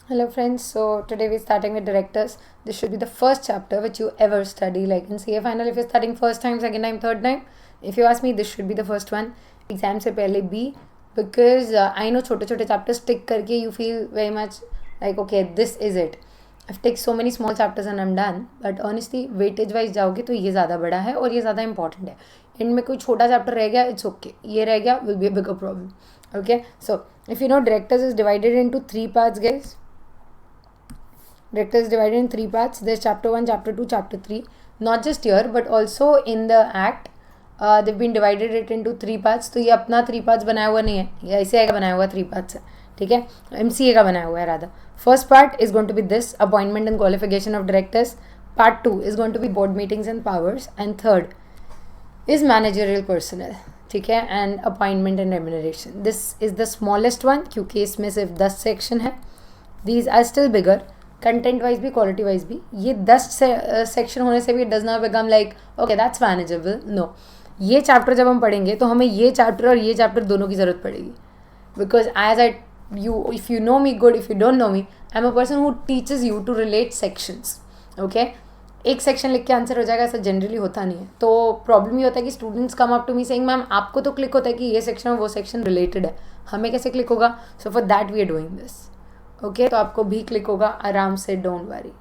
Hello friends, so today we're starting with directors. This should be the first chapter which you ever study, like in CA final if you're studying first time, second time, third time. If you ask me, this should be the first one. Exam से पहले भी, because I know छोटे छोटे chapters stick करके you feel very much like okay this is it. I've taken so many small chapters and I'm done. But honestly weightage wise जाओगे तो ये ज़्यादा बड़ा है और ये ज़्यादा important है. इनमें कोई छोटा chapter रह गया it's okay. ये रह गया will be a bigger problem. Okay, so if you know directors is divided into three parts, guys. Director is divided in three parts. There's chapter 1, chapter 2, chapter 3. Not just here, but also in the act. They've been divided it into three parts. तो ये अपना three parts बनाया हुआ नहीं है, ये ऐसे का बनाया हुआ three parts है, ठीक है. MCA का बनाया हुआ है rather. First part is going to be this, appointment and qualification of directors. Part 2 is going to be board meetings and powers. And third is managerial personnel, ठीक है, and appointment and remuneration. This is the smallest one क्योंकि इसमें सिर्फ 10 section है. These are still bigger. Content wise भी quality wise भी. ये 10 section होने से भी does not become like okay that's manageable. No, ये चैप्टर जब हम पढ़ेंगे तो हमें ये चैप्टर और ये चैप्टर दोनों की ज़रूरत पड़ेगी. Because as I you if you know me good, if you don't know me, I am a person who teaches you to relate sections. Okay, एक सेक्शन लिख के आंसर हो जाएगा ऐसा जनरली होता नहीं है. तो प्रॉब्लम ये होता है कि students come up to me saying ma'am आपको तो क्लिक होता है कि ये सेक्शन और वो सेक्शन रिलेटेड है, हमें कैसे क्लिक होगा. So for that we are doing this. Okay, तो आपको भी क्लिक होगा आराम से, don't worry.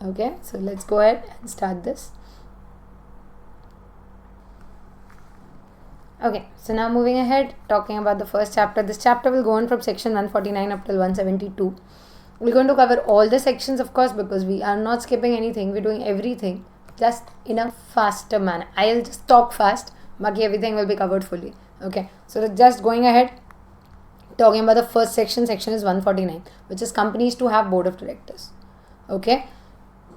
Okay, so let's go ahead and start this. Okay, so now moving ahead, talking about the first chapter. This chapter will go on from section 149 up till 172. We're going to cover all the sections, of course, because we are not skipping anything. We're doing everything just in a faster manner. I'll just talk fast, but everything will be covered fully. Okay, so just going ahead, talking about the first section. Section is 149, which is companies to have board of directors. Okay,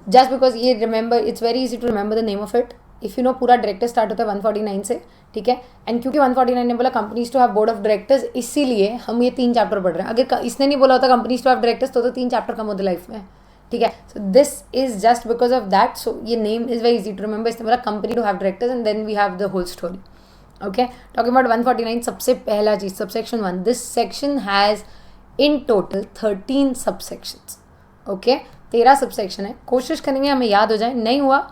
just because ये remember, it's very easy to remember the name of it. If you no पूरा director start होता है 149 से, ठीक है. And क्योंकि 149 ने बोला companies to have board of directors, इसीलिए हम ये 3 चैप्टर पढ़ रहे हैं. अगर इसने नहीं बोला होता कंपनीज टू हैव डायरेक्टर्स तो 3 चैप्टर कम होते लाइफ में, ठीक है. So this is just because of that. So ये name is very easy to remember. इसने बोला company to have directors and then we have the whole story. Okay, talking about 149, सबसे पहला चीज subsection 1. This section has in total 13 subsections. Okay, 13 subsection है. कोशिश करेंगे हमें याद हो जाए, नहीं हुआ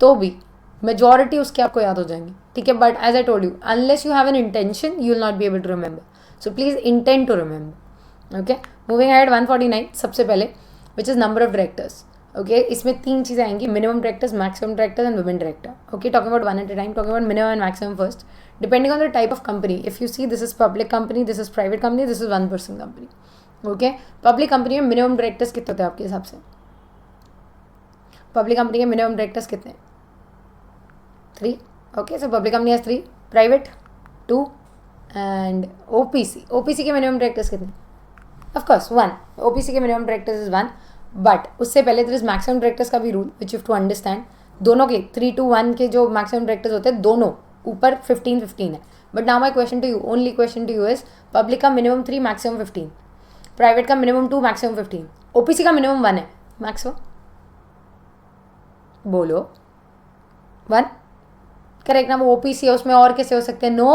तो भी मेजॉरिटी उसके आपको याद हो जाएंगी, ठीक है. But as I told you, unless you have an intention you will not be able to remember. So please intent to remember. Okay, moving ahead 149. सबसे पहले which is number of directors. Okay, इसमें 3 चीज़ें आएंगी, minimum directors, maximum directors and women director. Okay, talking about one at a time. Talking about minimum and maximum first, depending on the type of company. If you see this is public company, this is private company, this is 1 person company. Okay, public company में minimum directors कितने होते हैं आपके हिसाब से? Public company के minimum directors कितने? 3. Okay, so public company has 3, private 2 and OPC के minimum directors कितने? Of course 1. OPC के minimum directors is 1, but उससे पहले there is maximum directors का भी rule which you have to understand. दोनों के 3 to 1 के जो maximum directors होते हैं दोनों ऊपर 15 है. But now my question to you, only question to you is public का minimum 3, maximum 15, private का minimum 2, maximum 15, OPC का minimum 1 है, maximum बोलो 1. करेक्ट ना, वो ओपीसी है, उसमें और कैसे हो सकते हैं? नो,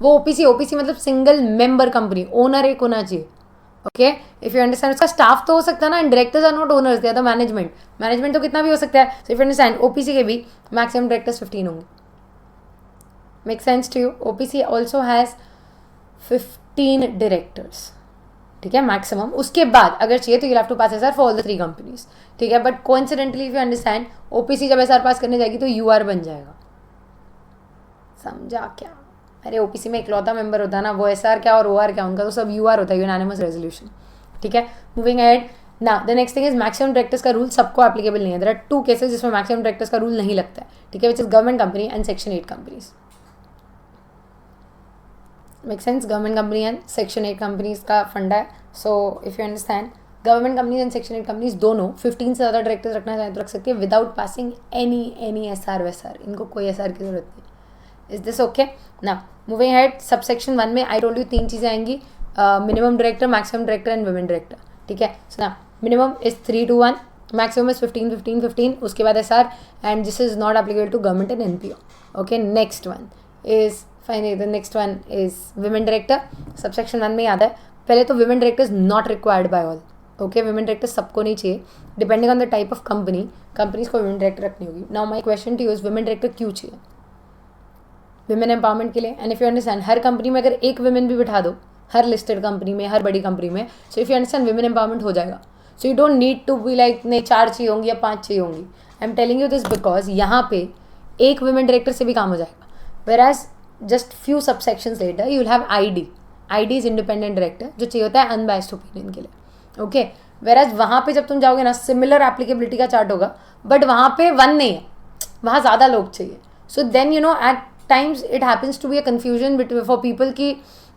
वो ओपीसी मतलब सिंगल मेंबर कंपनी, ओनर एक होना चाहिए. Okay, if you understand. उसका स्टाफ तो हो सकता है ना, and directors are not owners, they are the management तो कितना भी हो सकता है. So if you understand, OPC के भी मैक्सिमम डायरेक्टर्स 15 होंगे. Make sense to you? OPC also has 15 directors, ठीक है, मैक्सिमम. उसके बाद अगर चाहिए तो you have to pass SR for all the 3 companies, ठीक है. But coincidentally if you understand, OPC जब एसआर पास करने जाएगी तो यूआर बन जाएगा. समझा क्या? अरे ओपीसी में इकलौता मेंबर होता है ना, वो एसआर क्या और ओआर क्या, उनका तो सब यूआर होता है, यूनानिमस रेजोल्यूशन, ठीक है. Moving ahead, now the next thing is maximum directors का रूल सबको एप्लीकेबल नहीं है. देयर आर 2 केसेस जिसमें मैक्सिमम डायरेक्टर्स का रूल नहीं लगता है, ठीक है, which is government company and section 8 companies. Make sense? Government company and section 8 companies का फंडा है. So if you understand, government companies and section 8 companies दोनों 15 से ज़्यादा डायरेक्टर्स रखना चाहें तो रख सकती है विदाउट पासिंग एनी एसआर वेसआर. इनको कोई एसआर की जरूरत नहीं. Is this okay? Now moving ahead, subsection 1 में I told you 3 चीज़ें आएंगी, minimum director, maximum director and women director, ठीक है. सो ना minimum is 3 to 1, maximum is 15, उसके बाद SR, and this is not applicable to government and NPO. Okay, next one is finally the next one is women director. Subsection 1 में याद है पहले तो women director is not required by all. Okay, women director सबको नहीं चाहिए. Depending on the type of companies को women director रखनी होगी. Now my question to you is women director क्यों चाहिए? विमेन एम्पावरमेंट के लिए. एंड इफ यू अंडरस्टैंड, हर कंपनी में अगर एक विमेन भी बिठा दो, हर लिस्टेड कंपनी में, हर बड़ी कंपनी में, so if you understand, women empowerment हो जाएगा. So you don't need to be like नहीं 4 चाहिए होंगी या 5 चाहिए होंगी. I am telling you this because यहाँ पे एक विमेन डायरेक्टर से भी काम हो जाएगा. Whereas just few subsections later you will have ID. ID is independent director, जो चाहिए होता है अनबायस्ड ओपिनियन के लिए. ओके, वेर एज वहाँ पे जब तुम जाओगे ना, सिमिलर एप्लीकेबिलिटी का चार्ट होगा, बट वहाँ पे 1 नहीं है, वहाँ ज़्यादा लोग चाहिए. So then you know at times it happens to be a confusion for people कि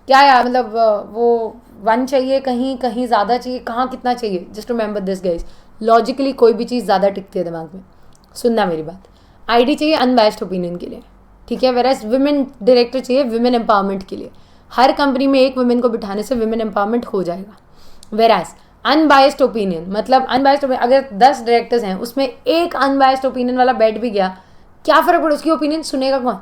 क्या यार, मतलब वो 1 चाहिए, कहीं कहीं ज़्यादा चाहिए, कहाँ कितना चाहिए. Just remember this guys, logically कोई भी चीज़ ज़्यादा टिकती है दिमाग में. सुनना मेरी बात. आईडी चाहिए अनबायस्ड ओपिनियन के लिए, ठीक है. वेराज विमेन डायरेक्टर चाहिए विमेन एम्पावरमेंट के लिए. हर कंपनी में एक विमेन को बिठाने से विमेन एम्पावरमेंट हो जाएगा. वेराज अनबायस्ड ओपिनियन मतलब अनबायस्ड ओपिनियन, अगर 10 डायरेक्टर्स हैं उसमें एक अनबायस्ड ओपिनियन वाला बैठ भी गया, क्या फ़र्क पड़े, उसकी ओपिनियन सुनेगा कौन.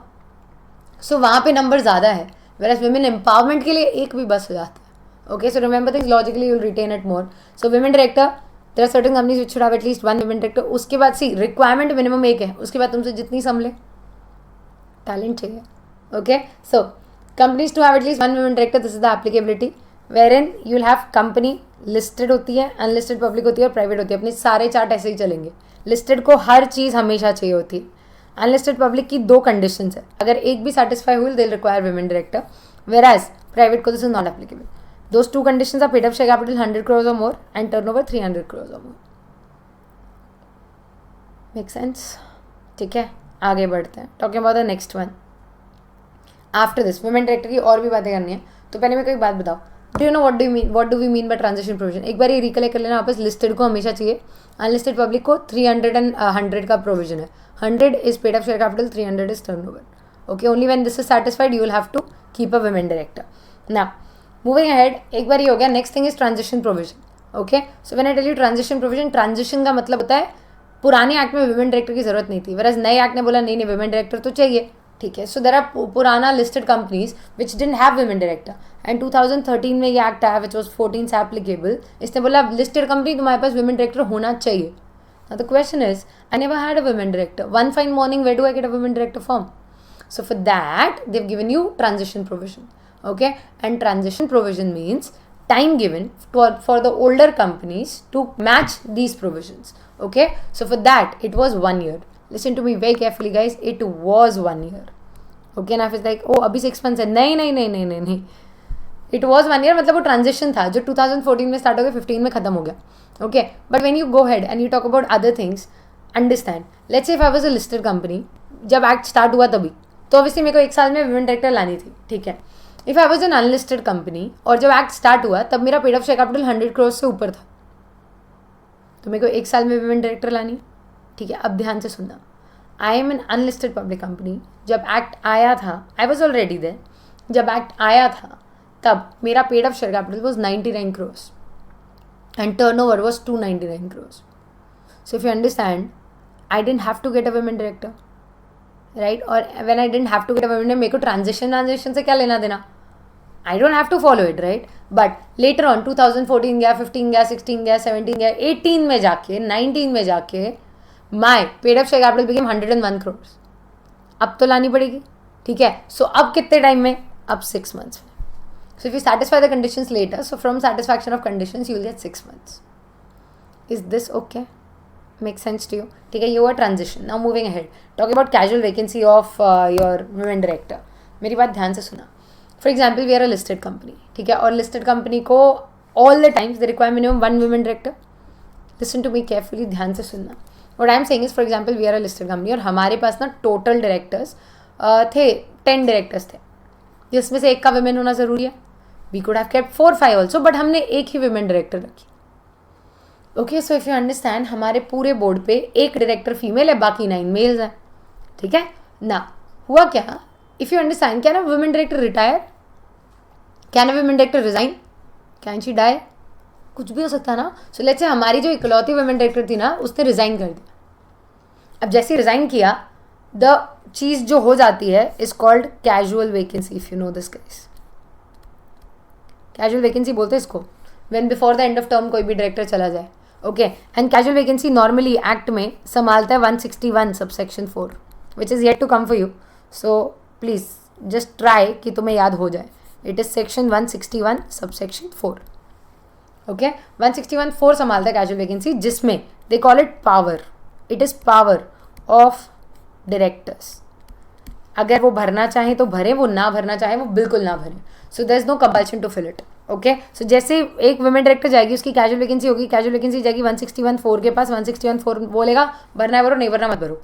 सो वहाँ पे नंबर ज़्यादा है. वेराज विमेन एम्पावरमेंट के लिए एक भी बस हो जाता है. Okay, so remember things logically you will retain it more. So women director, there are certain companies which should have at least 1 women director. उसके बाद सी रिक्वायरमेंट मिनिमम एक है, उसके बाद तुमसे जितनी संभले, टैलेंट चाहिए. Okay, so companies to have at least 1 women director, this is the applicability. Where you will have company listed होती है, अनलिस्टेड पब्लिक होती है और प्राइवेट होती है. अपने सारे चार्ट ऐसे ही चलेंगे. लिस्टेड को हर चीज़ हमेशा चाहिए होती है. अनलिस्टेड पब्लिक की 2 कंडीशंस है, अगर एक भी सेटिस्फाई हुई they require women director. Whereas private को this is not applicable. Those 2 conditions are paid up share capital 100 crores or more and turnover 300 crores or more. Make sense? ठीक है, आगे बढ़ते हैं. Talking about the next one. After this women director की और भी बातें करनी है, तो पहले मेरे को एक बात बताओ. Do you know what do we mean by transition provision? एक बार ये रिकलेक्ट कर लेना वापस. लिस्टेड को हमेशा चाहिए, अनलिस्टेड पब्लिक को 300 and 100 का प्रोविजन है. 100 is paid up share capital, 300 is turnover. Okay, only when this is satisfied you will have to keep a women director. Now moving ahead, एक बार ये हो गया. Next thing is transition provision. Okay, so when I tell you transition provision, transition का मतलब होता है पुराने एक्ट में विमेन डायरेक्टर की जरूरत नहीं थी, वरस नए एक्ट ने बोला नहीं विमेन डायरेक्टर तो चाहिए. ठीक है, सो देयर आर पुराना listed companies which didn't have women director and 2013 में ये एक्ट आया विच वाज 14 से एप्लीकेबल. इसने बोला लिस्टेड कंपनी तुम्हारे पास विमेन डायरेक्टर होना चाहिए. Now the question is, I never had a women director. One fine morning, where do I get a women director from? So for that, they've given you transition provision. Okay, and transition provision means time given for the older companies to match these provisions. Okay, so for that, it was 1 year. Listen to me very carefully, guys. It was 1 year. Okay, now if it's like, oh, अभी 6 months है. नहीं. It was 1 year, मतलब वो transition था जो 2014 में start हो गया, 15 में खत्म हो गया. Okay, but when you go ahead and you talk about other things, understand. Let's say if I was a listed company, जब एक्ट स्टार्ट हुआ तभी, तो ऑब्वियसली मेरे को 1 साल में विमेन डायरेक्टर लानी थी. ठीक है. If I was an unlisted company और जब एक्ट स्टार्ट हुआ तब मेरा paid up share capital 100 crores से ऊपर था, तो मेरे को 1 साल में विमेन डायरेक्टर लानी. ठीक है, अब ध्यान से सुनना. I am an unlisted public company. जब एक्ट आया था, आई वॉज ऑलरेडी देयर. जब एक्ट आया था तब मेरा paid up share capital was 99 crores and turnover was 299 crores. So if you understand, I didn't have to get a women director, right? Or when I didn't have to get a women director, मेरे को transition से क्या लेना देना? I don't have to follow it, right? But later on 2014 गया, 15 गया, 16 गया, 17 गया, 18 में जाके, 19 में जाके my paid up share capital became 101 crores. अब तो लानी पड़ेगी. ठीक है, so अब कितने टाइम में? अब 6 months में. So if you satisfy the conditions later, so from satisfaction of conditions, you will get 6 months. Is this okay? Makes sense to you? ठीक है, ये हुआ transition. Now moving ahead, talking about casual vacancy of your women director. मेरी बात ध्यान से सुना. For example, we are a listed company. ठीक है, और listed company को all the times they require minimum 1 women director. Listen to me carefully, ध्यान से सुनना. What I am saying is, for example, we are a listed company और हमारे पास ना total directors थे 10 directors थे, जिसमें से एक का women होना ज़रूरी है. We could have kept 4-5 also, but हमने एक ही विमेन डायरेक्टर रखी. Okay, so if you understand, हमारे पूरे बोर्ड पे एक डायरेक्टर फीमेल है, बाकी 9 मेल्स हैं. ठीक है ना. हुआ क्या, इफ यू अंडरस्टैंड, क्या ना विमेन डायरेक्टर रिटायर, क्या ना women director resign, can she die, कुछ भी हो सकता है ना. सो लेट्स से हमारी जो इकलौती विमेन डायरेक्टर थी ना, उसने रिजाइन कर दिया. अब जैसे रिजाइन किया, द चीज़ जो हो जाती है is called casual vacancy. If you know this case, casual vacancy बोलते हैं इसको when before the end of term कोई भी डायरेक्टर चला जाए. Okay, and casual vacancy normally act में संभालता है 161 subsection 4 which is yet to come for you. So please just try कि तुम्हें याद हो जाए. It is section 161 subsection 4. Okay, 161(4) संभालता है कैजुअल वैकेंसी, जिसमें they call it power. It is power of directors. अगर वो भरना चाहें तो भरें, वो ना भरना चाहें वो बिल्कुल ना भरें. So there is no compulsion to fill it. Okay, so जैसे एक वुमेन डायरेक्टर जाएगी, उसकी कैजुअल वैकेंसी होगी, कैजुअल वैकेंसी जाएगी 161(4) के पास. 161(4) बोलेगा भरना है भरो, नहीं भरना मत भरो.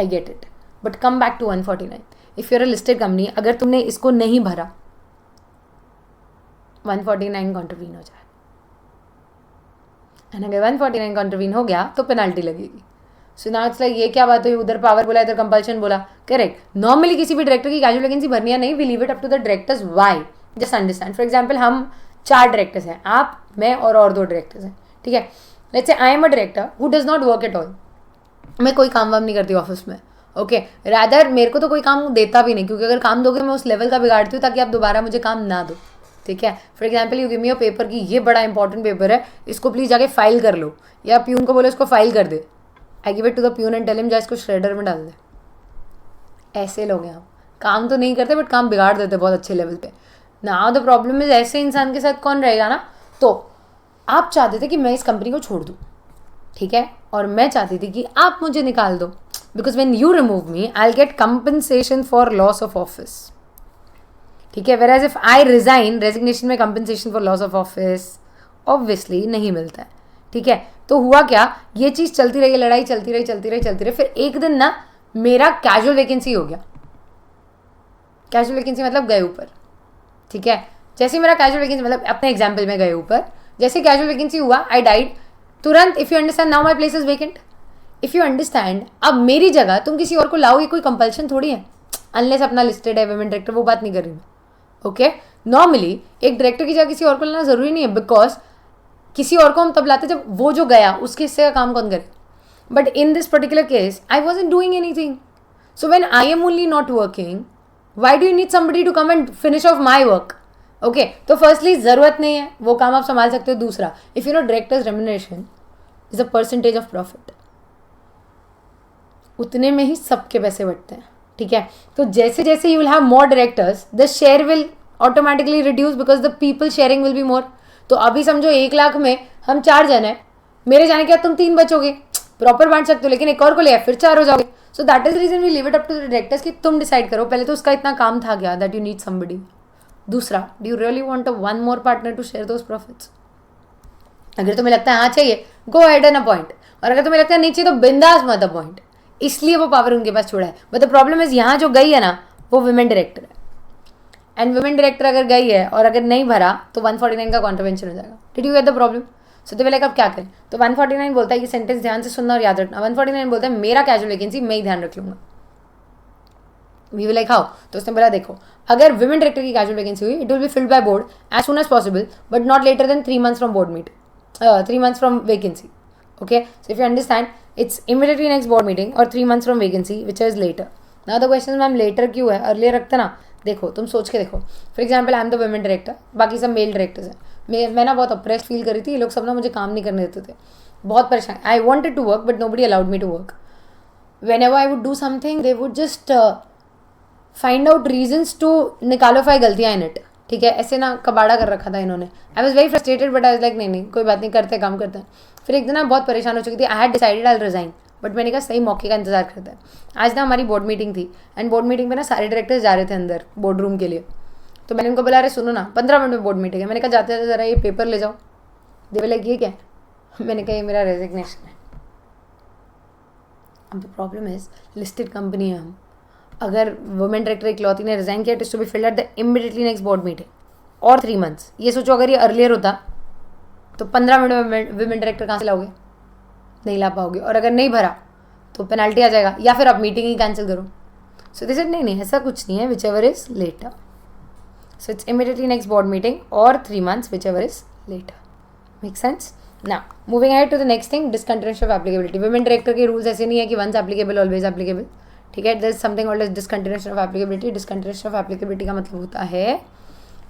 I get it, but come back to 149. If you're a listed company, अगर तुमने इसको नहीं भरा 149 कॉन्ट्रीब्यून हो जाए. एंड अगर 149 कॉन्ट्रीब्यून हो गया तो पेनल्टी लगेगी. सो नाउ इट्स लाइक ये क्या बात हुई, उधर पावर बोला इधर कंपल्शन बोला. करेक्ट. नॉर्मली किसी भी डायरेक्टर की कैजुअल वैकेंसी भरनी है नहीं, we leave it up to the directors. Why? Just understand. For example हम 4 डायरेक्टर्स हैं, आप, मैं और 2 डायरेक्टर्स हैं. ठीक है, let's say I am a director who does not work at all. मैं कोई काम वाम नहीं करती ऑफिस में. ओके, रादर मेरे को तो कोई काम देता भी नहीं, क्योंकि अगर काम दोगे मैं उस लेवल का बिगाड़ती हूँ ताकि आप दोबारा मुझे काम ना दो. ठीक है, for example you give me a paper की ये बड़ा इंपॉर्टेंट पेपर है, इसको प्लीज़ जाके फाइल कर लो, या प्यून को बोलो इसको फाइल कर दे. I give it to the peon and tell him जा इसको श्रेडर में डाल दे. ऐसे लोग हैं हम. काम तो नहीं करते बट काम बिगाड़ देते बहुत अच्छे लेवल पे. नाउ द प्रॉब्लम इज ऐसे इंसान के साथ कौन रहेगा ना. तो आप चाहते थे कि मैं इस कंपनी को छोड़ दूँ, ठीक है, और मैं चाहती थी कि आप मुझे निकाल दो, because when you remove me I will get compensation for loss of office. ठीक है, whereas if I resign, resignation में compensation for loss of office obviously नहीं मिलता है. ठीक है, तो हुआ क्या, ये चीज़ चलती रही, लड़ाई चलती रही. फिर एक दिन ना मेरा कैजुअल वैकेंसी हो गया. कैजुअल वैकेंसी मतलब गए ऊपर. ठीक है, जैसे मेरा कैजुअल वैकेंसी मतलब अपने एग्जाम्पल में गए ऊपर, जैसे कैजुअल वैकेंसी हुआ आई डाइड तुरंत. If you understand, now my place is vacant. If you understand, अब मेरी जगह तुम किसी और को लाओगे, कोई कंपल्शन थोड़ी है, अनलेस अपना लिस्टेड है वुमेन डायरेक्टर, वो बात नहीं कर रही मैं. ओके, नॉर्मली एक डायरेक्टर की जगह किसी और को लाना जरूरी नहीं है, बिकॉज किसी और को हम तब लाते जब वो जो गया उसके हिस्से का काम कौन करे. But in this particular case I wasn't doing anything. So when I am only not working, why do you need somebody to come and finish off my work. Okay, तो फर्स्टली ज़रूरत नहीं है, वो काम आप संभाल सकते हो. दूसरा, if you no directors remuneration is a percentage of profit, उतने में ही सबके पैसे बढ़ते हैं. ठीक है, तो जैसे जैसे you will have more directors, the share will automatically reduce because the people sharing will be more. तो अभी समझो 1 लाख में हम 4 जन हैं, मेरे जाने के बाद तुम 3 बचोगे, प्रॉपर बांट सकते हो, लेकिन एक और को लिया फिर 4 हो जाओगे. So that is reason we leave it up to the directors कि तुम डिसाइड करो. पहले तो उसका इतना काम था क्या दैट यू नीड समबडी. दूसरा, do you really want a one more partner to share those profits. अगर तुम्हें लगता है हाँ चाहिए, गो अहेड एंड अपॉइंट, और अगर तुम्हें लगता है नहीं चाहिए तो बिंदास मत अपॉइंट. इसलिए वो पावर उनके पास छोड़ा है. बट द प्रॉब्लम इज यहाँ जो गई है ना वो वुमेन डायरेक्टर है. एंड वुमेन डायरेक्टर अगर गई है और अगर नहीं भरा तो 149 का कॉन्ट्रीवेंशन हो जाएगा. Did you get the problem. So तो लाइक अब क्या करें. तो 149 बोलता है, ये सेंटेंस ध्यान से सुनना और याद रखना. 149 बोलता है मेरा कैजुअल वैकेंसी मैं ही ध्यान रख लूंगा. We will like how. तो उसने बोला देखो, अगर वुमेन डायरेक्टर की कैजुअल वैकेंसी हुई, it will be filled by board as soon as possible but not later than 3 months from board meet, 3 months from vacancy. Okay, so if you understand, it's immediately next board meeting और 3 months from vacancy which is later. Now the question, ma'am later क्यों है, earlier रखते ना. देखो तुम सोच के देखो, for example I am the women director, बाकी सब मेल डायरेक्टर्स हैं. मैं ना बहुत अप्रेस फील करी थी, ये लोग सब ना मुझे काम नहीं करने देते थे, बहुत परेशान. I wanted to work but nobody allowed me to work. Whenever I would do something they would just find out reasons to निकालो फाई गलतियाँ इन इट. ठीक है, ऐसे ना कबाड़ा कर रखा था इन्होंने. I was very frustrated but I was like नहीं कोई बात नहीं, करते काम करते हैं. फिर एक दिन मैं बहुत परेशान हो चुकी थी. I had decided I resign, but मैंने कहा सही मौके का इंतजार करता है. आज ना हमारी बोर्ड मीटिंग थी एंड बोर्ड मीटिंग में ना सारे डायरेक्टर्स जा रहे थे अंदर बोर्ड रूम के लिए. तो मैंने उनको बोला अरे सुनो ना 15 मिनट में बोर्ड मीटिंग है. मैंने कहा जाते जाते ज़रा ये पेपर ले जाओ. दे बोले ये क्या है. मैंने कहा ये मेरा रेजिग्नेशन है. अब the problem is listed company है हम. अगर वुमेन डायरेक्टर इकलौती ने रिजाइन किया, it is to be filled at the immediately next board meeting और 3 months. ये सोचो अगर ये अर्लियर होता तो 15 मिनट में वुमेन डायरेक्टर कहाँ से लाओगे, नहीं ला पाओगे. और अगर नहीं भरा तो पेनल्टी आ जाएगा, या फिर आप मीटिंग ही कैंसिल करो. सो दिस इज नहीं ऐसा कुछ नहीं है, whichever is later. So it's immediately next board meeting और 3 months, whichever is later. Make sense. Now moving ahead to the next thing, discontinuation of applicability. Women director के rules ऐसे नहीं है कि वंस एप्लीकेबल ऑलवेज एप्लीकेबल. ठीक है, there is something called as discontinuation of applicability. Discontinuation of applicability का मतलब होता है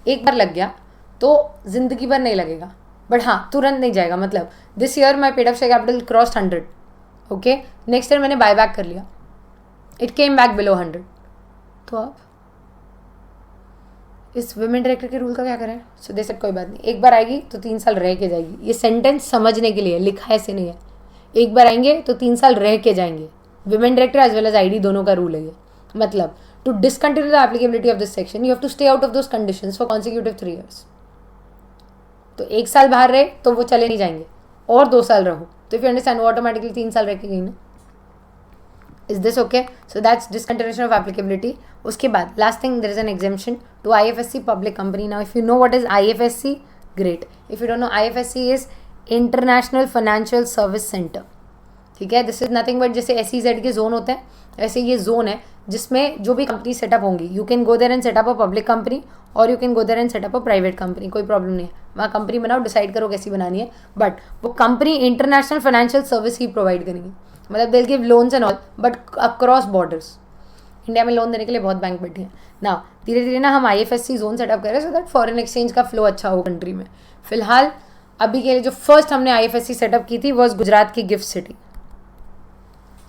एक बार लग गया तो जिंदगी भर नहीं लगेगा, बट हाँ तुरंत नहीं जाएगा. मतलब this year my paid up share capital cross 100. Okay, next year मैंने बाय बैक कर लिया, इट केम बैक बिलो 100. तो अब इस वुमेन डायरेक्टर के रूल का क्या करें? सो दे सेड कोई बात नहीं, एक बार आएगी तो 3 साल रह के जाएगी. ये सेंटेंस समझने के लिए लिखा ऐसे नहीं है. एक बार आएंगे तो 3 साल रह के जाएंगे. Women director as well as ID दोनों का रूल है ये. मतलब to discontinue the applicability of this section you have to stay out of those conditions for consecutive 3 years. तो 1 साल बाहर रहे तो वो चले नहीं जाएंगे, और 2 साल रहो तो इफ यू अंडरस्टैंड वो ऑटोमेटिकली 3 साल रह के गई ना. Is this okay? So that's discontinuation of applicability. उसके बाद last thing, there is an exemption to IFSC public company. Now if you know what is IFSC, great. If you don't know, IFSC is international financial service centre. ठीक है, this is nothing but जैसे SEZ के zone होते हैं ऐसे ये zone है जिसमें जो भी कंपनी सेटअप होंगी, you can go there and setup a public company और you can go there and setup a private company. कोई प्रॉब्लम नहीं है, वहाँ कंपनी बनाओ, डिसाइड करो कैसी बनानी है, बट वो कंपनी इंटरनेशनल फाइनेंशियल सर्विस ही प्रोवाइड करेंगी. मतलब they will give loans and all but across borders. India में लोन देने के लिए बहुत बैंक बैठे हैं ना. धीरे धीरे ना हम IFSC जोन सेटअप करें सो दैट फॉरेन एक्सचेंज का फ्लो अच्छा हो कंट्री में. फिलहाल अभी के लिए जो फर्स्ट हमने IFSC सेटअप की थी वॉज गुजरात की गिफ्ट सिटी,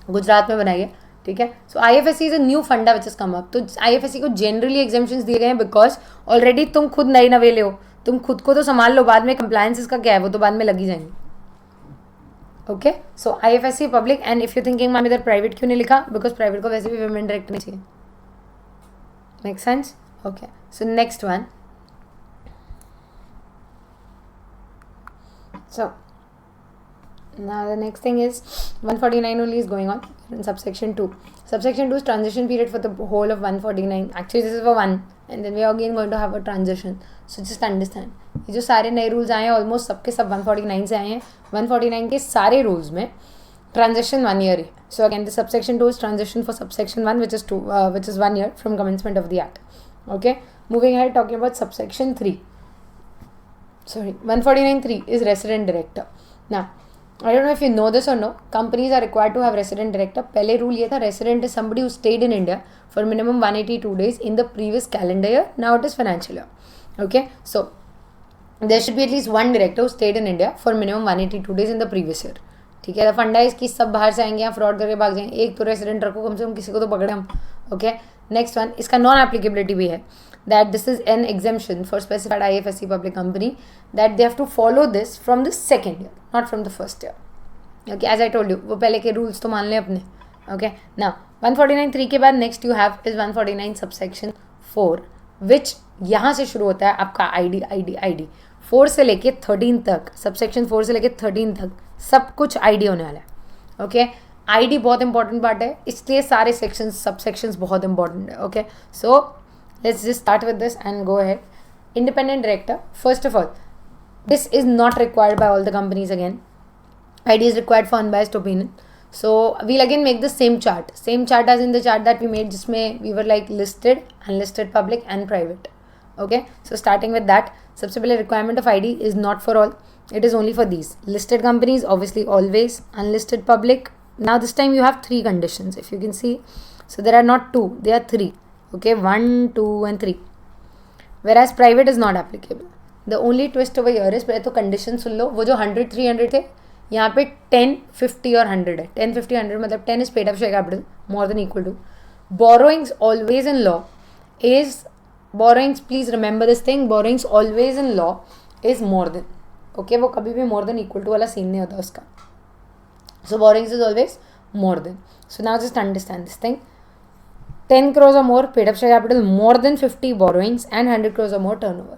गुजरात में बनाई है. ठीक है, सो IFSC इज अ न्यू फंडा विच इज कम अप. तो IFSC को जनरली एग्जेम्पशंस दिए गए हैं बिकॉज ऑलरेडी तुम खुद नए नवेले हो, तुम खुद को तो संभाल लो, बाद में कंप्लायंसेस का क्या है वो तो बाद में लगी जाएंगे. Okay, so IFSC public. And if you thinking ma'am इधर प्राइवेट क्यों नहीं लिखा, बिकॉज प्राइवेट को वैसे भी वुमेन डायरेक्टर नहीं चाहिए. Make sense? Okay, so next one. So now the next thing is 149 only is going on in subsection 2. Subsection 2 is transition period for the whole of 149. Actually this is for 1 and then we are again going to have a transition. So just understand ये जो सारे नए rules आए हैं almost सबके सब 149 से आए हैं. 149 के सारे रूल्स में ट्रांजिशन 1 year है. So again the subsection 2 is transition for subsection 1 which is 1 year from commencement of the act. Okay, moving ahead, talking about subsection 3. Sorry, 149(3) is resident director. Now I don't know if you know this or no, companies are required to have resident director. पहले rule ये था resident is somebody who stayed in India for minimum 182 days in the previous calendar year. Now it is financial year. Okay, so there should be at least one director who stayed in India for minimum 182 days in the previous year. ठीक है, फंडा इसकी सब बाहर से आएंगे या fraud करके भाग जाएंगे, एक तो रेसिडेंट रखो कम से कम, किसी को तो पकड़े हम. ओके, नेक्स्ट वन, इसका नॉन एप्लीकेबिलिटी भी है. That this is an exemption for specified IFSC public company that they have to follow this from the second year, not from the first year. Okay, as I told you, वो पहले के rules तो मान लें अपने. Okay, now 149(3) के बाद next you have is 149 subsection 4, which यहाँ से शुरू होता है आपका ID 4 से लेके 13 तक, सबसेक्शन 4 से लेके 13 तक सब कुछ ID होने वाला है. ओके, ID बहुत इंपॉर्टेंट पार्ट है, इसलिए सारे सेक्शंस सबसेक्शंस बहुत इंपॉर्टेंट है. Okay, so let's just start with this and go ahead. Independent director, first of all, this is not required by all the companies. Again, ID is required for unbiased opinion. So we'll again make the same chart as in the chart that we made jisme we were like listed, unlisted, public and private. Okay, so starting with that, sabse pehle requirement of ID is not for all, it is only for these listed companies, obviously always, unlisted, public. Now this time you have 3 conditions, if you can see. So there are not 2, there are 3. Okay, 1, 2 and 3. Whereas private is not applicable. The only twist over here is पहले तो condition सुन लो, वो जो 100, 300 थे यहाँ पे 10, 50 और 100 है. 10, 50, 100 मतलब 10 is paid up share capital more than equal to. Borrowings always in law is borrowings, please remember this thing, borrowings always in law is more than. Okay, वो कभी भी more than equal to वाला scene नहीं होता उसका. So borrowings is always more than. So now just understand this thing. 10 crores or more paid up share capital, more than 50 borrowings and 100 crores or more turnover.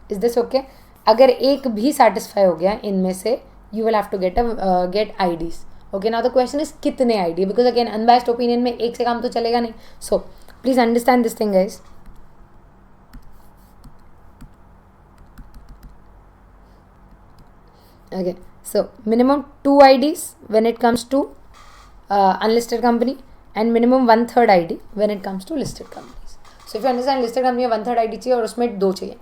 Is this okay? अगर एक भी satisfy हो गया इनमें से, you will have to get IDs. Okay, now the question is कितने ID? Because again unbiased opinion में एक से काम तो चलेगा नहीं. So please understand this thing, guys. Okay, so minimum 2 IDs when it comes to unlisted company. And minimum 1/3 ID when it comes to listed companies. So if you understand, listed company में 1/3 ID चाहिए और उसमें 2 चाहिए.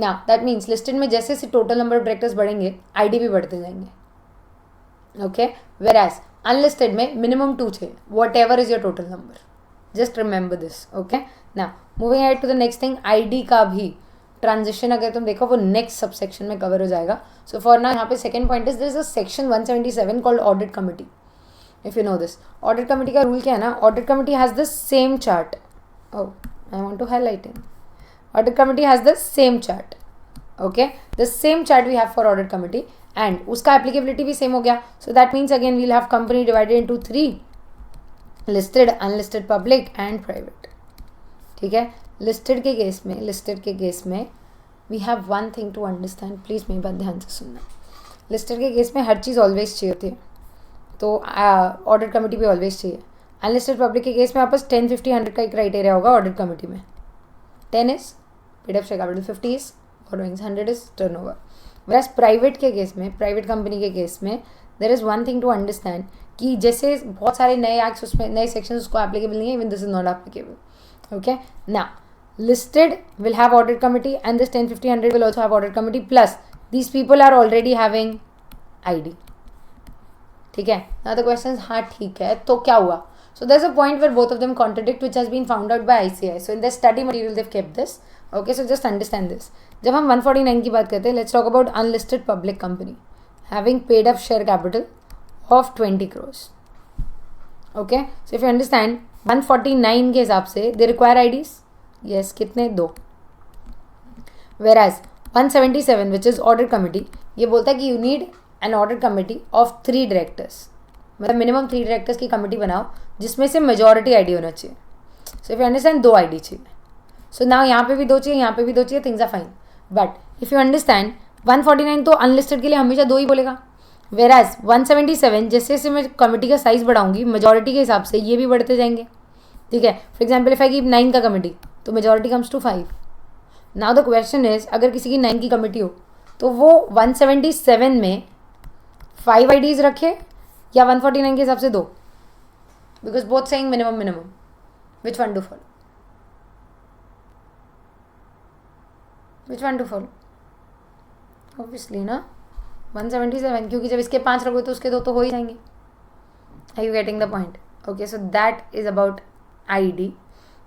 Now that means listed में जैसे से total number of directors बढ़ेंगे ID भी बढ़ते जाएंगे. Okay, whereas unlisted में minimum 2 चाहिए, whatever is your total number. Just remember this. Okay, now moving ahead to the next thing, ID का भी ट्रांजिशन अगर तुम देखो वो नेक्स्ट सबसेक्शन में कवर हो जाएगा. सो फॉर नाउ यहाँ पे second point is, there is a section 177 called audit committee. If you know this, audit committee का रूल क्या है ना, audit committee has the same chart. Oh, I want to highlight it. Audit committee has the same chart. Okay, the same chart we have for audit committee, and उसका applicability भी same हो गया. So that means again we'll have company divided into 3, listed, unlisted, public and private. ठीक है, listed के case में we have one thing to understand. Please मेरी बात ध्यान से सुनना. लिस्टेड के केस में हर चीज़ ऑलवेज चाहिए होती है, तो ऑडिट कमिटी भी ऑलवेज चाहिए. अनलिस्टेड पब्लिक के केस में आपस 10, 50, 100 का ही क्राइटेरिया होगा ऑडिट कमिटी में. 10 is paid up share capital, 50 is borrowings, 100 is turnover. वैसे प्राइवेट के केस में, प्राइवेट कंपनी के केस में there is one thing to understand कि जैसे बहुत सारे नए एक्ट्स उसमें, नए सेक्शंस उसको एप्लीकेबल नहीं है, even this is not applicable. Okay, now listed will have audit committee and this 10, 50, 100 will also have audit committee, plus these people are already having ID. ठीक है, now the question is, हाँ ठीक है, तो क्या हुआ? So there's a point where both of them contradict, which has been found out by ICAI. So in their study material they've kept this. Okay, so just understand this. जब हम 149 की बात करते हैं, let's talk about unlisted public company having paid up share capital of 20 crores. Okay, so if you understand 149 के हिसाब से they require IDs. Yes, कितने? 2. Whereas 177 which is audit committee, ये बोलता है कि you need an audit committee of 3 directors. मतलब minimum 3 directors की कमिटी बनाओ जिसमें से मेजॉरिटी आईडी होना चाहिए. So if you understand, 2 ID चाहिए. सो नाउ यहाँ पे भी 2 चाहिए, यहाँ पे भी 2 चाहिए, things are fine. But if you understand 149 तो अनलिस्टेड के लिए हमेशा 2 ही बोलेगा. वेराज 177 जैसे जैसे मैं कमिटी का साइज बढ़ाऊंगी मेजॉरिटी के हिसाब से ये भी बढ़ते जाएंगे. ठीक है, for example if I keep 9 का कमिटी तो majority comes to 5. Now the question is, अगर किसी की 9 की कमिटी हो तो वो 177 में 5 आईडीज रखे या 149 के हिसाब से 2, because both saying minimum. Which one two follow? Obviously ना 177, क्योंकि जब इसके 5 रखोगे तो उसके 2 तो हो ही जाएंगे. Are you getting the point? Okay, so that is about ID.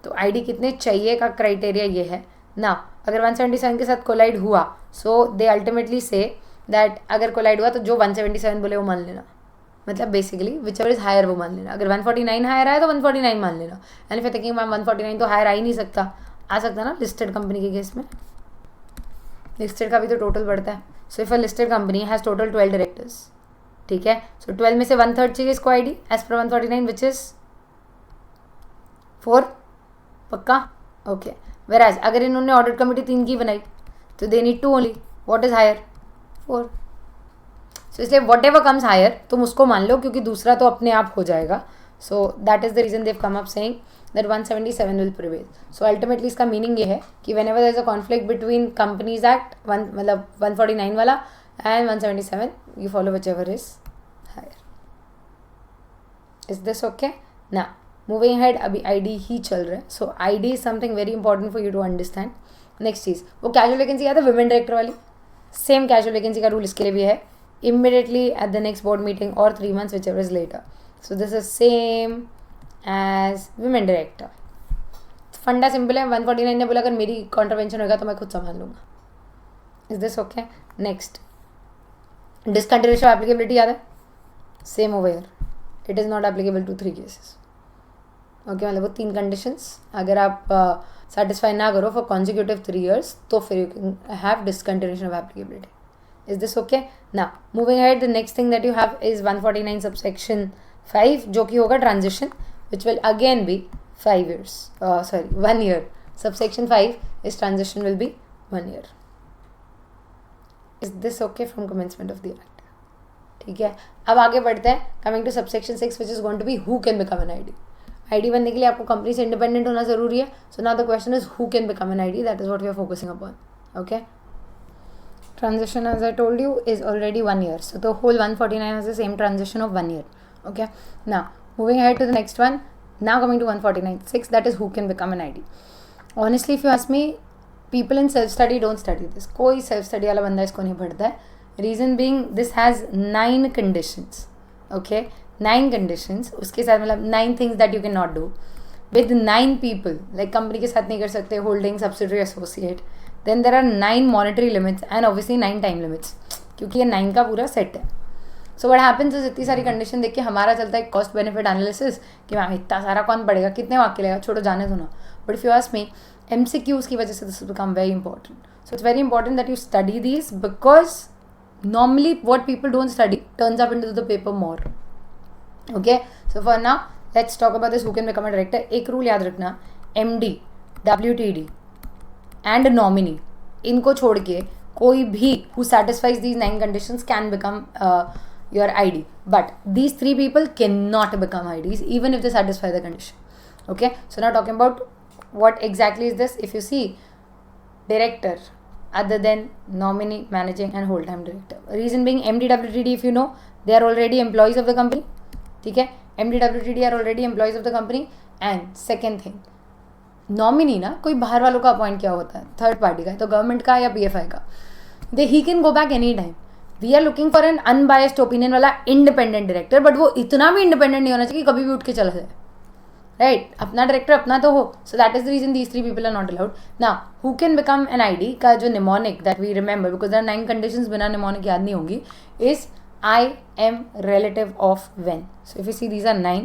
तो आईडी कितने चाहिए का क्राइटेरिया ये है ना. अगर 177 के साथ कोलाइड हुआ, so they ultimately say that अगर कोलाइड हुआ तो जो 177 बोले वो मान लेना. मतलब basically whichever is higher वो मान लेना. अगर 149 हायर आया तो 149 मान लेना. एंड फिर थिंकिंग मैम 149 तो हायर आ ही नहीं सकता. आ सकता ना लिस्टेड कंपनी के केस में. लिस्टेड का भी तो टोटल बढ़ता है. So if a listed company has total 12 directors, ठीक है, सो 12 में से 1/3 चाहिए इसको ID as per 149 which is 4. पक्का? ओके. वेराज अगर इन्होंने ऑडिट कमिटी 3 की बनाई तो they need 2 only. What is higher? 4. So इसलिए वॉट एवर कम्स हायर तुम उसको मान लो, क्योंकि दूसरा तो अपने आप हो जाएगा. So that is the reason they come up saying that 177 will prevail. So ultimately इसका मीनिंग ये है कि whenever there is a conflict between companies act मतलब 149 वाला and 177, you follow whichever is higher. Is this okay? ना moving head, अभी ID ही चल रहा है. So ID is something very important for you to understand. Next चीज़, वो कैजुअल वैकेंसी याद है वुमेन डायरेक्टर वाली, सेम कैजुअल वैकेंसी का रूल इसके लिए भी है. Immediately at the next board meeting और 3 months whichever is later. So this is same as women director. Funda simple है. 149 ने बोला अगर मेरी कॉन्ट्रवेंशन होगा तो मैं खुद संभाल लूँगा. Is this okay? Next, discontinuation of applicability याद है? Same over here, it is not applicable to 3 cases. Okay, मतलब वो 3 कंडीशंस अगर आप सेटिस्फाई ना करो फॉर कॉन्जिक्यूटिव 3 years तो फिर you can have discontinuation of applicability. Is this okay? ना moving ahead, the next thing that you have is 149 subsection 5 जो कि होगा transition which will again be 5 years, sorry 1 year. Subsection 5 is transition will be 1 year. Is this okay from commencement of the act? ठीक है, अब आगे बढ़ते हैं. Coming to subsection 6 which is going to be who can become an ID. ID बनने के लिए आपको कंपनी से इंडिपेंडेंट होना जरूरी है. So now the question is who can become an ID. That is what we are focusing upon. Okay, transition as I told you is already 1 year, so the whole 149 has the same transition of 1 year. Okay, now moving ahead to the next one. Now coming to 149.6, that is who can become an ID. Honestly, if you ask me, people in self study don't study this. कोई self study वाला बंदा इसको नहीं पढ़ता है. Reason being, this has 9 conditions. Okay, 9 conditions. उसके साथ मतलब 9 things that you cannot do with 9 people. Like company के साथ नहीं कर सकते, holding, subsidiary, associate. Then there are 9 monetary limits and obviously 9 time limits, क्योंकि ये 9 का पूरा सेट है. सो व्हाट हैपेंस इज इतनी सारी कंडीशन देख के हमारा चलता है कॉस्ट बेनिफिट एनालिसिस कि मैम इतना सारा कौन पड़ेगा, कितने वाक्य लेगा, छोड़ो जाने दो ना. But if you ask me, MCQs की वजह से this become very important. So it's very important that you study these because normally what people don't study turns up into the paper more. Okay, so for now let's talk about this who can become a director. एक rule याद रखना, MD, WTD and nominee, इनको छोड़ के कोई भी who satisfies these 9 conditions can become your ID, but these 3 people cannot become IDs even if they satisfy the condition. Okay, so now talking about what exactly is this. If you see, director other than nominee, managing and whole time director. Reason being, MD, WTD, if you know, they are already employees of the company. ठीक है, MD, WTD are already employees of the company. And second thing, nominee ना कोई बाहर वालों का appoint किया होता है, थर्ड पार्टी का, तो गवर्नमेंट का या PFI का, he can go back any time. We are looking for an unbiased opinion वाला independent director, but वो इतना भी independent नहीं होना चाहिए कि कभी भी उठ के चला जाए. राइट, अपना डायरेक्टर अपना तो हो. So that is the reason these 3 people are not allowed. Now who can become an ID का जो mnemonic that we remember, because there are 9 conditions, बिना निमोनिक याद नहीं होंगी, is I am relative of when. So if you see, these are 9.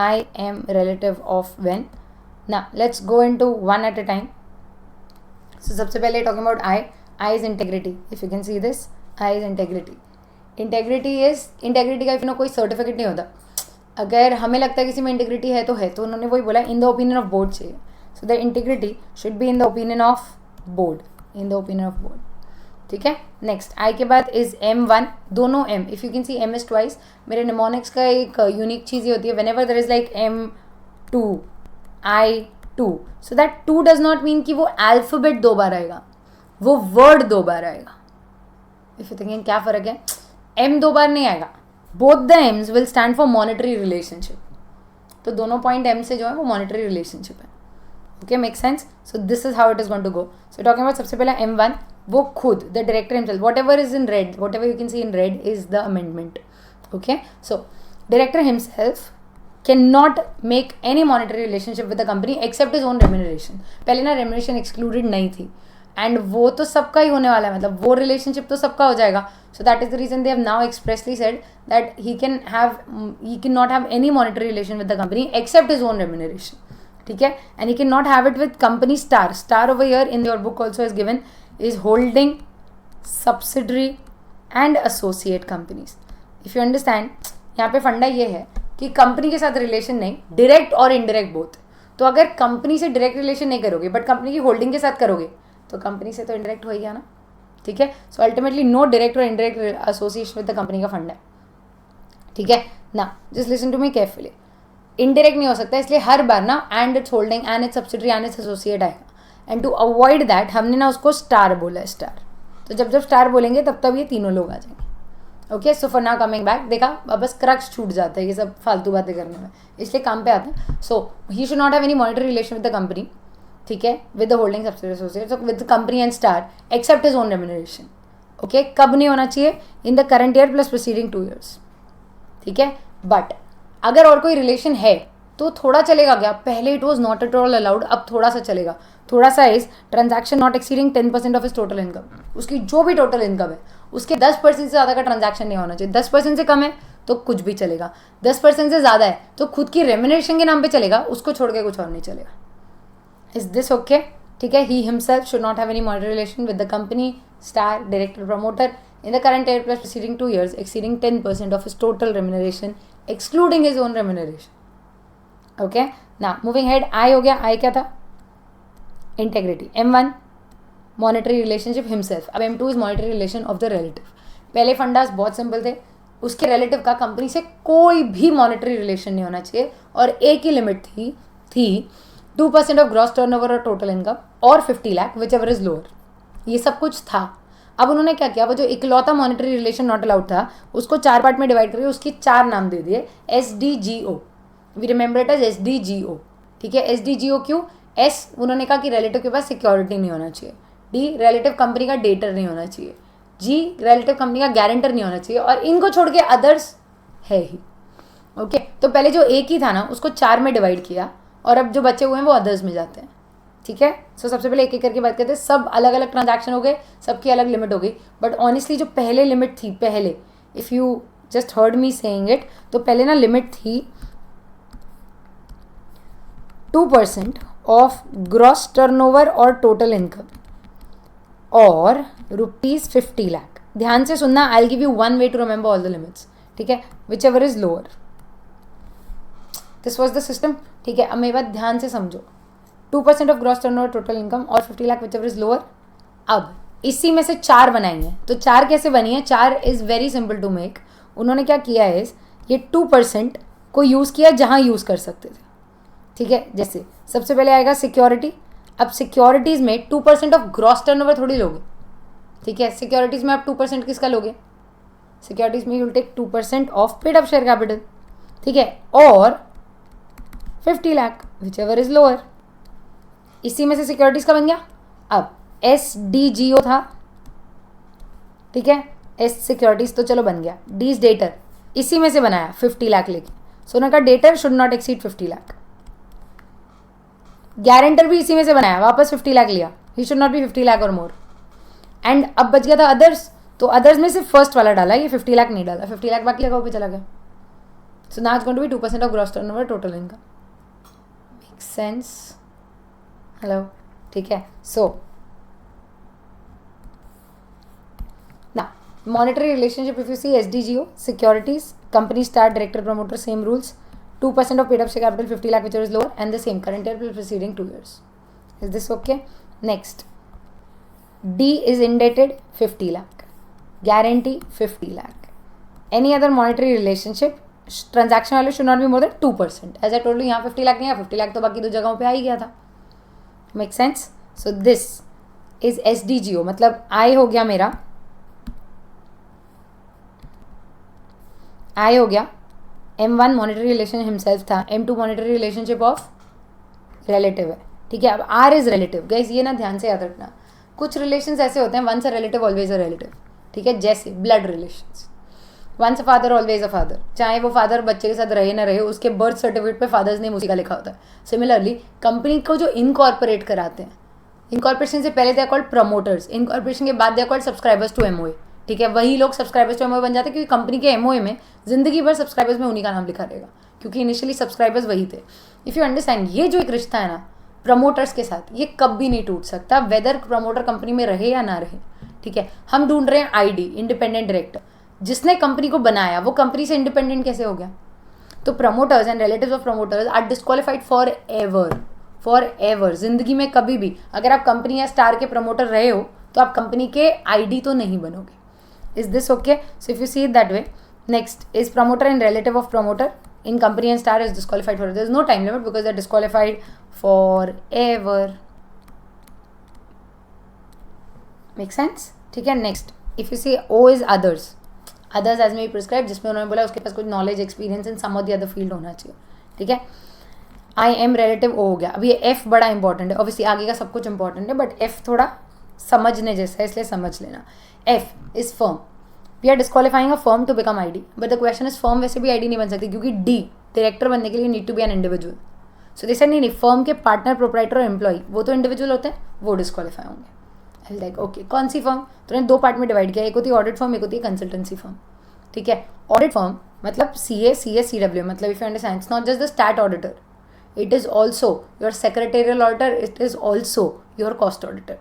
I am relative of when. Now let's go into one at a time. So सबसे पहले talking about I is integrity. If you can see this, I is integrity. Integrity का if you know कोई certificate नहीं होता. अगर हमें लगता है किसी में इंटीग्रिटी है तो उन्होंने वही बोला, in the opinion of board चाहिए. So the integrity should be in the opinion of board, ठीक है. नेक्स्ट आई के बाद इज M1, दोनों M. If you can see M is twice. मेरे निमोनिक्स का एक यूनिक चीज़ ये होती है, when ever there is like M2, I2, so that 2 does not mean कि वो अल्फाबेट 2 बार आएगा, वो वर्ड 2 बार आएगा. इफ यू थिंकिंग क्या फ़र्क है, M 2 बार नहीं आएगा. Both the M's will stand for monetary relationship. तो दोनों पॉइंट M से जो है वो monetary relationship है. Okay, make sense? So this is how it is going to go. So talking about सबसे पहला M1, वो खुद the director himself, whatever is in red, whatever you can see in red is the amendment. Okay, so director himself cannot make any monetary relationship with the company except his own remuneration. पहले ना remuneration excluded नहीं थी, and वो तो सबका ही होने वाला है, मतलब वो रिलेशनशिप तो सबका हो जाएगा. So that is the reason they have now expressly said that he can not have any monetary relation with the company except his own remuneration. ठीक है, and he can not have it with company star over here in your book also is given is holding, subsidiary and associate companies. If you understand, यहाँ पे फंडा ये है कि company के साथ रिलेशन नहीं, डायरेक्ट और इनडायरेक्ट बोथ. तो अगर कंपनी से डायरेक्ट रिलेशन नहीं करोगे बट कंपनी की होल्डिंग के साथ करोगे तो कंपनी से तो इंडायरेक्ट हो ही गया ना. ठीक है, सो अल्टीमेटली नो डायरेक्ट और indirect association with the company का फंड है. ठीक है ना, just listen to me carefully. Indirect नहीं हो सकता, इसलिए हर बार ना and its holding and its subsidiary and its associate आएगा. एंड टू अवॉइड दैट हमने ना उसको स्टार बोला है, स्टार. तो जब जब स्टार बोलेंगे तब ये तीनों लोग आ जाएंगे. Okay, so for now coming back, देखा अब बस क्रक्स छूट जाता है ये सब फालतू बातें करने में, इसलिए काम पे आते हैं. So he should not have any monetary relation with the company. ठीक है, with the holding subsidiary associate, so with the company and star except his own remuneration. Okay, कब नहीं होना चाहिए, in the current year plus preceding 2 years. ठीक है, but अगर और कोई रिलेशन है तो थोड़ा चलेगा क्या, पहले it was not at all allowed, अब थोड़ा सा चलेगा. थोड़ा सा is transaction not exceeding 10% of his total income. उसकी जो भी टोटल इनकम है उसके 10% से ज़्यादा का ट्रांजैक्शन नहीं होना चाहिए. 10% से कम है तो कुछ भी चलेगा, 10% से ज़्यादा है तो खुद की रेम्यूनरेशन के नाम पे चलेगा, उसको छोड़ के कुछ और नहीं चलेगा. Is this okay? ठीक है, he himself should not have any monetary relation with the company, star, director, promoter in the current year plus preceding 2 years exceeding 10% of his total remuneration excluding his own remuneration. Okay, now moving ahead, I हो गया. I क्या था, integrity. M1 monetary relationship himself. अब M2 is monetary relation of the relative. पहले fundas बहुत simple थे, उसके relative का कंपनी से कोई भी मॉनेटरी रिलेशन नहीं होना चाहिए और एक ही लिमिट थी 2% ऑफ ग्रॉस टर्नओवर और टोटल इनकम और 50 lakh whichever is lower. ये सब कुछ था. अब उन्होंने क्या किया, वो जो इकलौता मॉनेटरी रिलेशन नॉट अलाउड था उसको 4 पार्ट में डिवाइड करके उसकी 4 नाम दे दिए. SDGO, we remember it as SDGO. ठीक है, SDGO क्यों? S उन्होंने कहा कि रिलेटिव के पास सिक्योरिटी नहीं होना चाहिए. D रिलेटिव कंपनी का डेटर नहीं होना चाहिए. G रिलेटिव कंपनी का गारंटर नहीं होना चाहिए. और इनको छोड़ के अदर्स है ही. ओके, तो पहले जो एक ही था ना उसको 4 में डिवाइड किया और अब जो बचे हुए हैं वो अदर्स में जाते हैं. ठीक है। सो सबसे पहले एक एक करके बात करते हैं। सब अलग अलग ट्रांजैक्शन हो गए, सबकी अलग लिमिट हो गई, बट ऑनेस्टली जो पहले लिमिट थी, पहले if you just heard me saying it, तो पहले ना लिमिट थी 2% ऑफ ग्रॉस टर्नओवर और टोटल इनकम और ₹50 लाख। ध्यान से सुनना, I will give you one way to remember all the limits, ठीक है, whichever is lower. This was the system, ठीक है। अब मेरी बात ध्यान से समझो, 2% of gross turnover total income और 50 lakh whichever is lower. अब इसी में से 4 बनाएंगे, तो 4 कैसे बनी है? 4 is very simple to make. उन्होंने क्या किया है, ये 2% को यूज़ किया जहाँ यूज़ कर सकते थे, ठीक है। जैसे सबसे पहले आएगा सिक्योरिटी। अब सिक्योरिटीज़ में 2% ऑफ ग्रॉस टर्नओवर थोड़ी लोगे, ठीक है। सिक्योरिटीज़ में आप 2% किसका लोगे? सिक्योरिटीज़ में you'll take 2% of paid up share capital, ठीक है, और 50 lakh whichever is lower. इसी में से सिक्योरिटीज़ का बन गया। अब SDGO था, ठीक है, एस सिक्योरिटीज़ तो चलो बन गया। डीज डेटर इसी में से बनाया 50 लाख लेके। सो उन्होंने कहा debtor should not exceed 50 lakh. Guarantor भी इसी में से बनाया, वापस 50 लाख लिया, ही शुड नॉट बी 50 लाख और मोर। एंड अब बच गया था अदर्स, तो अदर्स में सिर्फ फर्स्ट वाला डाला, ये 50 लाख नहीं डाला। 50 लाख बाकी लगा पे चला गया। So now it's going to be 2% of gross turnover total income. Make sense? Hello, ठीक है। सो ना monetary relationship, if you see SDGO, securities, company start, director, promoter, same rules, 2% of paid up share capital, 50 lakh, whichever is lower, and the same current year preceding 2 years. Is this okay? Next, D is indebted 50 lakh, guarantee 50 lakh. Any other monetary relationship, transaction value should not be more than 2%. As I told you, यहाँ 50 लाख नहीं है, 50 लाख तो बाकी 2 जगहों पे आ ही गया था। Make sense? So this is SDGO, मतलब I हो गया मेरा, I हो गया, M1 मॉनिटरी रिलेशन हिमसेल्फ था, M2 monetary relationship of relative है, ठीक है। अब R इज रिलेटिव। गाइस ये ना ध्यान से याद रखना, कुछ रिलेशंस ऐसे होते हैं, once a relative always a relative, ठीक है। जैसे blood relations, once a father always a father, चाहे वो फादर बच्चे के साथ रहे ना रहे, उसके बर्थ सर्टिफिकेट पे फादर्स नेम उसी का लिखा होता है। सिमिलरली कंपनी को जो इनकॉर्पोरेट कराते हैं, इनकॉर्पोरेशन से पहले they are called promoters, incorporation के बाद they are called subscribers to MOA, ठीक है। वही लोग सब्सक्राइबर्स टू MOA बन जाते हैं, क्योंकि कंपनी के MOA में जिंदगी भर सब्सक्राइबर्स में उन्हीं का नाम लिखा रहेगा, क्योंकि इनिशियली सब्सक्राइबर्स वही थे। इफ़ यू अंडरस्टैंड, ये जो एक रिश्ता है ना प्रमोटर्स के साथ, ये कभी नहीं टूट सकता, वेदर प्रमोटर कंपनी में रहे या ना रहे, ठीक है। हम ढूंढ रहे हैं ID, इंडिपेंडेंट डायरेक्टर, जिसने कंपनी को बनाया वो कंपनी से इंडिपेंडेंट कैसे हो गया? तो promoters and relatives of promoters are disqualified forever, जिंदगी में कभी भी। अगर आप कंपनी या स्टार के प्रमोटर रहे हो तो आप कंपनी के ID तो नहीं बनोगे। Is this okay? So if you see it that way, next is promoter and relative of promoter in company and star is disqualified for, there is no time limit because they are disqualified forever. Make sense? ठीक है। Next if you see O is others as may be prescribed, जिसमें उन्होंने बोला उसके पास कुछ knowledge experience in some of the other field होना चाहिए, ठीक है। I am relative O हो गया। अब ये F बड़ा इंपॉर्टेंट है, ऑब्वियसली आगे का सब कुछ इंपॉर्टेंट है, बट F थोड़ा समझने जैसा है, इसलिए समझ लेना। F is firm, we are disqualifying a firm to become ID, but the question is firm वैसे भी ID नहीं बन सकती, क्योंकि D डायरेक्टर बनने के लिए need to be an individual. So they said नहीं, फर्म के पार्टनर, प्रोप्राइटर और एम्प्लॉय वो तो इंडिविजुअल होते हैं, वो डिस्क्वालीफाई होंगे। आई लाइक ओके, कौन सी फर्म? तो उन्हें 2 पार्ट में डिवाइड किया, एक होती है ऑडिट फर्म, एक होती है कंसल्टेंसी फर्म, ठीक है। ऑडिट फर्म मतलब CA, CS, CW, मतलब if you understand, it's not just the stat auditor, it is also your secretarial auditor, it is also your cost auditor.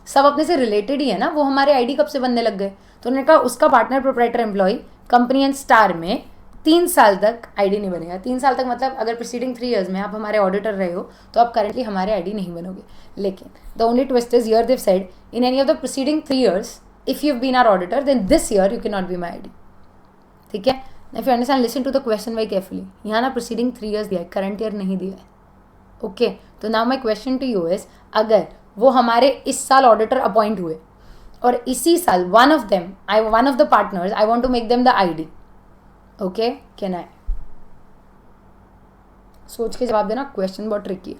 सब अपने से रिलेटेड ही है ना, वो हमारे ID कब से बनने लग गए? तो उन्होंने कहा उसका partner, proprietor, employee company and star में 3 साल तक ID नहीं बनेगा। 3 साल तक मतलब अगर प्रीसीडिंग 3 years में आप हमारे ऑडिटर रहे हो तो आप करेंटली हमारे ID नहीं बनोगे। लेकिन the only twist is here they said in any of the preceding 3 years if you have been our auditor then this year you can not be my ID, ठीक है। If you understand, listen to the question very carefully. यहाँ ना preceding 3 years दिया है, current year नहीं दिया है, okay. तो now my question to you is, अगर वो हमारे इस साल ऑडिटर अपॉइंट हुए और इसी साल one of the partners I want to make them the ID, okay, can I? सोच के जवाब देना, क्वेश्चन बहुत ट्रिकी है,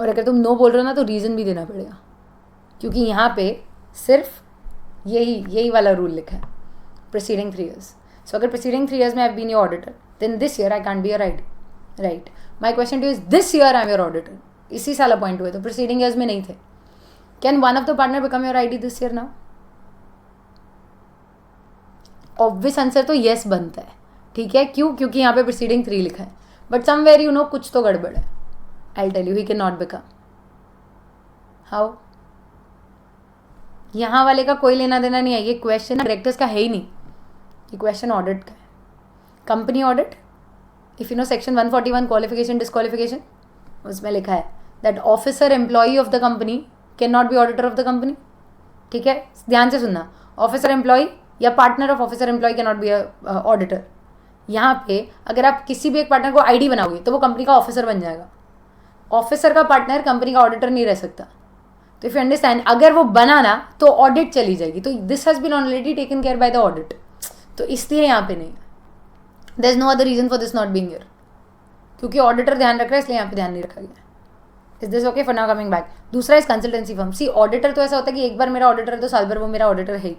और अगर तुम नो बोल रहे हो ना तो रीज़न भी देना पड़ेगा, क्योंकि यहाँ पे सिर्फ यही वाला रूल लिखा है, प्रीसीडिंग 3 years। सो अगर प्रीसीडिंग 3 years में I have been your auditor then this year I can't be your ID, right? My question two is this year I am your auditor, इसी साल अपॉइंट हुए, तो प्रीसीडिंग ईयर्स में नहीं थे. Can one of the partner become your ID this year now? Obvious answer तो yes बनता है. ठीक है, क्यों? क्योंकि यहाँ पे प्रीसीडिंग 3 लिखा है. बट समवेयर यू नो कुछ तो गड़बड़ है. I tell you, he can not become. How? यहाँ वाले का कोई लेना देना नहीं है. ये क्वेश्चन डायरेक्टर्स का है ही नहीं, ये क्वेश्चन ऑडिट का है. Company audit, if you no section 141 qualification disqualification, उसमें लिखा है that officer employee of the company can not B auditor of the company. ठीक है, ध्यान से सुनना. ऑफिसर एम्प्लॉई या partner of officer employee can not B auditor. यहाँ पे अगर आप किसी भी एक पार्टनर को आईडी बनाओगे तो वो कंपनी का ऑफिसर बन जाएगा. ऑफिसर का पार्टनर कंपनी का ऑडिटर नहीं रह सकता. तो इफ यू अंडरस्टैंड, अगर वो बना ना तो ऑडिट चली जाएगी. तो this has been already taken care by the audit, तो इसलिए यहाँ पे नहीं. There is no other reason for this not being here, क्योंकि ऑडिटर ध्यान रख रहा है इसलिए यहाँ पे ध्यान नहीं रखा गया. Is this okay? For now coming back. दूसरा इज कंसल्टेंसी फर्म. सी, ऑडिटर तो ऐसा होता है कि एक बार मेरा ऑडिटर है तो साल भर वो मेरा ऑडिटर है ही.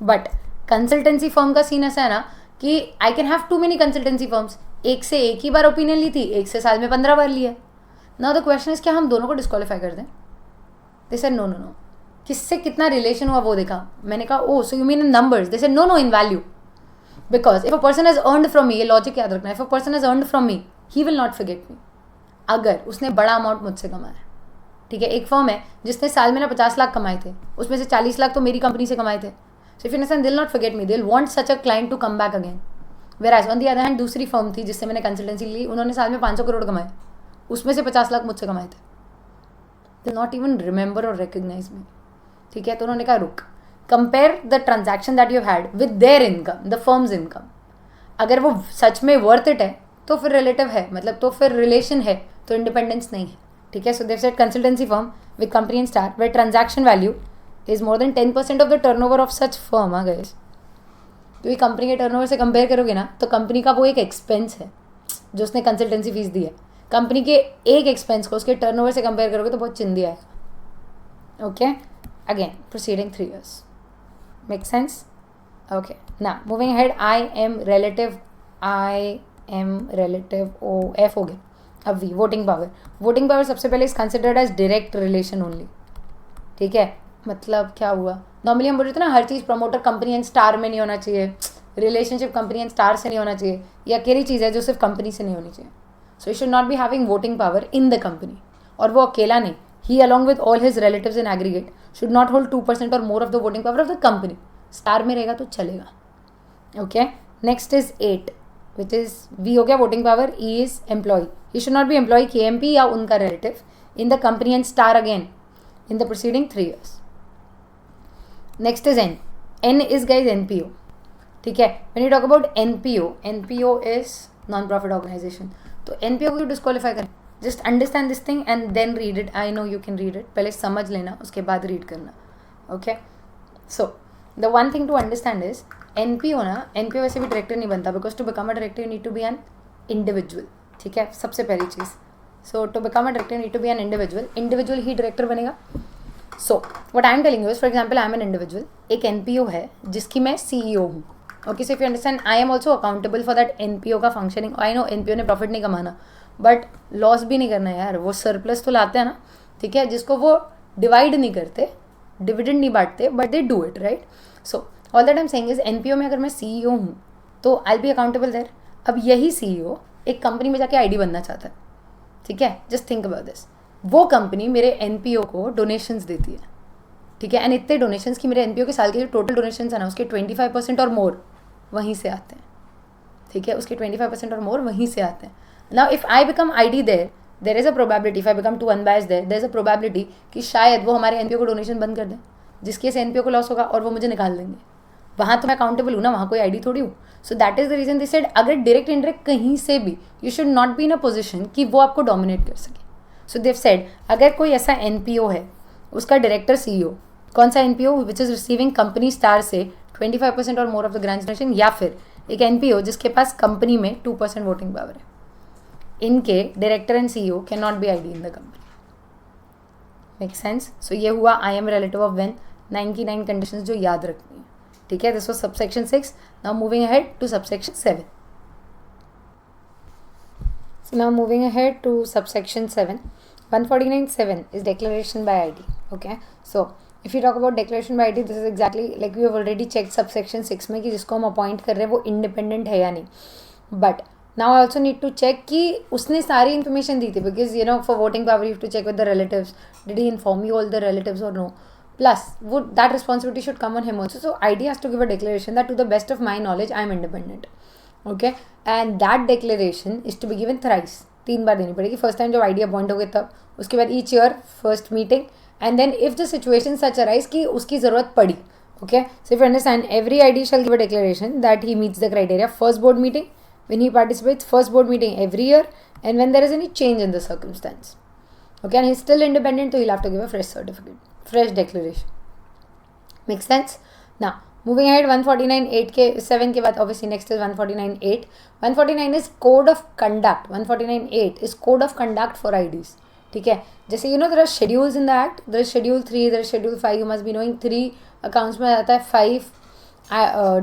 बट कंसल्टेंसी फर्म का सीन ऐसा है ना कि I can have too many consultancy firms. एक से एक ही बार ओपिनियन ली थी, एक से साल में 15 बार लिया. नाउ द क्वेश्चन इज क्या हम दोनों को डिस्क्वालीफाई कर दें? They said no no no. किससे कितना रिलेशन हुआ वो देखा. मैंने कहा oh so you mean in numbers? They said no no, in value. Because if a person has earned from me, ये लॉजिक याद रखना है, if a person has earned from me he will not forget me. अगर उसने बड़ा amount मुझसे कमाया, ठीक है, एक फर्म है जिसने साल में ना 50 लाख कमाए थे, उसमें से 40 लाख तो मेरी कंपनी से कमाए थे. So if you understand, they will not forget me, they will want such a client to come back again. Whereas on the other hand दूसरी फर्म थी जिससे मैंने कंसल्टेंसी ली, उन्होंने साल में 500 करोड़ कमाए, उसमें से 50 लाख मुझसे कमाए थे. दे नॉट इवन रिमेंबर और रिकग्नाइज मी. ठीक है, तो उन्होंने कहा रुक, compare the transaction that you had with their income, the firms income. अगर वो सच में वर्थ इट है तो फिर रिलेटिव है, मतलब तो फिर रिलेशन है, तो इंडिपेंडेंस नहीं है. ठीक है, so they said consultancy firm with company in star where transaction value is more than 10% of the turnover of such firm. हाँ गाइस, तो ये कंपनी के टर्नओवर से कंपेयर करोगे ना तो कंपनी का वो एक एक्सपेंस है जो उसने कंसल्टेंसी फीस दी है. कंपनी के एक एक्सपेंस को उसके टर्नओवर से कंपेयर करोगे तो बहुत चिंदी आएगा. Okay, again proceeding 3 years. Make sense? Okay, now moving ahead, I am relative O F हो गया. अब we, voting power. Voting power सबसे पहले is considered as direct relation only. ठीक है, मतलब क्या हुआ, नॉर्मली हम बोल रहे थे ना हर चीज़ प्रमोटर कंपनी एंड स्टार में नहीं होना चाहिए, रिलेशनशिप कंपनी एंड स्टार से नहीं होना चाहिए, ये अकेली चीज़ है जो सिर्फ कंपनी से नहीं होनी चाहिए. So you should not be having voting power in the company. और वो अकेला नहीं, he along with all his relatives in aggregate should not hold 2% और more of the voting power of the company. Star में रहेगा तो चलेगा. Okay, next is 8 which is V हो गया voting power. E is employ. He should not be employ KMP या उनका relative in the company and star again in the proceeding 3 years. Next is N. N is guys NPO. ठीक है, when you talk about NPO is non profit organisation. तो NPO को disqualify करें. Just understand this thing and then read it. I know you can read it, पहले समझ लेना उसके बाद रीड करना. Okay, so the one thing to understand is NPO ना, NPO वैसे भी डायरेक्टर नहीं बनता, because to become a director you need to be an individual. ठीक है, सबसे पहली चीज़. So to become a director need to be an individual he director बनेगा. So what I am telling you is, for example I am an individual, एक NPO है जिसकी मैं CEO हूँ. Okay, so if you understand, I am also accountable for that NPO का functioning. I know NPO ने profit नहीं कमाना, but loss भी नहीं करना यार. वो सरप्लस तो लाते हैं ना, ठीक है, जिसको वो डिवाइड नहीं करते, डिविडेंड नहीं बांटते, but they do it right. So all that I am saying is NPO में अगर मैं CEO हूँ तो I will be accountable there. अब यही CEO एक कंपनी में जाके ID बनना चाहता है. ठीक है, जस्ट थिंक अबाउट दिस. वो कंपनी मेरे NPO को डोनेशंस देती है. ठीक है, एंड इतने डोनेशंस की मेरे NPO के साल के जो टोटल डोनेशंस है ना उसके 25% और मोर वहीं से आते हैं. ठीक है, उसके 25% और मोर वहीं से आते हैं. Now if I become ID there is a probability, if I become too unbiased there is a probability कि शायद वो हमारे NPO को डोनेशन बंद कर दें, जिसकी से NPO को लॉस होगा और वो मुझे निकाल देंगे. वहाँ तो मैं अकाउंटेबल हूँ ना, वहाँ कोई ID थोड़ी हूँ. So that is the reason they said अगर डायरेक्ट इनडायरेक्ट कहीं से भी you should not be in a position कि वो आपको डोमिनेट कर सके. सो देव सेड अगर कोई ऐसा NPO है, उसका डायरेक्टर CEO, कौन सा NPO which is receiving company star से 25% और more of the grant donation, या फिर एक NPO जिसके पास कंपनी में 2% वोटिंग पावर है, इनके director and CEO can not be ID in the company. Make sense? सो ये हुआ I am relative of when, 99 conditions जो याद रखनी है. ठीक है, this was subsection 6. Now moving ahead to subsection 7. So now moving ahead to subsection 7. 149.7 is declaration by ID. Okay, so if you talk about declaration by ID, this is exactly like we have already checked subsection 6 में कि जिसको हम appoint कर रहे हैं वो independent है या नहीं. But now I also need to check कि उसने सारी इन्फॉर्मेशन दी थी, because you know for voting power you to check with the relatives, did he inform you all the relatives और no. Plus, that responsibility should come on him also. So, ID has to give a declaration that to the best of my knowledge, I am independent. Okay, and that declaration is to be given thrice. 3 बार देनी पड़ेगी. First time जब ID appoint हो गए तब, उसके बाद each year first meeting, and then if the situation such arise कि उसकी ज़रूरत पड़ी. Okay, so if you understand, every ID shall give a declaration that he meets the criteria. First board meeting when he participates, first board meeting every year, and when there is any change in the circumstance. Okay, and he's still independent, so he'll have to give a fresh certificate, fresh declaration. Make sense? Now, moving ahead, 149.8 के 7 के बाद obviously next is 149.8. 149 is code of conduct. 149.8 is code of conduct for IDs. ठीक है, जैसे you know there are schedules in the act. There is schedule 3, there is schedule 5. You must be knowing 3 accounts में आ जाता है, 5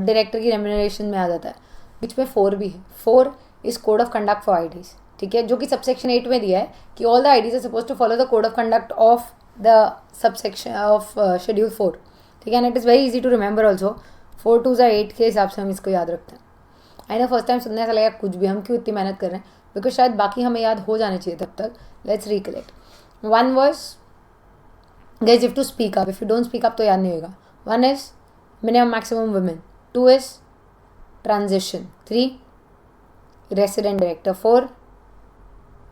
director की remuneration में आ जाता है, बीच में 4 भी है. 4 is code of conduct for IDs. ठीक है, जो कि सबसेक्शन 8 में दिया है कि all the IDs are suppose to follow the code of conduct of the subsection of schedule 4. ठीक है, and it is very easy to remember also. 4 2 8 के हिसाब से हम इसको याद रखते हैं. आई नो फर्स्ट टाइम सुनने ऐसा लगा कुछ भी, हम क्यों इतनी मेहनत कर रहे हैं, बिकॉज शायद बाकी हमें याद हो जाने चाहिए तब तक. Let's recollect. 1 was guys, you have to speak up. If you don't speak up तो याद नहीं होगा. 1 is minimum maximum women. 2 is transition. 3 resident director. 4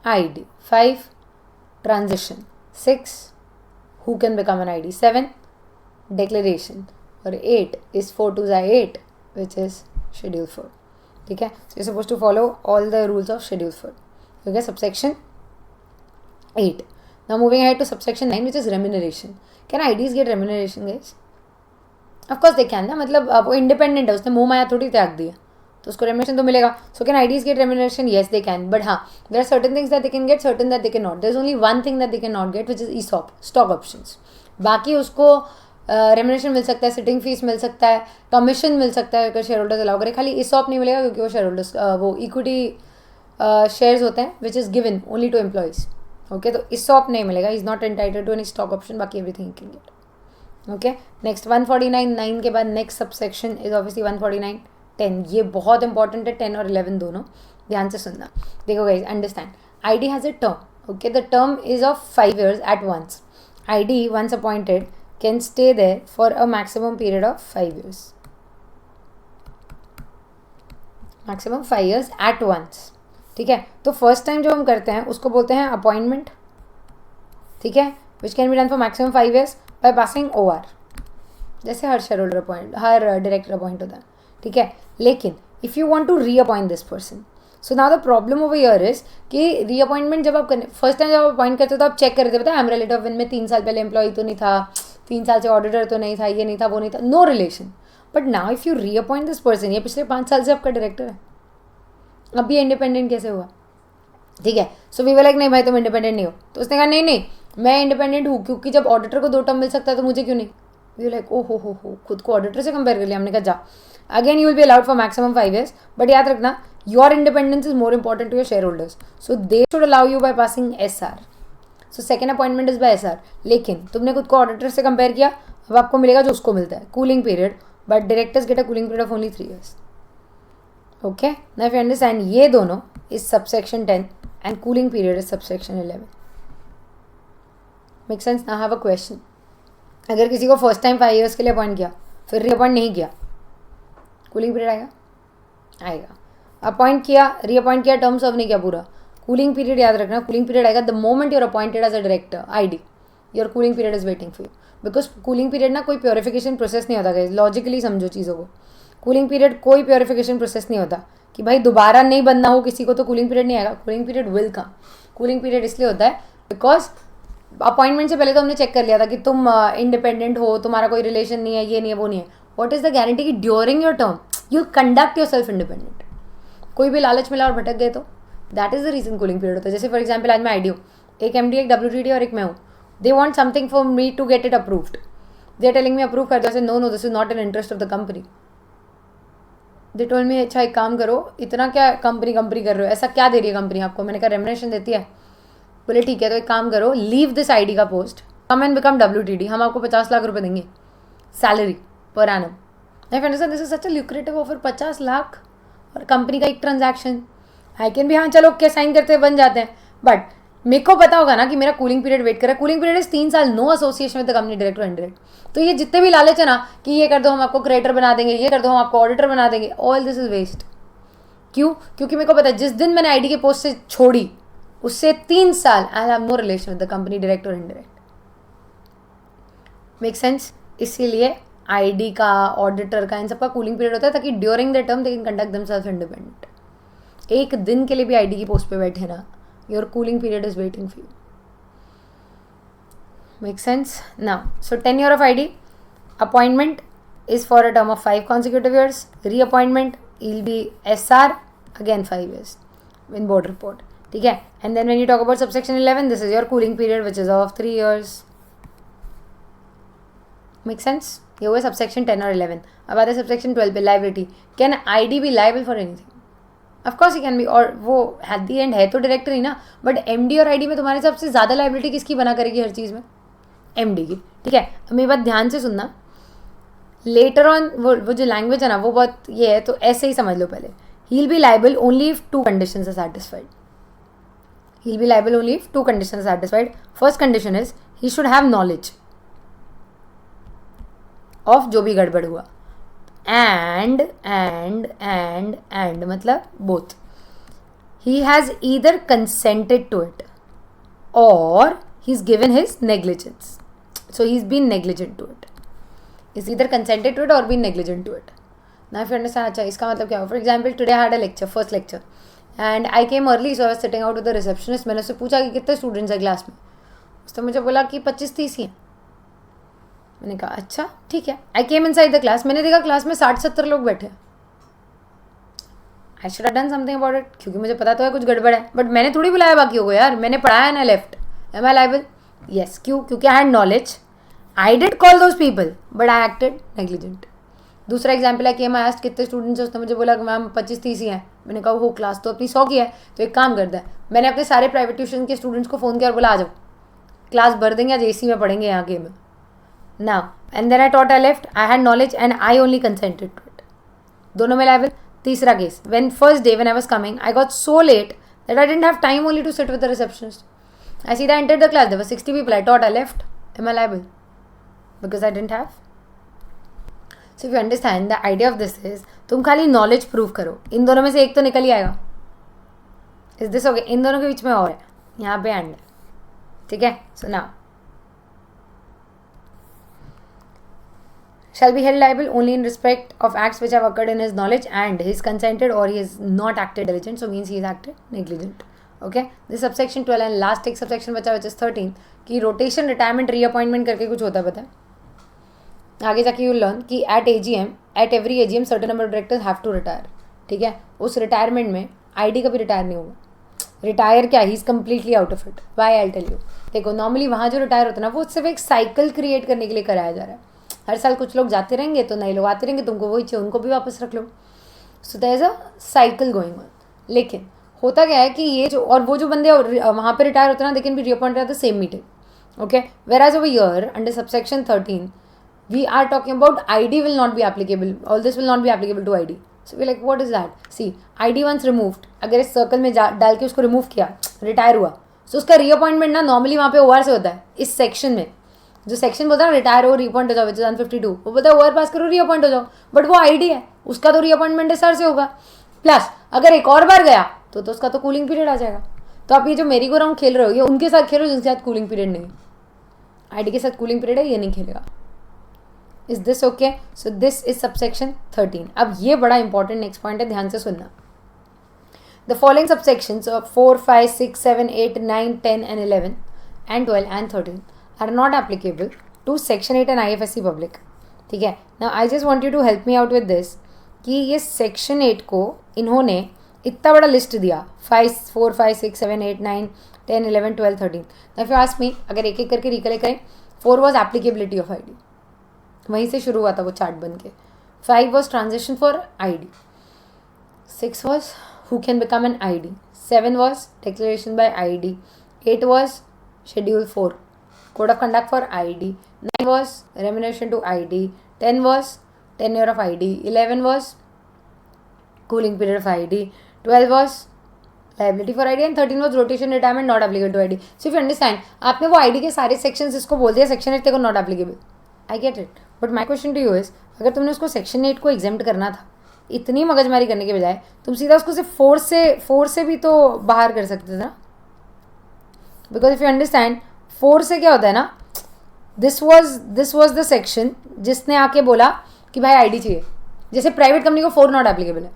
ID. 5 transition. 6 who can become an ID. 7 declaration. और 8 is 4 2 8 which is schedule 4. ठीक है, so you're supposed to follow all the rules of schedule 4. Okay, subsection 8. Now moving ahead to subsection 9 which is remuneration. Can IDs get remuneration guys? Of course they can ना, मतलब वो independent है, उसने मुँह माया थोड़ी त्याग दिया, तो उसको remuneration तो मिलेगा. So can IDs get remuneration? Yes they can, but हाँ, there are certain things that they can get, certain that they cannot. There is only one thing that they cannot get which is ESOP, stock options. बाकी उसको remuneration मिल सकता है, sitting fees मिल सकता है, commission मिल सकता है अगर शेयर होल्डर्स अलाउ करें. खाली ESOP नहीं मिलेगा क्योंकि वो शेयर होल्डर्स वो इक्विटी शेयर्स होते हैं which is given only to employees. Okay, तो ESOP नहीं मिलेगा, is not entitled to any stock option, बाकी everything can get. Okay, next 149.9 के बाद नेक्स्ट सबसेक्शन इज ऑब्वियसली 149.10. ये बहुत इंपॉर्टेंट है, 10 और 11 दोनों, ध्यान से सुनना. देखो guys, understand, ID has a term. Okay, the term is of 5 years at once. ID once appointed can stay there for a maximum period of 5 years. Maximum 5 years at once. ठीक है, तो फर्स्ट टाइम जो हम करते हैं उसको बोलते हैं अपॉइंटमेंट. ठीक है, which can be done for maximum 5 years by passing OR, जैसे हर शेयर होल्डर अपॉइंट, हर डायरेक्टर अपॉइंट होता है. ठीक है, लेकिन if you want to reappoint this person, so now the problem over here is कि री अपॉइंटमेंट जब आप करने फर्स्ट टाइम जब आप अपॉइंट करते हो तो आप चेक करते पता है एम रिलेटिव विन में 3 साल पहले एम्प्लॉय तो नहीं था, 3 साल से ऑडिटर तो नहीं था, ये नहीं था, वो नहीं था, no relation. But now if you reappoint this person, ये पिछले 5 साल से आपका डायरेक्टर है, अब ये इंडिपेंडेंट कैसे हुआ? ठीक है, सो वी वर लाइक नहीं भाई तुम इंडिपेंडेंट नहीं हो. तो उसने कहा नहीं नहीं मैं इंडिपेंडेंट हूँ, क्योंकि जब ऑडिटर को 2 टर्म मिल सकता है तो मुझे क्यों नहीं. वी लाइक ओ हो खुद को ऑडिटर से कंपेयर कर लिया. हमने कहा जा, again you will be allowed for maximum 5 years, but याद रखना your independence is more important to your shareholders, so they should allow you by passing SR. So second appointment is by SR. लेकिन तुमने खुद को auditor से compare किया, अब आपको मिलेगा जो उसको मिलता है, cooling period, but directors get a cooling period of only 3 years. Okay, now if you understand, ये दोनों is subsection 10 and cooling period is subsection 11. Make sense? Now have a question. अगर किसी को फर्स्ट टाइम 5 years के लिए appoint किया, फिर reappoint नहीं किया, कूलिंग पीरियड आएगा? आएगा. अपॉइंट किया, रीअपॉइंट किया, टर्म सर्व नहीं किया पूरा, कूलिंग पीरियड याद रखना, कूलिंग पीरियड आएगा the moment you're appointed as a director ID. Your cooling period is waiting for you, because cooling period ना कोई प्योरिफिकेशन प्रोसेस नहीं होता गाइस. लॉजिकली समझो चीज़ों को, कूलिंग पीरियड कोई प्योरिफिकेशन प्रोसेस नहीं होता कि भाई दोबारा नहीं बनना हो किसी को तो कूलिंग पीरियड नहीं आएगा. Cooling period will come. Cooling period इसलिए होता है बिकॉज अपॉइंटमेंट से पहले तो हमने चेक कर लिया था कि तुम इंडिपेंडेंट हो, तुम्हारा कोई रिलेशन नहीं है, ये नहीं है, वो नहीं है. व्हाट इज द गारंटी कि during your term you conduct yourself independent. कोई भी लालच मिला और भटक गए तो that is the reason cooling period होता है. जैसे फॉर एग्जाम्पल आज मैं ID हूँ, एक MD, एक WTD और एक मैं हूँ. They want something for me to get it approved. They are telling me approve कर दो. ऐसे no this is not in interest of the company. They told me अच्छा एक काम करो, इतना क्या कंपनी कर रहे हो, ऐसा क्या दे रही है कंपनी आपको? मैंने कहा रेमुनेरेशन देती है. बोले ठीक है तो एक काम करो, लीव दिस आईडी का post, come and become WTD, हम आपको 50 लाख रुपए देंगे salary per annum. I understand this is such a lucrative offer, 50 lakh और कंपनी का एक ट्रांजैक्शन। आई कैन भी हाँ चलो क्या साइन करते बन जाते हैं, बट मेरे को पता होगा ना कि मेरा कूलिंग पीरियड वेट कर रहा है। कूलिंग पीरियड इज 3 साल, no association with the company direct और इनडायरेक्ट। तो ये जितने भी लालच है ना कि ये कर दो हम आपको क्रिएटर बना देंगे, ये कर दो हम आपको ऑडिटर बना देंगे, ऑल दिस इज वेस्ट। क्यों? क्योंकि मेरे को पता है जिस दिन मैंने आईडी के पोस्ट से छोड़ी उससे 3 साल I have no relation with the company direct और इनडायरेक्ट। Make sense? इसीलिए आईडी का, ऑडिटर का, इन सबका कूलिंग पीरियड होता है ताकि during the term they can conduct themselves independent. एक दिन के लिए भी आईडी की पोस्ट पे बैठे ना, your cooling period is waiting for you. Make sense? Now, so tenure of ID, appointment is for a term of 5 consecutive years. Reappointment will be SR, again 5 years in board report. ठीक है? And then when you talk about subsection 11, this is your cooling period which is of 3 years. Make sense? ये हुआ subsection 10 और 11. अब आते हैं subsection 12 पे, liability. Can ID be liable for anything? Of course he can be, और वो at the end है तो डायरेक्टर ही ना, बट MD और ID में तुम्हारे सबसे ज़्यादा लाइबिलिटी किसकी बना करेगी हर चीज़ में? MD की। ठीक है, अब मेरी बात ध्यान से सुनना, लेटर ऑन वो जो लैंग्वेज है ना वो बहुत ये है, तो ऐसे ही समझ लो पहले। He will be liable only if 2 conditions are satisfied. He will be liable only if 2 conditions are satisfied. First condition is he should have knowledge of जो भी गड़बड़ हुआ, एंड मतलब both. He has either consented to it और he's given his negligence, so he's been negligent to it. He's either consented to it or been negligent to it. Now if you understand, अच्छा इसका मतलब क्या हो? For example, today I had a lecture, first lecture, and I came early, so I was sitting out with the receptionist. मैंने उससे पूछा कि कितने स्टूडेंट्स हैं क्लास में, उसने मुझे बोला कि 25-30 ही हैं। मैंने कहा अच्छा ठीक है। I came inside the class, मैंने देखा क्लास में 60-70 लोग बैठे। I should have done something about it, क्योंकि मुझे पता तो है कुछ गड़बड़ है, बट मैंने थोड़ी बुलाया बाकियों को यार, मैंने पढ़ाया ना left. Am I liable? Yes. क्यों? क्योंकि I had knowledge. I did call those people, but I acted negligent. दूसरा एग्जाम्पल है कि मैं आस्ट कितने स्टूडेंट्स हैं, उसने मुझे बोला कि मैम 25-30 ही हैं। मैंने कहा हो क्लास तो अपनी 100 की है, तो एक काम करता है, मैंने अपने सारे प्राइवेट ट्यूशन के स्टूडेंट्स को फ़ोन किया और बोला आ जाओ क्लास भर देंगे, आज AC में पढ़ेंगे यहाँ के में now. And then I thought, I left, I had knowledge and I only consented to it. दोनों में लाइबल। तीसरा case, when first day when I was coming I got so late that I didn't have time only to sit with the receptionist. I see that I entered the class, there were 60 people, I taught, I left. Am I liable? Because I didn't have. So if you understand, the idea of this is, तुम खाली knowledge prove करो, इन दोनों में से एक तो निकल ही आएगा। Is this okay? इन दोनों के बीच में और है, यहाँ पे एंड है, ठीक है? So now, shall be held liable only in respect of acts which have occurred in his knowledge and he is consented or he has not acted diligent, so means he has acted negligent. Okay, this subsection 12 and last एक subsection बचा which is 13 कि rotation, retirement, reappointment करके कुछ होता है पता है। आगे जाके यू लर्न कि at every AGM certain number of directors have to retire. ठीक है, उस रिटायरमेंट में आईडी कभी रिटायर नहीं होगा। रिटायर क्या, he is completely out of it. Why I tell you, देखो नॉर्मली वहाँ जो रिटायर होता है ना वो सिर्फ एक साइकिल क्रिएट करने के लिए कराया जा रहा है। हर साल कुछ लोग जाते रहेंगे तो नए लोग आते रहेंगे, तुमको वही चाहिए उनको भी वापस रख लो। So there is a cycle going on. लेकिन होता क्या है कि ये जो और वो जो बंदे वहाँ पे रिटायर होते हैं ना, they can be reappointed at the same meeting. Okay, whereas over here under subsection 13 we are talking about ID will not be applicable, all this will not be applicable to ID। So we like what is that? See ID once removed, अगर इस circle में डाल के उसको remove किया, retire हुआ, सो उसका reappointment ना नॉर्मली वहाँ पे OR से होता है। इस सेक्शन में जो सेक्शन बोलता है ना रिटायर हो रीअपॉइंट हो जाओ विच इज 152, वो बोलता है OR पास करो रीअपॉइंट हो जाओ, बट वो ID है उसका तो रीअपॉइंटमेंट सर से होगा। प्लस अगर एक और बार गया तो उसका तो कूलिंग पीरियड आ जाएगा। तो आप ये जो मेरी को राउंड खेल रहे हो ये उनके साथ खेल रहे हो जिनके साथ कूलिंग पीरियड नहीं, ID के साथ कूलिंग पीरियड है, ये नहीं खेलेगा। Is this okay? So this is subsection 13। अब ये बड़ा इंपॉर्टेंट नेक्स्ट पॉइंट है, ध्यान से सुनना। The following subsections of 4, 5, 6, 7, 8, 9, 10 and 11 and 12 and 13 are not applicable to section 8 and IFSC public। ठीक है, now I just want you to help me out with this कि ये सेक्शन 8 को इन्होंने इतना बड़ा लिस्ट दिया, 4, 5, 6, 7, 8, 9, 10, 11, 12, 13। इफ यू आस्क मी, अगर एक एक करके रिकलेक्ट करें, 4 वॉज एप्लीकेबिलिटी ऑफ ID, वहीं से शुरू हुआ था वो चार्ट बन के। 5 was transaction for ID, 6 was who can become an ID, 7 was declaration bye ID, 8 was Schedule 4, Code of Conduct for ID. 9 was Remuneration to ID. 10 was Tenure of ID. 11 was Cooling Period of ID. 12 was Liability for ID. And 13 was Rotation Retirement not applicable to ID. So if you understand, आपने वो ID के सारे sections इसको बोल दिया, Section 8 तेरे को not applicable. I get it. But my question to you is, अगर तुमने उसको Section 8 को exempt करना था, इतनी मगजमारी करने के बजाय तुम सीधा उसको सिर्फ 4 से भी तो बाहर कर सकते थे ना. बिकॉज इफ यू अंडरस्टैंड 4 से क्या होता है ना, दिस वॉज द सेक्शन जिसने आके बोला कि भाई आईडी चाहिए. जैसे प्राइवेट कंपनी को 4 नॉट एप्लीकेबल है,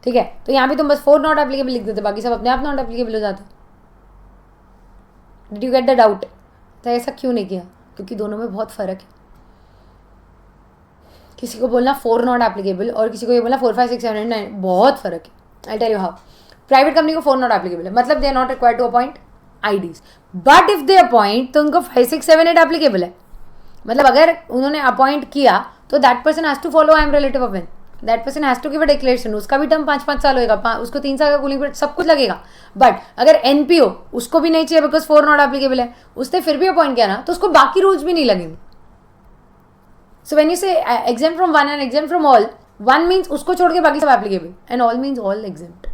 ठीक है, तो यहाँ भी तुम बस 4 नॉट एप्लीकेबल लिख देते, बाकी सब अपने आप नॉट एप्लीकेबल हो जाते. Did you get the doubt? तो ऐसा क्यों नहीं किया? क्योंकि दोनों में बहुत फ़र्क है. किसी को बोलना 4 नॉट एप्लीकेबल और किसी को ये बोलना 4, 5, 6, 7, 8, 9, बहुत फ़र्क है. I tell you how. Private company को 4 नॉट एप्लीकेबल है, मतलब they are not required to appoint IDs. But if they appoint तो उनको 5, 6, 7, 8 एप्लीकेबल है. मतलब अगर उन्होंने अपॉइंट किया तो that person has to follow I am relative of इन. That person has to give a declaration. उसका भी टर्म 5 साल होगा, उसको 3 साल का कूलिंग पीरियड सब कुछ लगेगा. बट अगर NPO उसको भी नहीं चाहिए बिकॉज 4 नॉट एप्लीकेबल है, उसने फिर भी अपॉइंट किया ना, तो उसको बाकी रूल्स भी नहीं लगेंगे. सो व्हेन यू से exam from one and exam from all, one means उसको छोड़ के बाकी सब applicable and all means all examined.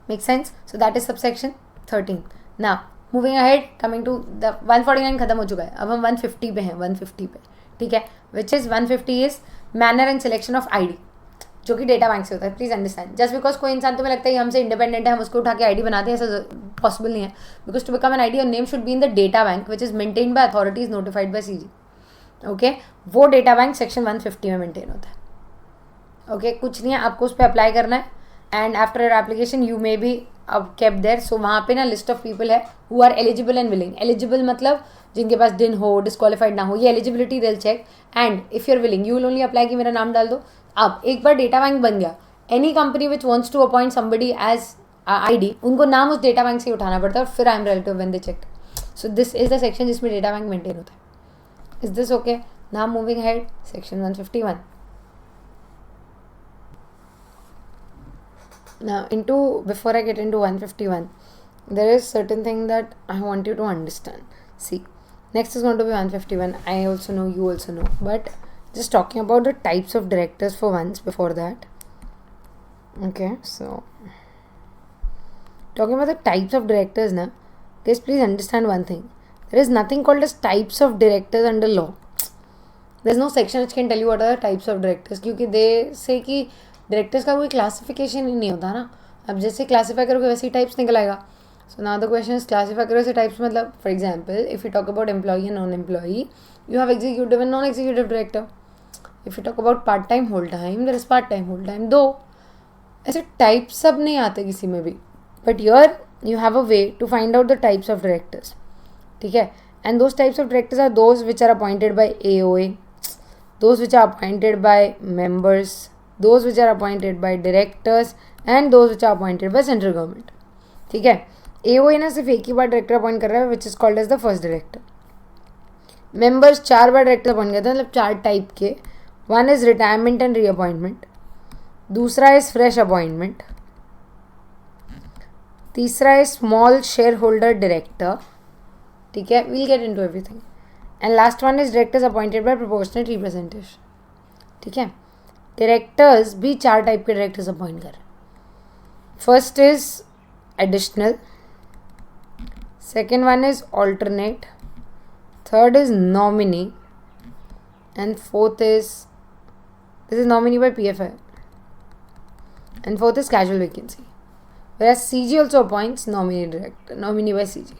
Make sense? So that is subsection 13. Now moving ahead, coming to the 149 खत्म हो चुका है, अब हम 150 पे हैं. 150 पे, ठीक है, which is 150 is manner and selection of ID, जो कि डेटा बैंक से होता है. प्लीज अंडरस्टैंड, जस्ट बिकॉज कोई इंसान तुम्हें लगता है हमसे इंडिपेंडेंट है, हम उसको उठा के ID बनाते हैं, ऐसा पॉसिबल नहीं है. Because to become an ID your name should be in the data bank which is maintained by authorities notified by CG. Okay, वो डेटा बैंक सेक्शन 150 में मेंटेन होता है. ओके, कुछ नहीं है, आपको उस पर अप्लाई करना है and after your application you may be अब केप्ट देयर. सो वहाँ पे ना लिस्ट ऑफ पीपल है who are eligible and willing. Eligible मतलब जिनके पास डिन हो, डिस्क्वालीफाइड ना हो, ये एलिजिबिलिटी दिल check. And if you are willing you will only apply कि मेरा नाम डाल दो. अब एक बार डेटा बैंक बन गया, any company which wants to appoint somebody as ID, उनको नाम उस डेटा बैंक से उठाना पड़ता है और फिर I am relative when they check. So this is the section जिसमें डेटा बैंक मेंटेन होता है. Is this okay? Now moving ahead, section 151. Now before I get into 151, there is certain thing that I want you to understand. See, next is going to be 151. I also know, you also know, but just talking about the types of directors for once before that. Okay, so talking about the types of directors now, guys, please understand one thing. There is nothing called as types of directors under law. There's no section which can tell you what are the types of directors, क्योंकि they say कि directors का कोई classification ही नहीं होता ना. अब जैसे classify करोगे वैसे ही टाइप्स निकल आएगा. So now the question is classify करो ऐसे टाइप्स. मतलब for example if you talk about employee and non employee, you have executive and non executive director. If you talk about part time whole time, there is part time whole time. दो ऐसे types सब नहीं आते किसी में भी, but your you have a way to find out the types of directors. ठीक है, and those types of directors are those which are appointed by AOA, those which are appointed by members, those which are appointed by directors and those which are appointed by central government. ठीक है, AOA ना सिर्फ एक ही बार director appoint कर रहा है which is called as the first director. Members 4 बार director appoint करते हैं, मतलब 4 टाइप के. One is retirement and reappointment, दूसरा इज फ्रेश अपॉइंटमेंट, तीसरा is small share holder director. ठीक है, we'll get into everything. And last one is directors appointed by proportional representation. ठीक है, डायरेक्टर्स भी 4 टाइप के डायरेक्टर्स अपॉइंट कर. First is additional, second one is alternate, third is nominee, and fourth is this is nominee by PFI, and fourth is casual vacancy. whereas CG also appoints nominee by CG.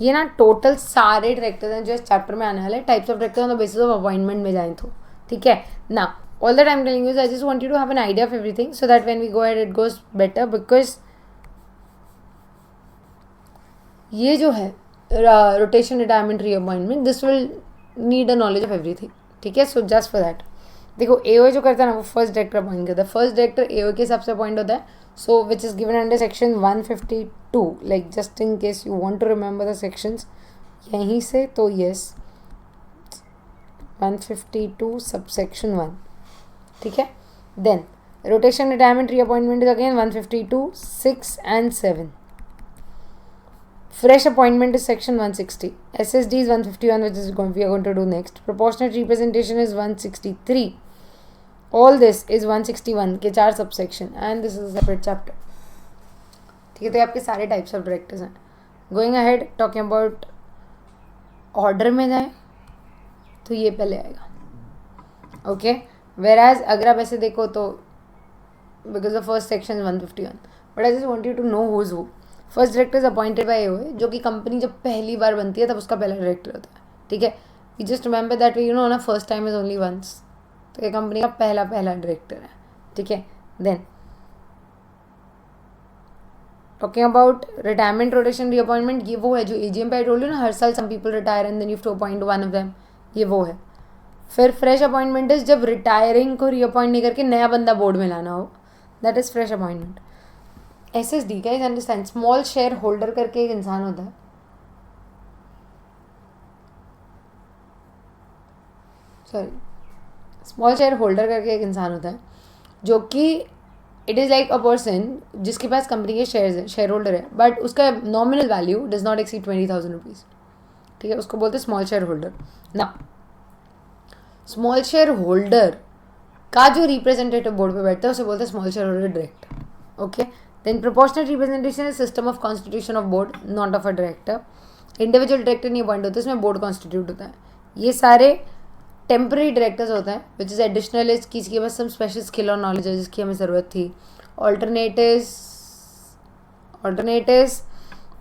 ये ना total सारे directors हैं जो इस chapter में आने वाले types of director on the basis of appointment में जाएं तो. ठीक है ना, all the time telling you, I just want you to have an idea of everything so that when we go ahead it goes better. Because ये जो है rotation, retirement, reappointment, this will need a knowledge of everything. ठीक है, so just for that देखो AOA जो करता है ना वो फर्स्ट डायरेक्टर अपॉइंट करता है. फर्स्ट डायरेक्टर AOA के हिसाब से अपॉइंट होता है. So which is given under section 152. Like just in case you want to remember the sections यहीं से, तो यस 152 सबसेक्शन 1. ठीक है, then Rotation, retirement, reappointment is again 152, 6 and 7. Fresh appointment is section 160. SSD is 151, which is we are going to do next. Proportionate representation is 163. All this is 161 के 4 subsection and this is a separate chapter. ठीक है, तो आपके सारे types of directors हैं. Going ahead, talking about order में जाए तो ये पहले आएगा. Okay, whereas अगर आप ऐसे देखो तो because the first section is 151, but I just want you to know who's who. First director is appointed bye AOA, जो कि कंपनी जब पहली बार बनती है तब उसका पहला डायरेक्टर होता है. ठीक है, you just remember that you know ना, first time is only once. तो ये कंपनी का पहला डायरेक्टर है. ठीक है, then talking about retirement, rotation, reappointment, ये वो है जो एजीएम पे आई टोल्ड यू ना, हर साल some people retire and then you have to appoint one of them, ये वो है. फिर फ्रेश अपॉइंटमेंट इज जब रिटायरिंग को रीअपॉइंट नहीं करके नया बंदा बोर्ड में लाना हो, that is fresh appointment. SSD का is understand, small share holder करके एक इंसान होता है. सॉरी, स्मॉल शेयर होल्डर करके एक इंसान होता है जो कि it is like a person जिसके पास कंपनी के शेयर्स है, शेयर होल्डर है, बट उसका nominal value does not exceed 20,000 rupees. ठीक है, उसको बोलते हैं स्मॉल शेयर होल्डर. ना, स्मॉल शेयर होल्डर का जो रिप्रेजेंटेटिव बोर्ड पे बैठता है उसे बोलते हैं small share holder director. Okay, then proportional representation is system of constitution of board, not of a director. Individual director नहीं अपॉइंट होते, इसमें बोर्ड कॉन्स्टिट्यूट होता है. ये सारे टेम्पररी डायरेक्टर्स होते हैं विच इज़ एडिशनलिस्ट, किसी के पास सम स्पेशल स्किल और नॉलेज है जिसकी हमें ज़रूरत थी. ऑल्टरनेटिव्स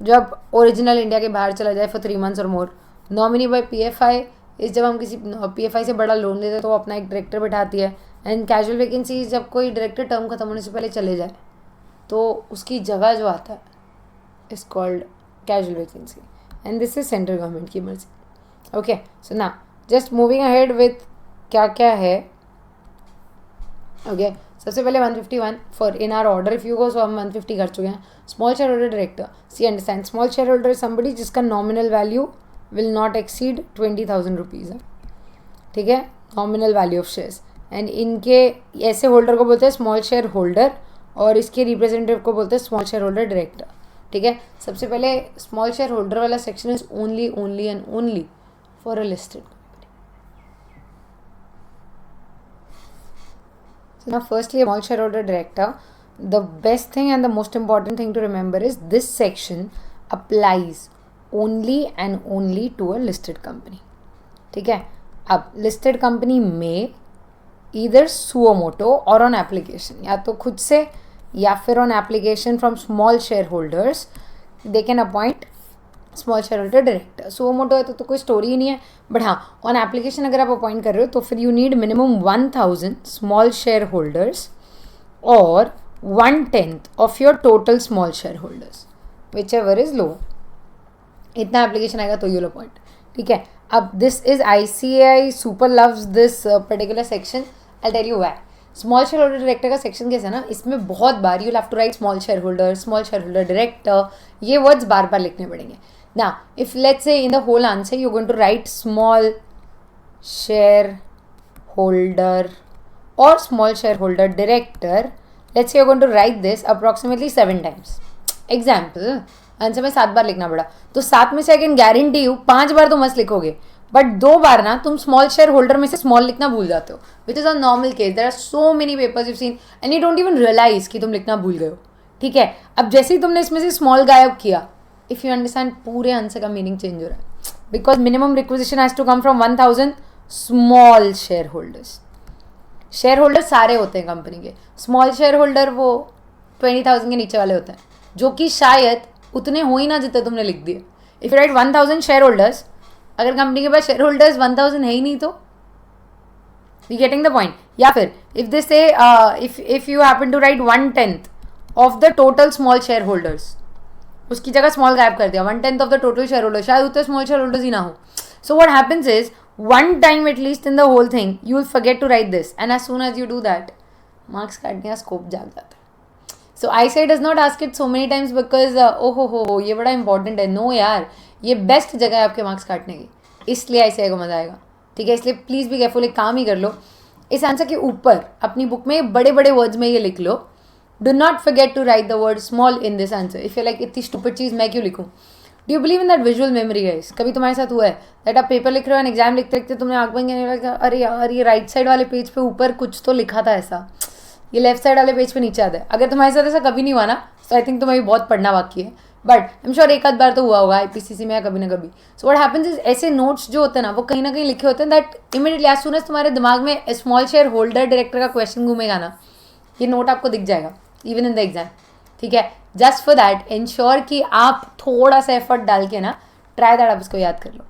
जब ओरिजिनल इंडिया के बाहर चला जाए फॉर 3 months और मोर. नॉमिनी बाय PFI इस जब हम किसी PFI से बड़ा लोन लेते हैं तो वो अपना एक डायरेक्टर बैठाती है. एंड कैजुअल वैकेंसी जब कोई डायरेक्टर टर्म खत्म होने से पहले चले जाए तो उसकी जगह जो आता है is called casual vacancy, and this is central government की मर्जी. ओके, सो ना जस्ट मूविंग अहेड विथ क्या क्या है. ओके, सबसे पहले 151 for in our order if you go, so हम 150 कर चुके हैं. Small share holder director, see understand, small share holder is somebody जिसका nominal value will not exceed 20,000 rupees है. ठीक है, nominal value of shares. And इनके ऐसे होल्डर को बोलते हैं स्मॉल शेयर होल्डर और इसके रिप्रेजेंटेटिव को बोलते हैं स्मॉल शेयर होल्डर डायरेक्टर. ठीक है, सबसे पहले स्मॉल शेयर होल्डर वाला section is only and only for a listed company. So now firstly small share holder director, the best thing and the most important thing to remember is this section applies only and only to a listed company. ठीक है, अब listed company में either suo motu और on application, या तो खुद से या फिर on application from small share holders they can appoint small share holder director. Suo motu है तो कोई स्टोरी ही नहीं है, बट हाँ ऑन एप्लीकेशन अगर आप अपॉइंट कर रहे हो तो फिर you need minimum 1,000 small share holders और 1/10 of your total small share holders which ever is low. इतना एप्लीकेशन आएगा तो यू विल अपॉइंट. ठीक है, अब this is ICAI super loves this particular section. I tell you why. Small share holder director का section कैसा है ना, इसमें बहुत बार you have to write small share holder director, ये वर्ड्स बार बार लिखने पड़ेंगे. ना if let's say in the whole answer you going to write small share holder और small share holder director, let's say you going to write this approximately 7 times. Example, answer में 7 बार लिखना पड़ा तो 7 में से आई कैन गारंटी यू 5 बार तो मस्त लिखोगे, बट 2 बार ना तुम स्मॉल शेयर होल्डर में से स्मॉल लिखना भूल जाते हो, which is a normal case. There are so many papers you seen and you don't even realise कि तुम लिखना भूल गए हो. ठीक है, अब जैसे ही तुमने इसमें से स्मॉल गायब किया, इफ यू अंडरस्टैंड, पूरे आंसर का मीनिंग चेंज हो रहा है, because minimum requisition has to come from 1,000 small share holders. Share holder सारे होते हैं कंपनी के, स्मॉल शेयर होल्डर वो 20,000 के नीचे वाले होते हैं जो कि शायद उतने हो ही ना जितने तुमने लिख दिए. If you right 1,000 share holders, अगर कंपनी के पास शेयर होल्डर्स 1,000 है ही नहीं तो यू गेटिंग द पॉइंट. या फिर if they say if you happen to write 1/10 of the total small share holders, उसकी जगह स्मॉल गायब कर दिया, 1/10 of the total share holder, शायद उतने स्मॉल शेयर होल्डर्स ही ना हो. So what happens is one time at least in the whole thing you will forget to write this, and as soon as you do that marks काटने का scope जाग जाता है. So ICAI does not ask it so many times because oh हो ये बड़ा important है. No यार, ये बेस्ट जगह है आपके मार्क्स काटने की, इसलिए ICAI को मजा आएगा. ठीक है, इसलिए प्लीज़ भी केयरफुल, एक काम ही कर लो. इस आंसर के ऊपर अपनी बुक में बड़े बड़े वर्ड्स में ये लिख लो, do not forget to write the word small in this answer. If you like इतनी स्टूपिड चीज़ मैं क्यों लिखूँ. Do you believe in that visual memory guys? कभी तुम्हारे साथ हुआ है दैट आप पेपर लिख रहे हो, एग्जाम लिखते लिखते तुमने आंख बंद करने लगा, अरे यार ये राइट साइड वाले पेज पे ऊपर कुछ तो लिखा था ऐसा, ये लेफ्ट साइड वाले पेज पे नीचे आता है. अगर तुम्हारे साथ ऐसा कभी नहीं हुआ ना, तो आई थिंक तुम्हें बहुत पढ़ना बाकी है, बट आई एम श्योर एक आध बार तो हुआ होगा IPCC में या कभी ना कभी. सो व्हाट हैपेंस इज ऐसे नोट्स जो होते हैं ना वो कहीं ना कहीं लिखे होते हैं that immediately as soon as तुम्हारे दिमाग में स्मॉल शेयर होल्डर डायरेक्टर का क्वेश्चन घूमेगा ना, ये नोट आपको दिख जाएगा इवन इन द एग्जाम. ठीक है, जस्ट फॉर दैट इंश्योर कि आप थोड़ा सा एफर्ट डाल के ना ट्राई दैट आप इसको याद कर लो.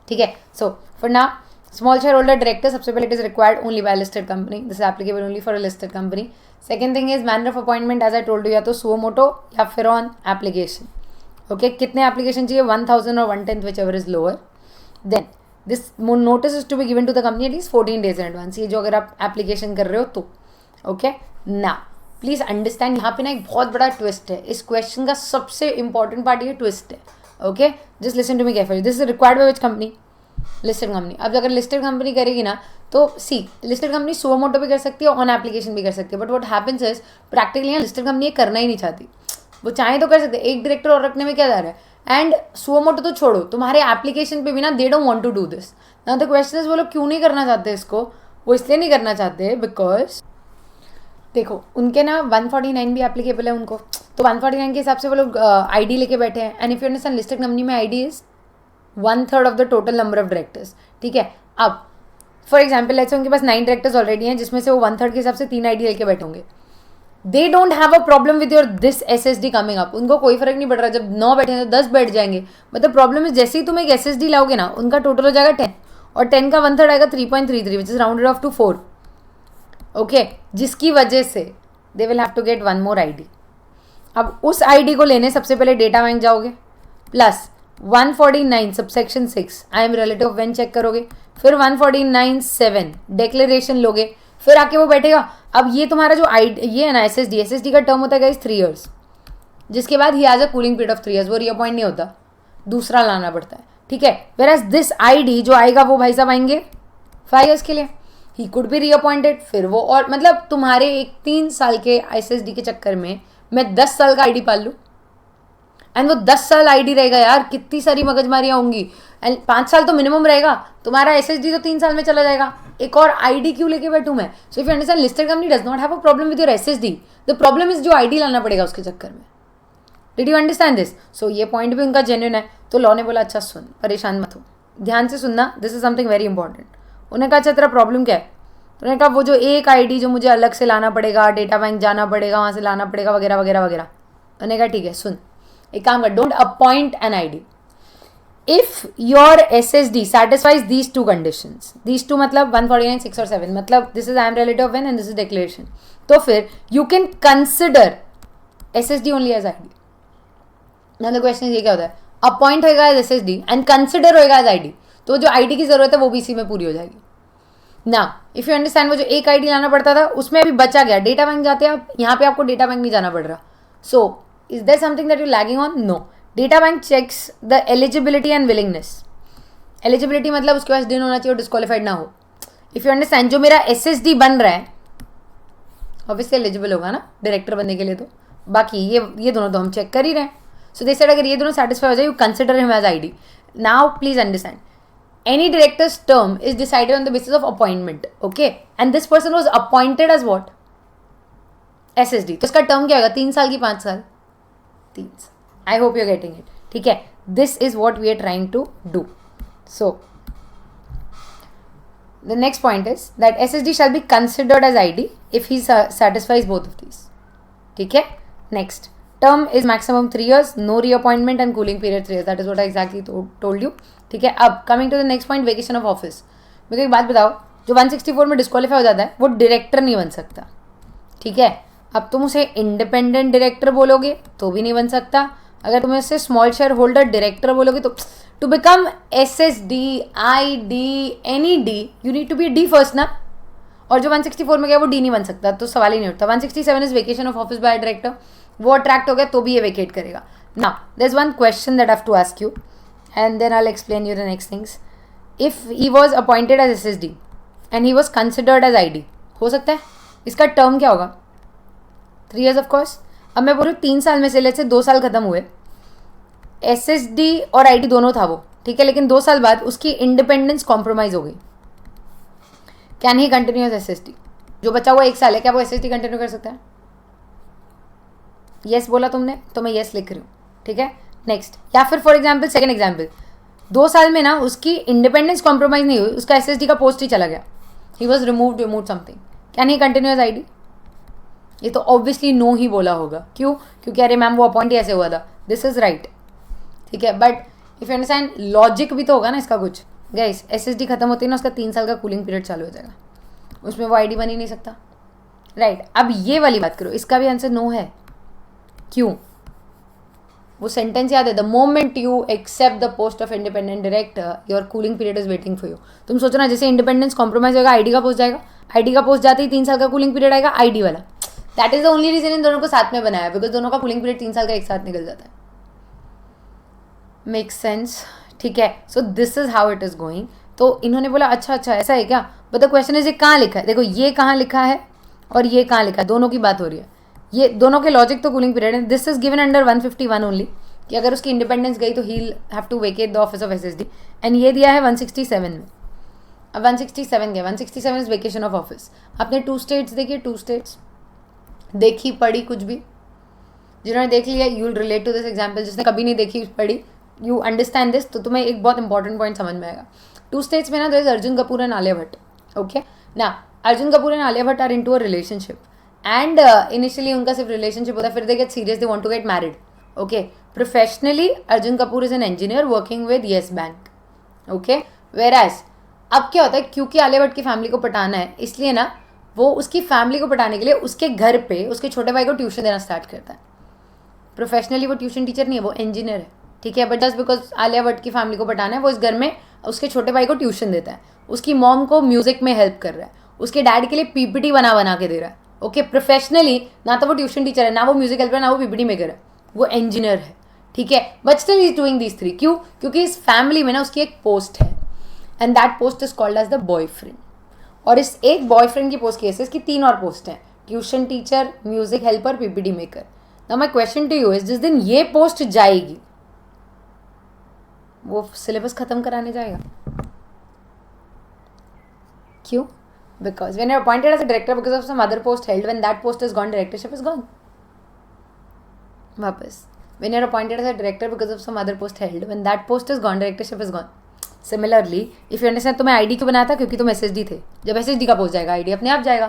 ठीक है, so for now small share holder director, सबसे पहले it is required only by listed company, this is applicable only for a listed company. Second thing is manner of appointment, as I told you, या तो suo motu या फिर on application. Okay, कितने application चाहिए, 1000 और 1/10 whichever is lower. Then this notice is to be given to the company at least 14 days in advance, ये जो अगर आप एप्लीकेशन कर रहे हो तो. ओके, ना प्लीज अंडरस्टैंड, यहाँ पे ना एक बहुत बड़ा ट्विस्ट है. इस क्वेश्चन का सबसे इंपॉर्टेंट पार्ट ये ट्विस्ट है. Okay, just listen to me carefully. This is required by which company, listed company. अब अगर लिस्टेड कंपनी करेगी ना तो see listed company suo motu भी कर सकती है, ऑन एप्लीकेशन भी कर सकती है, but what happens is practically यहाँ लिस्टेड कंपनी ये करना ही नहीं चाहती. वो चाहे तो कर सकते, एक डायरेक्टर और रखने में क्या जा रहा है. एंड सुओ मोटो तो छोड़ो, तुम्हारे एप्लीकेशन पे भी ना they don't want to do this. Now the question is वो लोग क्यों नहीं करना चाहते इसको. वो इसलिए नहीं करना चाहते बिकॉज देखो उनके ना 149 भी एप्लीकेबल है उनको, तो 149 के हिसाब से वो लोग ID लेके बैठे हैं. And if you understand listed company में ID is 1/3 of the total number of directors. ठीक है, अब फॉर एग्जाम्पल लेट्स से उनके पास 9 डायरेक्टर्स ऑलरेडी हैं, जिसमें से वो 1/3 के हिसाब से 3 ID लेके बैठे होंगे. They don't have a problem with your this SSD coming up. उनको कोई फर्क नहीं पड़ रहा, जब 9 बैठे हैं तो 10 बैठ जाएंगे. मतलब प्रॉब्लम इज जैसे ही तुम एक SSD लाओगे ना, उनका टोटल हो जाएगा 10 और 10 का 1/3 आएगा 3.33 which is rounded off to 4. Okay, जिसकी वजह से they will have to get 1 more ID. अब उस ID को लेने सबसे पहले डेटा बैंक जाओगे, plus 149 subsection 6 I am relative of when check करोगे, फिर 149(7) डिक्लेरेशन लोगे, फिर आके वो बैठेगा. अब ये तुम्हारा जो ये है ना SSD का टर्म होता है गाइस 3 years, जिसके बाद he has a cooling period of 3 years. वो रीअपॉइंट नहीं होता, दूसरा लाना पड़ता है. ठीक है, वेयर एज दिस ID जो आएगा वो भाई साहब आएंगे 5 years के लिए. ही कुड बी रीअपॉइंटेड, फिर वो और मतलब तुम्हारे एक 3 साल के SSD के चक्कर में मैं 10 साल का ID पाल लूँ. एंड वो 10 साल ID रहेगा यार, कितनी सारी मगजमारियाँ होंगी. एंड 5 साल तो मिनिमम रहेगा, तुम्हारा SSD तो 3 साल में चला जाएगा. एक और ID क्यों लेके बैठूँ मैं. So if you understand listed company does not have a problem with your SSD, the problem is जो ID लाना पड़ेगा उसके चक्कर में. Did you understand this. So ये पॉइंट भी उनका जेन्युइन है. तो लॉ ने बोला अच्छा सुन, परेशान मत हो, ध्यान से सुनना, this is something very important. उन्होंने कहा अच्छा तेरा प्रॉब्लम क्या है. तो उन्होंने कहा वो जो एक ID जो मुझे अलग से लाना पड़ेगा, डेटा बैंक जाना पड़ेगा, वहाँ से लाना पड़ेगा वगैरह वगैरह वगैरह. उन्होंने कहा ठीक है सुन, एक काम कर, don't appoint an ID. If your SSD satisfies these two conditions, these two मतलब 149, 6 और 7, मतलब this is I am relative when and this is declaration, तो फिर you can consider SSD only as ID. Now the question ये क्या होता है, appoint होएगा एज SSD एंड कंसिडर होएगा एज ID, तो जो ID की जरूरत है वो भी इसी में पूरी हो जाएगी. ना इफ यू अंडरस्टैंड, वो जो एक ID लाना पड़ता था उसमें अभी बचा गया, डेटा बैंक जाते हैं आप, यहाँ पे आपको डेटा बैंक नहीं जाना पड़ रहा. सो is there something that you're lagging on? No. Data bank checks the eligibility and willingness. Eligibility मतलब उसके पास DIN होना चाहिए और डिस्क्वालीफाइड ना हो. If you understand, जो मेरा SSD बन रहा है ऑब्वियसली एलिजिबल होगा ना डायरेक्टर बनने के लिए, तो बाकी ये दोनों तो हम चेक कर ही रहे हैं. सो दे सेड अगर ये दोनों सेटिस्फाई हो जाए, you consider him as ID. Now please understand, any director's term is decided on the basis of appointment, okay? And this person was appointed as what? SSD. तो इसका टर्म क्या होगा, 3 साल की 5 साल, 3. I hope you're getting it. ठीक है, this is what we are trying to do. So the next point is that SSD shall be considered as ID if he satisfies both of these. ठीक है, next term is maximum 3 years, no reappointment and cooling period 3 years. That is what I exactly told you. ठीक है, अब coming to the next point, vacation of office. मेरे को एक बात बताओ, जो 164 में डिस्क्वालीफाई हो जाता है वो डायरेक्टर नहीं बन सकता. ठीक है, अब तुम उसे इंडिपेंडेंट डायरेक्टर बोलोगे तो भी नहीं बन सकता. अगर तुम उसे स्मॉल शेयर होल्डर डायरेक्टर बोलोगे तो to become SSD, ID, any D, you need to be D first ना. और जो 164 में गया वो D नहीं बन सकता, तो सवाल ही नहीं उठता. 167 is vacation of office by director, वो अट्रैक्ट हो गया तो भी ये वेकेट करेगा. Now there is one question that I have to ask you and then I will explain you the next things. If he was appointed as SSD and he was considered as ID, हो सकता है इसका term क्या होगा? 3 years of course. अब मैं बोल रही हूँ 3 साल में से लेट से 2 साल खत्म हुए, एसएसडी और आईडी दोनों था वो, ठीक है, लेकिन 2 साल बाद उसकी इंडिपेंडेंस कॉम्प्रोमाइज हो गई. Can he continue as SSD? जो बचा हुआ 1 साल है, क्या वो एसएसडी कंटिन्यू कर सकता है? यस बोला तुमने, तो मैं यस लिख रही हूँ, ठीक है. नेक्स्ट, या फिर फॉर एग्जाम्पल सेकंड एग्जाम्पल, 2 साल में ना उसकी इंडिपेंडेंस कॉम्प्रोमाइज नहीं हुई, उसका एसएसडी का पोस्ट ही चला गया, he was removed something, can he continue as ID? ये तो ऑब्वियसली नो ही बोला होगा. क्यों? क्योंकि अरे मैम वो अपॉइंट ही ऐसे हुआ था. दिस इज राइट, ठीक है. But if you understand, logic भी तो होगा ना इसका कुछ. गाइस एसएसडी खत्म होती है ना, उसका 3 साल का कूलिंग पीरियड चालू हो जाएगा, उसमें वो आईडी बन ही नहीं सकता, राइट. अब ये वाली बात करो, इसका भी आंसर नो है. क्यों? वो सेंटेंस याद है, the moment you accept the post of independent director your cooling period is waiting for you. तुम सोचो ना, जैसे इंडिपेंडेंस कॉम्प्रोमाइज होगा, आईडी का पोस्ट जाएगा, आईडी का पोस्ट जाते ही 3 साल का कूलिंग पीरियड आएगा आईडी वाला. That is the only reason इन दोनों को साथ में बनाया, बिकॉज दोनों का कूलिंग पीरियड 3 साल का एक साथ निकल जाता है. मेक सेंस, ठीक है. So this is how it is going. तो इन्होंने बोला अच्छा ऐसा है क्या, बट द क्वेश्चन इज ये कहाँ लिखा है? देखो ये कहाँ लिखा है और ये कहाँ लिखा है, दोनों की बात हो रही है. ये दोनों के लॉजिक तो कूलिंग पीरियड है. This is given under 151 only, कि अगर उसकी इंडिपेंडेंस गई तो he have to vacate the office of SSD, and ये दिया है 167 में. अब 167 गया, 167 इज वेकेशन ऑफ ऑफिस. आपने 2 स्टेट्स देखिए, 2 स्टेट्स देखी पढ़ी कुछ भी? जिन्होंने देख लिया you will relate to this example, जिसने कभी नहीं देखी पढ़ी, यू अंडरस्टैंड दिस, तो तुम्हें एक बहुत इंपॉर्टेंट पॉइंट समझ में आएगा. 2 स्टेट्स में ना there is Arjun Kapoor and Alia Bhatt. Okay ना, Arjun Kapoor and Alia Bhatt are into a relationship, and initially उनका सिर्फ रिलेशनशिप होता है, फिर they get serious, they want to get married. Okay, professionally Arjun Kapoor is an engineer working with yes bank. Okay, whereas अब क्या होता है, क्योंकि आलिया भट्ट की फैमिली को पटाना है, इसलिए ना वो उसकी फैमिली को पटाने के लिए उसके घर पे उसके छोटे भाई को ट्यूशन देना स्टार्ट करता है. प्रोफेशनली वो ट्यूशन टीचर नहीं है, वो इंजीनियर है, ठीक है. But just because Alia Bhatt की फैमिली को पटाना है, वो इस घर में उसके छोटे भाई को ट्यूशन देता है. उसकी मॉम को म्यूजिक में हेल्प कर रहा है, उसके डैड के लिए पीपीटी बना के दे रहा है. ओके, प्रोफेशनली ना तो वो ट्यूशन टीचर है, ना वो म्यूजिक हेल्पर है, ना वो पीपीटी मेकर है, वो इंजीनियर है, ठीक है. But still he is doing these 3. क्यों? क्योंकि इस फैमिली में ना उसकी एक पोस्ट है, and that post is called as the boyfriend. और इस एक बॉयफ्रेंड की पोस्ट की ऐसे इसकी 3 और पोस्ट हैं, tuition teacher, music helper, PPT maker. Now my question to you is, जिस दिन ये पोस्ट जाएगी वो सिलेबस खत्म कराने जाएगा. क्यों? Because when you are appointed as a director because of some other post held, when that post is gone, directorship is gone. वापस, when you are appointed as a director because of some other post held, when that post is gone, directorship is gone. Similarly if you understand, तुम्हें ID क्यों बनाया था? क्योंकि तुम SSD थे. जब SSD का पोस्ट जाएगा आईडी अपने आप जाएगा.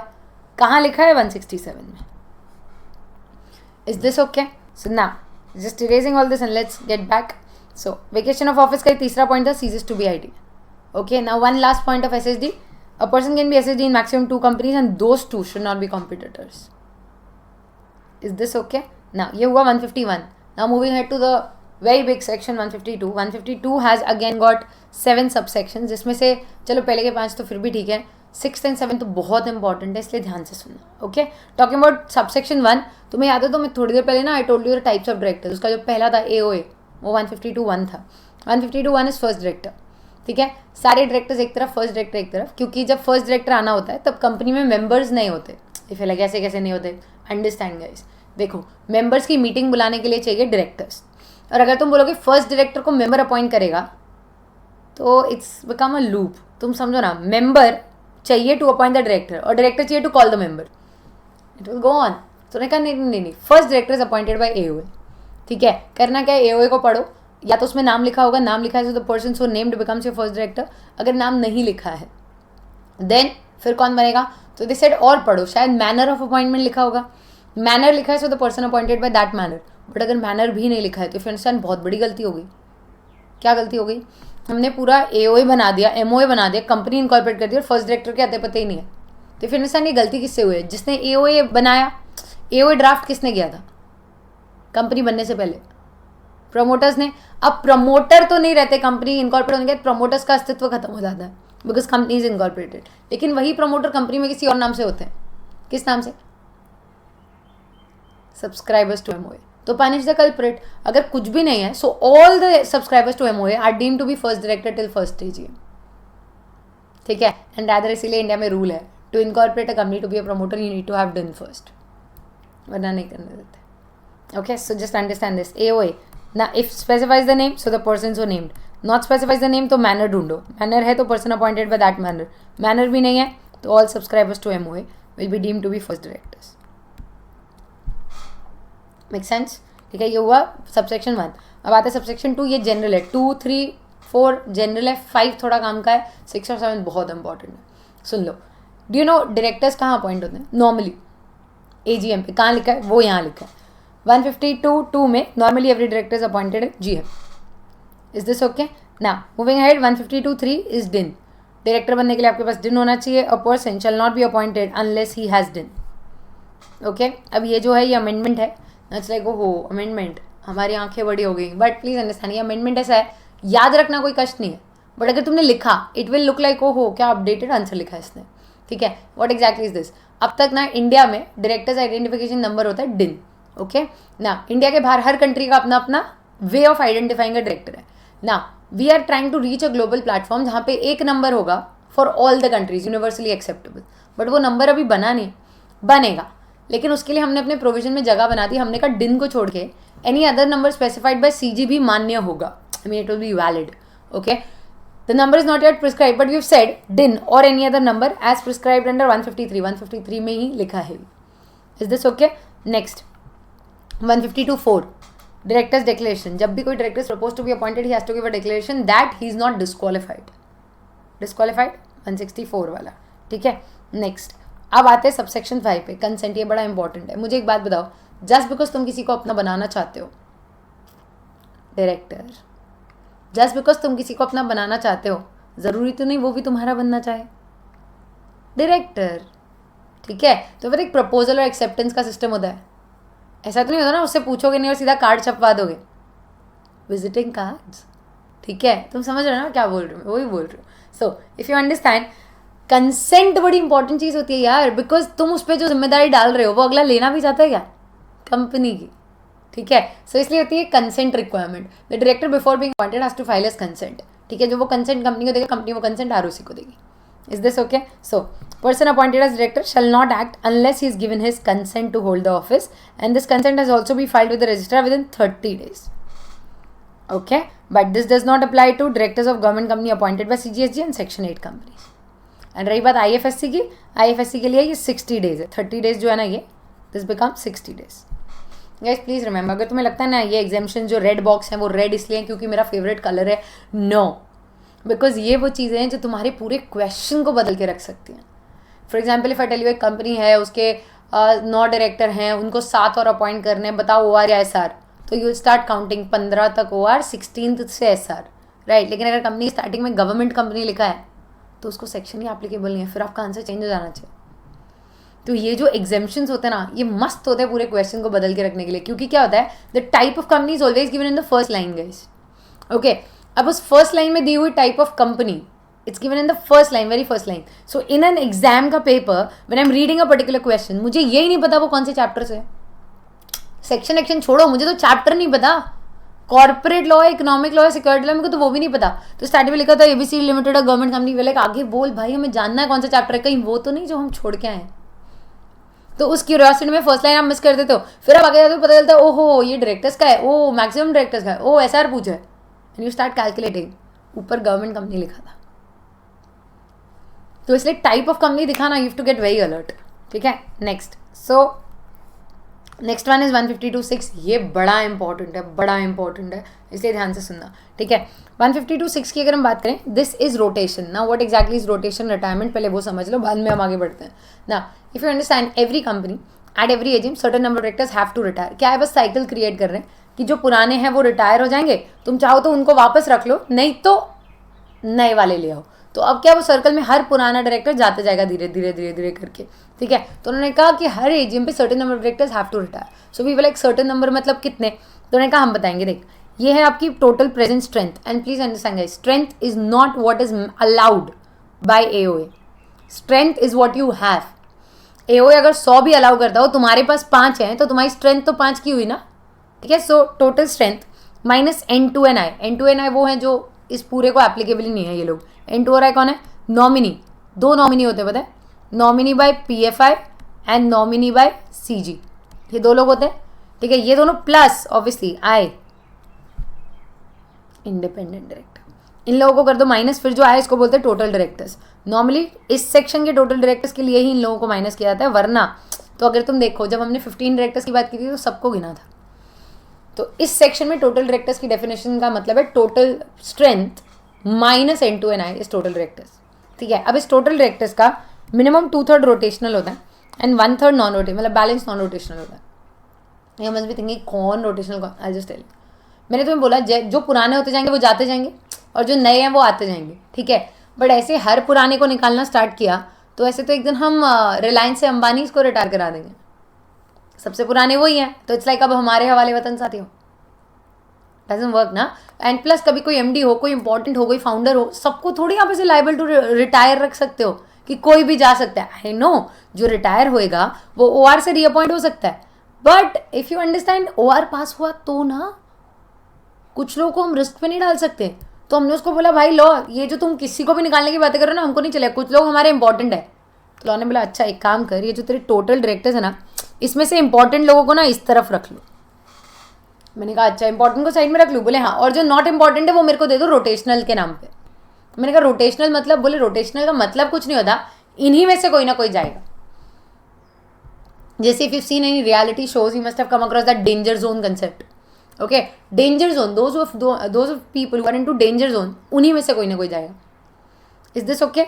कहाँ लिखा है? 167 में. Is this okay? So now just erasing all this and let's get back. So vacation of office का तीसरा पॉइंट था, ceases to be ID. Okay, now one last point of SSD. A person can be SSD in maximum 2 companies and those 2 should not be competitors. Is this okay? Now ये हुआ 151. Now moving head to the very big section 152. 152 has again got 7 subsection, जिसमें से चलो पहले के 5 तो फिर भी ठीक है, 6 एंड 7 तो बहुत इंपॉर्टेंट है, इसलिए ध्यान से सुनना. ओके, टॉकिंग अबाउट सबसेक्शन 1, तुम्हें याद है तो मैं थोड़ी देर पहले ना आई told you the types of director. उसका जो पहला था AOA, वो 152(1) था. 152(1) इज फर्स्ट डायरेक्टर, ठीक है. सारे डायरेक्टर्स एक तरफ, फर्स्ट डायरेक्टर एक तरफ, क्योंकि जब फर्स्ट डायरेक्टर आना होता है तब कंपनी में मेंबर्स नहीं होते. इफ लाइक ऐसे कैसे नहीं होते, अंडरस्टैंड गाइस. देखो, मेंबर्स की मीटिंग बुलाने के लिए चाहिए डायरेक्टर्स, और अगर तुम बोलोगे फर्स्ट डायरेक्टर को मेंबर अपॉइंट करेगा तो इट्स बिकम अ लूप. तुम समझो ना, मेंबर चाहिए टू अपॉइंट द डायरेक्टर और डायरेक्टर चाहिए to call the member. It will go on. तो ने कहा नहीं, first director is appointed by AOA. ठीक है, करना क्या है, AOA को पढ़ो, या तो उसमें नाम लिखा होगा, नाम लिखा है तो the person so named becomes your first director. अगर नाम नहीं लिखा है देन फिर कौन बनेगा, तो दे सेड और पढ़ो, शायद मैनर ऑफ अपॉइंटमेंट लिखा होगा. मैनर लिखा है so the person appointed by that manner. But अगर मैनर भी नहीं लिखा है तो फिर अंडरस्टैंड बहुत बड़ी गलती हो गई. क्या गलती हो गई? हमने पूरा AOA बना दिया, MOA बना दिया, कंपनी इनकॉर्पोरेट कर दी और फर्स्ट डायरेक्टर के आते पता ही नहीं है. तो फिर अंडरस्टैंड ये गलती किससे हुई है? जिसने AOA बनाया, AOA ड्राफ्ट किसने किया था कंपनी बनने से पहले? प्रमोटर्स ने. अब प्रमोटर तो नहीं रहते, कंपनी इनकॉर्पोरेट होने के बाद प्रमोटर्स का अस्तित्व खत्म हो जाता है बिकॉज कंपनी इज इनकॉर्पोरेटेड. लेकिन वही प्रमोटर कंपनी में किसी और नाम से होते हैं. किस नाम से? Subscribers to MOA. तो पनिश द कल्प्रिट. अगर कुछ भी नहीं है so all the subscribers to MOA are deemed to be first director till first AGM. ठीक है, एंड रादर इसीलिए इंडिया में रूल है to incorporate a company to be a promoter you need to have done first, वरना नहीं करने देते. Okay, so just understand this. AOA ना, if specifies the name so the person so named, not specifies the name तो manner ढूंढो. Manner है तो person appointed by that manner, manner भी नहीं है तो all subscribers to MOA will be deemed to be first directors. Make sense? ठीक है, ये हुआ सबसेक्शन 1. अब आते हैं सबसेक्शन 2. ये जनरल है. 2, 3, 4 जनरल है, 5 थोड़ा काम का है, 6 और 7 बहुत इंपॉर्टेंट है. सुन लो. डू यू नो डायरेक्टर्स कहाँ अपॉइंट होते हैं नॉर्मली? AGM पे. कहाँ लिखा है? वो यहाँ लिखा है. 152(2) में normally every director is appointed GM. Is this okay? ना मूविंग अहेड. 152(3) इज डिन. डायरेक्टर बनने के लिए आपके पास डिन होना चाहिए. A person shall not be appointed unless he has डिन. ओके, अब ये जो है ये अमेंडमेंट है. इट्स लाइक ओहो अमेंडमेंट, हमारी आंखें बड़ी हो गई. बट प्लीज अंडरस्टैंड, ये अमेंडमेंट ऐसा है, याद रखना कोई कष्ट नहीं है. बट अगर तुमने लिखा इट विल लुक लाइक ओहो क्या अपडेटेड आंसर लिखा है इसने. ठीक है, व्हाट एग्जैक्टली इज दिस? अब तक ना इंडिया में डायरेक्टर्स आइडेंटिफिकेशन नंबर होता है डिन. ओके ना, इंडिया के बाहर हर कंट्री का अपना अपना way of identifying a director है ना. We are trying to reach a global platform जहाँ पे एक नंबर होगा for all the countries, universally acceptable. But वो नंबर अभी बना नहीं, बनेगा. लेकिन उसके लिए हमने अपने प्रोविजन में जगह बना दी. हमने कहा डिन को छोड़ के any other number specified by CG भी मान्य होगा. I mean it will be valid. Okay, the number is not yet prescribe but we have said DIN और any other number as prescribed under 153. 153 में ही लिखा है. Is this okay? Next 152(4) directors declaration. जब भी कोई director is propose to be appointed he has to give a declaration that he is not disqualified. Disqualified 164 वाला. ठीक है, नेक्स्ट अब आते हैं सबसेक्शन 5 पे. कंसेंट, ये बड़ा इंपॉर्टेंट है. मुझे एक बात बताओ, जस्ट बिकॉज तुम किसी को अपना बनाना चाहते हो डायरेक्टर, जस्ट बिकॉज तुम किसी को अपना बनाना चाहते हो ज़रूरी तो नहीं वो भी तुम्हारा बनना चाहे डायरेक्टर. ठीक है, तो फिर एक प्रपोजल और एक्सेप्टेंस का सिस्टम होता है. ऐसा तो नहीं होता ना उससे पूछोगे नहीं और सीधा कार्ड छपवा दोगे. Visiting cards. ठीक है, तुम समझ रहे हो ना क्या बोल रही हूँ? वही बोल रही हूँ. So if you understand, consent बड़ी इंपॉर्टेंट चीज़ होती है यार, बिकॉज तुम उस पर जो जिम्मेदारी डाल रहे हो वो अगला लेना भी चाहता है क्या? कंपनी की. ठीक है, सो इसलिए होती है consent requirement. The director before being appointed has to file his consent. ठीक है, जो वो कंसेंट कंपनी को देगा, कंपनी वो कंसेंट ROC को देगी. Is this okay? So person appointed as director shall not act unless he is given his consent to hold the office and this consent has also be filed with the registrar within 30 days. Okay, but this does not apply to directors of government company appointed by CGSG and Section 8 companies. And रही बात IFSC की, IFSC के लिए ये 60 days है. 30 days जो है ना, ये this become 60 days. Guys please remember, अगर तुम्हें लगता है ना ये एग्जाम्शन जो रेड बॉक्स है वो रेड इसलिए क्योंकि मेरा फेवरेट कलर है, नो, बिकॉज ये वो चीज़ें हैं जो तुम्हारे पूरे क्वेश्चन को बदल के रख सकती हैं. For example if I tell you एक कंपनी है, उसके 9 डायरेक्टर हैं, उनको 7 और अपॉइंट करने हैं, बताओ OR या SR, तो यू स्टार्ट काउंटिंग 15 तक OR, 16th से SR, राइट. लेकिन अगर कंपनी स्टार्टिंग में गवर्नमेंट कंपनी लिखा है तो उसको सेक्शन ही एप्लीकेबल नहीं है, फिर आपका आंसर चेंज हो जाना चाहिए. तो ये जो एग्जेम्पशंस होते हैं ना, ये मस्त होते हैं पूरे क्वेश्चन को बदल के रखने के लिए. क्योंकि क्या होता है, the type of company is always given in the first line guys. Okay, अब उस फर्स्ट लाइन में दी हुई type of company it's given in the first line, very first line. So in an exam का paper when I am reading a particular question, मुझे यही नहीं पता वो कौन से चैप्टर से. सेक्शन एक्शन छोड़ो, मुझे तो चैप्टर नहीं पता. कॉर्पोरेट लॉ है, इकोनॉमिक लॉ है, सिक्योरिटी लॉ, मेरे को तो वो भी नहीं पता. तो स्टार्टिंग में लिखा था ABC limited government company, like आगे बोल भाई, हमें जानना है कौन सा चैप्टर है, कहीं वो तो नहीं जो हम छोड़ के आए. तो उस क्यूरियोसिटी में फर्स्ट लाइन आप मिस कर देते हो, फिर आप आगे जाते हो पता चलता है ओहो ये डायरेक्टर्स का है, ओ मैक्सिमम डायरेक्टर्स का है, ओ SR पूछा है, एंड यू स्टार्ट कैलकुलेटिंग, ऊपर गवर्नमेंट कंपनी लिखा था. तो इसलिए टाइप ऑफ कंपनी दिखाना, you have to get very alert. ठीक है, next. So next one is 152(6). ये बड़ा इंपॉर्टेंट है, बड़ा इंपॉर्टेंट है, इसलिए ध्यान से सुनना. ठीक है, 152(6) की अगर हम बात करें, दिस इज रोटेशन. ना what exactly is rotation, retirement, पहले वो समझ लो, बाद में हम आगे बढ़ते हैं. ना if you understand, every company at every AGM certain number of directors have to retire. क्या है, बस साइकिल क्रिएट कर रहे हैं कि जो पुराने हैं वो रिटायर हो जाएंगे, तुम चाहो तो उनको वापस रख लो, नहीं तो नए वाले ले आओ. तो अब क्या, वो सर्कल में हर पुराना डायरेक्टर जाते जाएगा धीरे धीरे धीरे धीरे करके. ठीक है, तो उन्होंने कहा कि हर एजीएम पे certain number of directors have to retire. So we will like certain number मतलब कितने, तो उन्होंने कहा हम बताएंगे. देख, ये है आपकी total present strength, and please understand guys, strength is not what is allowed by AOA. Strength is what you have. AOA अगर 100 भी अलाउ करता हो, तुम्हारे पास 5 हैं, तो तुम्हारी स्ट्रेंथ तो 5 की हुई ना. ठीक है, so total strength minus N2 and I. N2 and I वो हैं जो इस पूरे को एप्लीकेबल ही नहीं है ये लोग. N2 और I कौन है, नॉमिनी, 2 नॉमिनी होते हैं पता है, nominee by PFI and nominee by CG, ये 2 लोग होते हैं, ठीक है। ये दोनों प्लस ऑब्वियसली आए इंडिपेंडेंट डायरेक्टर, इन लोगों को कर दो माइनस, फिर जो आए इसको बोलते हैं टोटल डायरेक्टर्स। नॉर्मली इस सेक्शन के टोटल डायरेक्टर्स के लिए ही इन लोगों को माइनस किया जाता है, वरना तो अगर तुम देखो जब हमने 15 डायरेक्टर्स की बात की थी तो सबको गिना था। तो इस सेक्शन में टोटल डायरेक्टर्स की डेफिनेशन का मतलब है total strength minus N2 and I is total directors, ठीक है। अब इस टोटल डायरेक्टर्स का मिनिमम 2/3 रोटेशनल होता है एंड 1/3 नॉन रोटेशनल, मतलब बैलेंस नॉन रोटेशनल होता है। ये मस्ट बी थिंकिंग कौन रोटेशनल कौन, आई जस्ट टेल यू। मैंने तुम्हें बोला जो पुराने होते जाएंगे वो जाते जाएंगे और जो नए हैं वो आते जाएंगे, ठीक है। बट ऐसे हर पुराने को निकालना स्टार्ट किया तो ऐसे तो एक दिन हम रिलायंस से अंबानी इसको रिटायर करा देंगे, सबसे पुराने वही हैं, तो इट्स लाइक अब हमारे हवाले वतन साथी हो, डजंट वर्क ना। एंड प्लस कभी कोई MD हो, कोई इंपॉर्टेंट हो, कोई फाउंडर हो, सबको थोड़ी आप ऐसे लाइबल टू रिटायर रख सकते हो कि कोई भी जा सकता है। आई नो जो रिटायर होएगा वो OR से रीअपॉइंट हो सकता है, but if you understand OR पास हुआ तो ना, कुछ लोगों को हम रिस्क पे नहीं डाल सकते। तो हमने उसको बोला भाई लो, ये जो तुम किसी को भी निकालने की बातें करो ना, हमको नहीं चलेगा, कुछ लोग हमारे इंपॉर्टेंट है। तो लॉ ने बोला अच्छा एक काम कर, ये जो तेरे टोटल डायरेक्टर्स है ना, इसमें से इंपॉर्टेंट लोगों को ना इस तरफ रख लो। मैंने कहा अच्छा इंपॉर्टेंट को साइड में रख लूँ, बोले हाँ, और जो नॉट इंपॉर्टेंट है वो मेरे को दे दो रोटेशनल के नाम पे। मैंने कहा रोटेशनल मतलब, बोले रोटेशनल का मतलब कुछ नहीं होता, इन्हीं में से कोई ना कोई जाएगा। जैसे if you seen any reality shows you must have come across that danger zone concept, okay. Danger zone, those of people who are into danger zone, उन्हीं में से कोई ना कोई जाएगा। Is this okay?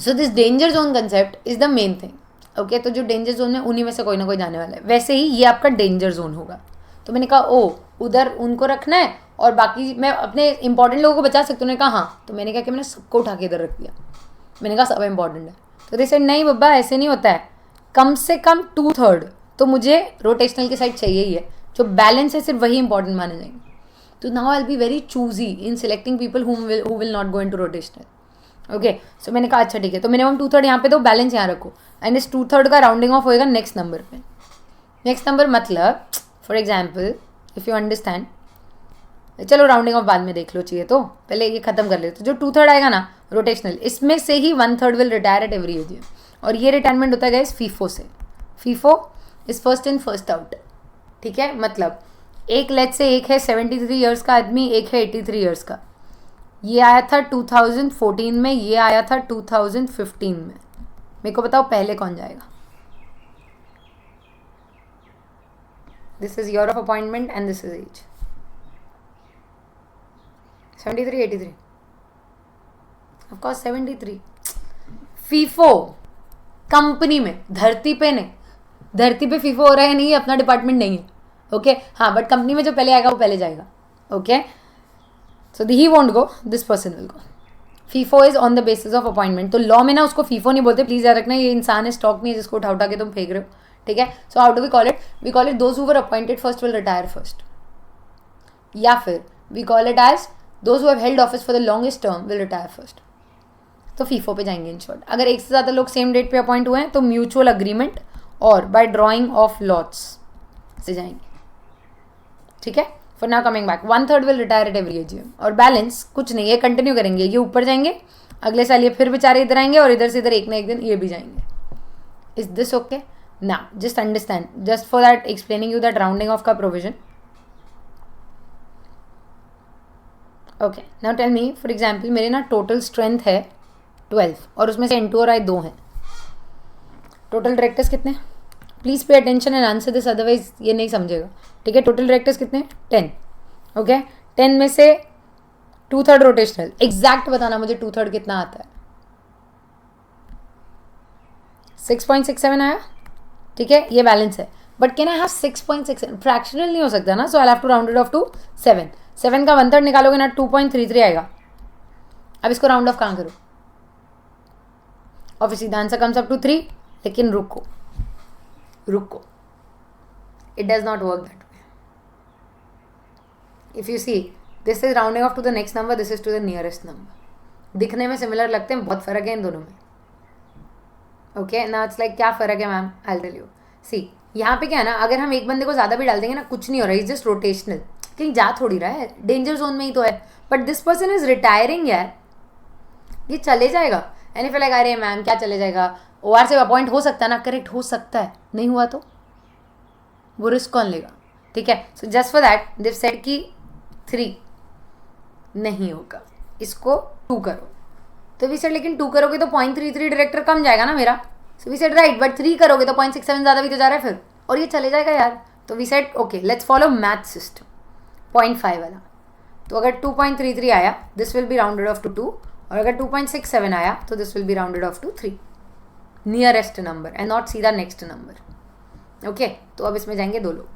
So this danger zone concept is the main thing, okay. तो जो danger zone है उन्हीं में से कोई ना कोई जाने वाला है, वैसे ही ये आपका डेंजर जोन होगा। तो मैंने कहा ओ उधर उनको रखना है और बाकी मैं अपने इंपॉर्टेंट लोगों को बचा सकती हूँ। उन्होंने कहा हाँ, तो मैंने कहा कि मैंने सबको उठा के इधर रख दिया। मैंने कहा सब इंपॉर्टेंट है, तो दे सेड नहीं बब्बा ऐसे नहीं होता है, कम से कम 2/3 तो मुझे रोटेशनल की साइड चाहिए ही है, जो बैलेंस है सिर्फ वही इंपॉर्टेंट माने जाएंगे। तो now I will be very choosy in selecting people who will not go into rotational, okay. So मैंने कहा अच्छा ठीक है, तो मिनिमम 2/3 यहाँ पे दो, बैलेंस यहाँ रखो, एंड इस 2/3 का राउंडिंग ऑफ होएगा नेक्स्ट नंबर पे। नेक्स्ट नंबर मतलब for example if you understand, चलो राउंडिंग ऑफ बाद में देख लो चाहिए, तो पहले ये खत्म कर ले। तो जो 2/3 आएगा ना रोटेशनल, इसमें से ही 1/3 will retire at every age, और ये रिटायरमेंट होता है गाइस फीफो से। FIFO is first in first out, ठीक है। मतलब एक लेट से एक है 73 ईयर्स का आदमी, एक है 83 ईयर्स का। ये आया था 2014 में, ये आया था 2015 में। मेरे को बताओ पहले कौन जाएगा? This is year of appointment and this is age 73, 83, of course 73। FIFO company में, धरती पे नहीं, धरती पे फीफो हो रहा है नहीं, अपना डिपार्टमेंट नहीं है, ओके हाँ, बट कंपनी में जो पहले आएगा वो पहले जाएगा, okay. So he won't go, this person will go. FIFO is on the basis of appointment. तो लॉ में ना उसको फीफो नहीं बोलते, प्लीज याद रखना, ये इंसान है, स्टॉक नहीं है जिसको उठा के तुम फेंक रहे हो, ठीक है। So how do we call it? We call it those who were appointed first will retire first, या फिर we call it as those who have held office for the longest term will retire first. तो FIFO पे जाएंगे in short. अगर एक से ज़्यादा लोग सेम डेट पे अपॉइंट हुए हैं तो म्यूचुअल अग्रीमेंट और बाय ड्रॉइंग ऑफ लॉट्स से जाएंगे, ठीक है। For now coming back, 1/3 will retire at every age, और बैलेंस कुछ नहीं, ये कंटिन्यू करेंगे, ये ऊपर जाएंगे, अगले साल ये फिर बेचारे इधर आएंगे, और इधर से इधर एक ना एक दिन ये भी जाएंगे। Is this okay? ना just understand, just for that explaining you that rounding off का provision, okay. Now tell me for example, मेरे ना टोटल स्ट्रेंथ है 12 और उसमें से N2 और I 2 हैं। टोटल डायरेक्टर्स कितने? Please pay attention and answer this, otherwise ये नहीं समझेगा, ठीक है। टोटल डायरेक्टर्स कितने? 10, ओके। 10 में से 2/3 रोटेशनल, एग्जैक्ट बताना मुझे 2/3 कितना आता है? 6.67 आया, ठीक है, ये बैलेंस है। But can I have 6.67? Fractional नहीं हो सकता ना, so I have to round it off to 7। 7 का 1/3 निकालोगे ना 2.33 आएगा। अब इसको राउंड ऑफ कहाँ करो? Obviously the answer comes up to 3, लेकिन रुको, it does not work that way. If you see this is rounding off to the next number, this is to the nearest number. दिखने में similar लगते हैं, बहुत फर्क है इन दोनों में, ओके। नाउ इट्स लाइक क्या फर्क है ma'am? I will tell you. See यहाँ पे क्या है ना, अगर हम एक बंदे को ज़्यादा भी डाल देंगे ना, कुछ नहीं हो रहा है, इज जस्ट रोटेशनल, कहीं जा थोड़ी रहा है, डेंजर जोन में ही तो है। But this person is retiring यार, ये चले जाएगा. एंड इफ लाइक अरे मैम क्या चले जाएगा, OR से अपॉइंट हो सकता है ना, करेक्ट हो सकता है, नहीं हुआ तो वो रिस्क कौन लेगा. ठीक है. सो जस्ट फॉर दैट दिव सेड कि 3 नहीं होगा, इसको 2 करो. तो वी सेड लेकिन 2 करोगे तो 0.33 डायरेक्टर कम जाएगा ना मेरा. So we said right, but 3 करोगे तो 0.67 ज़्यादा भी तो जा रहा है फिर, और ये चले जाएगा यार. तो we said okay let's follow math system 0.5 वाला. तो अगर 2.33 आया this will be rounded off to 2, और अगर 2.67 आया तो this will be rounded off to 3, nearest number and not सीधा नेक्स्ट नंबर. ओके. तो अब इसमें जाएंगे 2 लोग.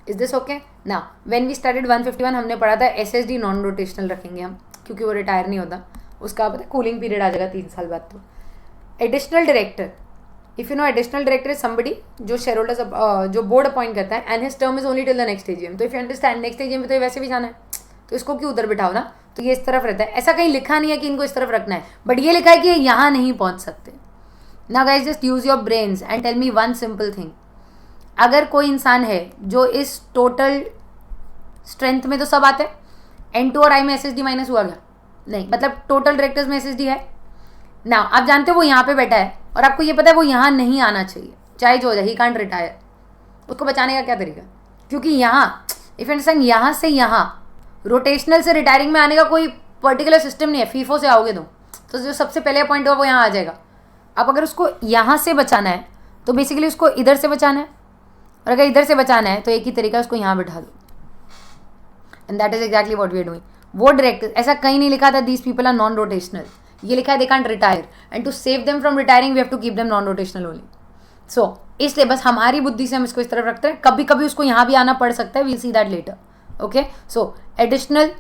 Is this okay. ना व्हेन वी स्टार्टेड 151 हमने पढ़ा था SSD नॉन रोटेशनल रखेंगे हम, क्योंकि वो रिटायर नहीं होता, उसका पता है कूलिंग पीरियड आ जाएगा 3 साल बाद. तो additional director, if you no additional director is somebody जो शेयर होल्डर्स जो बोर्ड अपॉइंट करता है and his term is only till the next AGM. तो if you understand next AGM में तो वैसे भी जाना है, तो इसको क्यों उधर बिठाओ ना. तो ये इस तरफ रहता है, ऐसा कहीं लिखा नहीं है कि इनको इस तरफ रखना है, बट ये लिखा है कि यहाँ नहीं पहुँच सकते. Now guys just use your brains and tell me one simple thing. अगर कोई इंसान है जो इस टोटल स्ट्रेंथ में तो सब आते हैं, N2 और I में SSD माइनस हुआ क्या, नहीं, मतलब टोटल डायरेक्टर्स में SSD है ना. आप जानते हो वो यहाँ पे बैठा है और आपको ये पता है वो यहाँ नहीं आना चाहिए, चाहे जो हो जाए, ही कांट रिटायर. उसको बचाने का क्या तरीका, क्योंकि यहाँ इफ अंडरस्टैंड यहाँ से यहाँ रोटेशनल से रिटायरिंग में आने का कोई पर्टिकुलर सिस्टम नहीं है. फीफो से आओगे तो जो सबसे पहले अपॉइंट हुआ वो यहाँ आ जाएगा. अब अगर उसको यहाँ से बचाना है तो बेसिकली उसको इधर से बचाना है, और अगर इधर से बचाना है तो एक ही तरीका उसको यहाँ बैठा दो. And that is exactly what we are doing. वो डायरेक्टर ऐसा कहीं नहीं लिखा था these people are non rotational, ये लिखा है they can't retire, and to save them from retiring we have to keep them non rotational only. So इसलिए बस हमारी बुद्धि से हम इसको इस तरफ रखते हैं. कभी कभी उसको यहाँ भी आना पड़ सकता है, we'll see that later. Okay. So additional,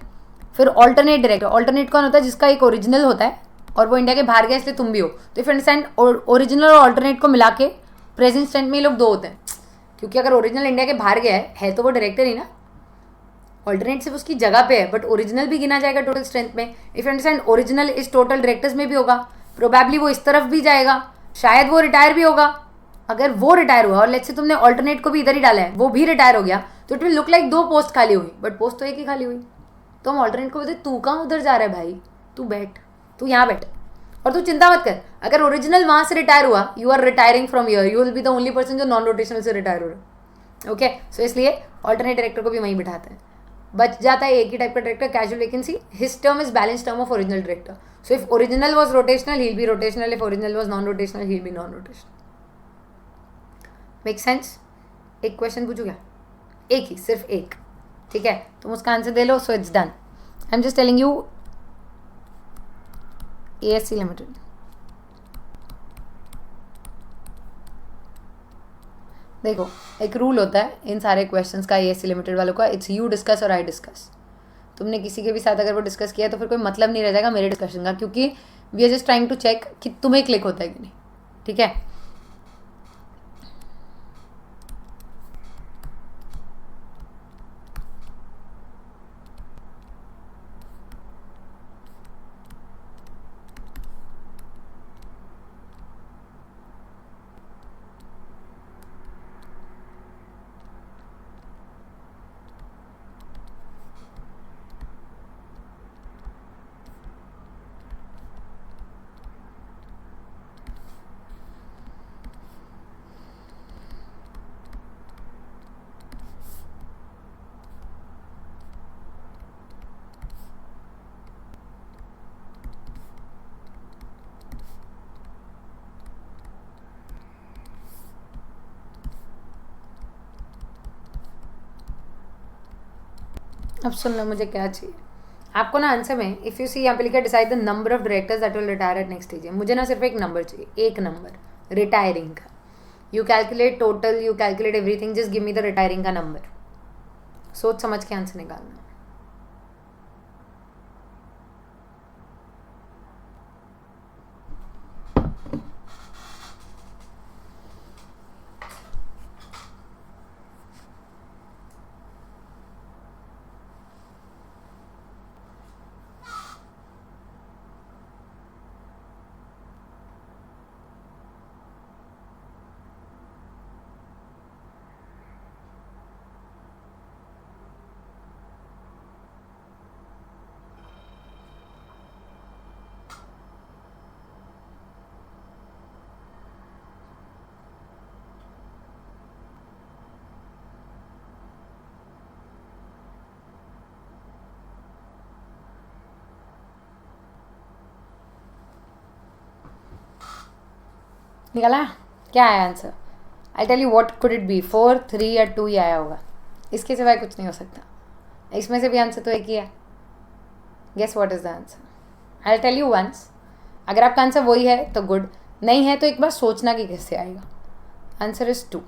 फिर ऑल्टरनेट डायरेक्टर. ऑल्टरनेट कौन होता है, जिसका एक ओरिजिनल होता है और वो इंडिया के बाहर गया इसलिए तुम भी हो. तो इफ अंडरस्टैंड ओरिजिनल और ऑल्टरनेट को मिला के प्रेजेंट स्ट्रेंथ में ये लोग 2 होते हैं, क्योंकि अगर ओरिजिनल इंडिया के बाहर गया है तो वो डायरेक्टर ही ना. ऑल्टरनेट सिर्फ उसकी जगह पे है, बट ओरिजिनल भी गिना जाएगा टोटल स्ट्रेंथ में. इफ अंडरस्टैंड ओरिजिनल इस टोटल डायरेक्टर्स में भी होगा, प्रोबेबली वो इस तरफ भी जाएगा, शायद वो रिटायर भी होगा. अगर वो रिटायर हुआ और लेट्स से तुमने ऑल्टरनेट को भी इधर ही डाला है, वो भी रिटायर हो गया, तो it will look like 2 post खाली हुई, बट पोस्ट तो एक ही खाली हुई. तो हम ऑल्टरनेट को बोलते तू कहाँ उधर जा रहा है भाई, तू बैठ, तू यहाँ बैठ, और तू चिंता मत कर. अगर ओरिजिनल वहाँ से रिटायर हुआ, you are retiring from year, you will be the only person जो नॉन रोटेशनल से रिटायर हो रहा है. ओके. सो इसलिए ऑल्टरनेट डायरेक्टर को भी वहीं बिठाते हैं. बच जाता है एक ही टाइप का director, casual vacancy. His term is balance term of original director. So if original was rotational he will B rotational, if original was non rotational he will B non rotational. Make sense. एक question पूछू क्या, एक ही, सिर्फ एक. ठीक है, तुम उसका answer they low. So it's done. I am just telling you ASC limited. देखो एक रूल होता है इन सारे क्वेश्चंस का ASC लिमिटेड वालों का, इट्स यू डिस्कस और आई डिस्कस. तुमने किसी के भी साथ अगर वो डिस्कस किया तो फिर कोई मतलब नहीं रह जाएगा मेरे डिस्कशन का, क्योंकि we are just trying to check कि तुम्हें क्लिक होता है कि नहीं. ठीक है. अब सुन लो मुझे क्या चाहिए. आपको ना आंसर में इफ़ यू सी यहाँ पे लिखा decide the number of directors that will retire at next AGM. मुझे ना सिर्फ एक नंबर चाहिए, एक नंबर रिटायरिंग का. You calculate total, you calculate everything, just give me the retiring का नंबर. सोच समझ के आंसर निकालना. निकला? क्या आया answer? I tell you what could it be, 4, 3 या 2 ही आया होगा, इसके सिवाय कुछ नहीं हो सकता। इसमें से भी आंसर तो एक ही है। Guess what is the answer? I tell you once, अगर आपका आंसर वही है तो गुड, नहीं है तो एक बार सोचना कि कैसे आएगा। Answer is 2।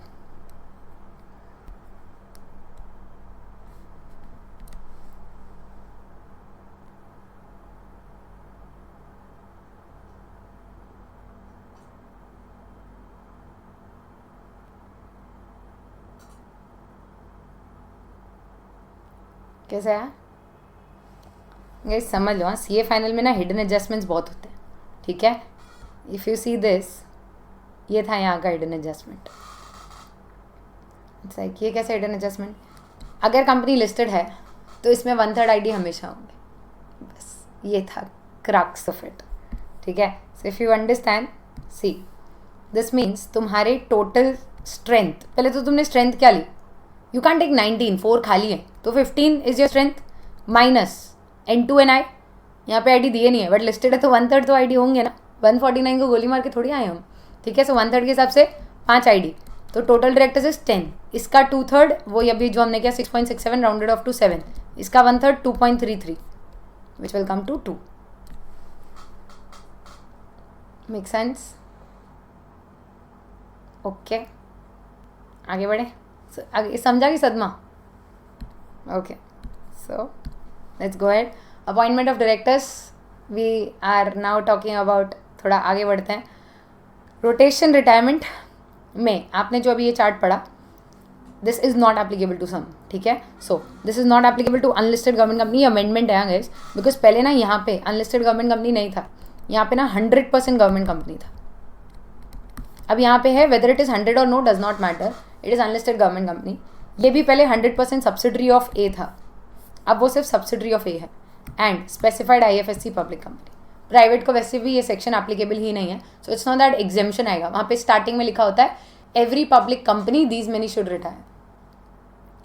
कैसे आया? गाइस समझ लो, हाँ सीए फाइनल में ना हिडन एडजस्टमेंट्स बहुत होते हैं, ठीक है। इफ़ यू सी दिस, ये था यहाँ का हिडन एडजस्टमेंट। इट्स लाइक ये कैसे हिडन एडजस्टमेंट? अगर कंपनी लिस्टेड है तो इसमें 1/3 आईडी हमेशा होंगे, बस ये था क्रक्स ऑफ इट, ठीक है। So if you understand, see this means तुम्हारे टोटल स्ट्रेंथ, पहले तो तुमने स्ट्रेंथ क्या ली, यू कैन टेक 19, 4 खाली है तो 15 is your strength, minus N2 NI, यहाँ पे आईडी दिए नहीं है बट लिस्टेड है तो 1/3 तो आईडी होंगे ना, 149 को गोली मार के थोड़ी आए हम, ठीक है। सो 1/3 के हिसाब से 5 आईडी, तो टोटल डायरेक्टर्स इज 10, इसका 2/3 वो अभी जो हमने किया 6.67 राउंडेड ऑफ टू 7, इसका 1/3 2.33 which will come to 2। Make sense? Okay, आगे बढ़े। आगे समझा कि सदमा? Okay, so let's go ahead. Appointment of directors, we are now talking about, थोड़ा आगे बढ़ते हैं। रोटेशन रिटायरमेंट में आपने जो अभी ये चार्ट पढ़ा, this is not applicable to some, ठीक है। So this is not applicable to unlisted government company, amendment है गाइस, बिकॉज पहले ना यहाँ पे अनलिस्टेड गवर्नमेंट कंपनी नहीं था, यहाँ पे ना 100% गवर्नमेंट कंपनी था। अब यहाँ पे है वेदर इट इज़ 100 और no does not matter, it is unlisted government company. ये भी पहले 100% सब्सिडरी ऑफ ए था, अब वो सिर्फ सब्सिडरी ऑफ ए है, and specified IFSC public company. Private को वैसे भी ये सेक्शन एप्लीकेबल ही नहीं है, so it's not that exemption आएगा, वहाँ पे स्टार्टिंग में लिखा होता है every public company these many should retire,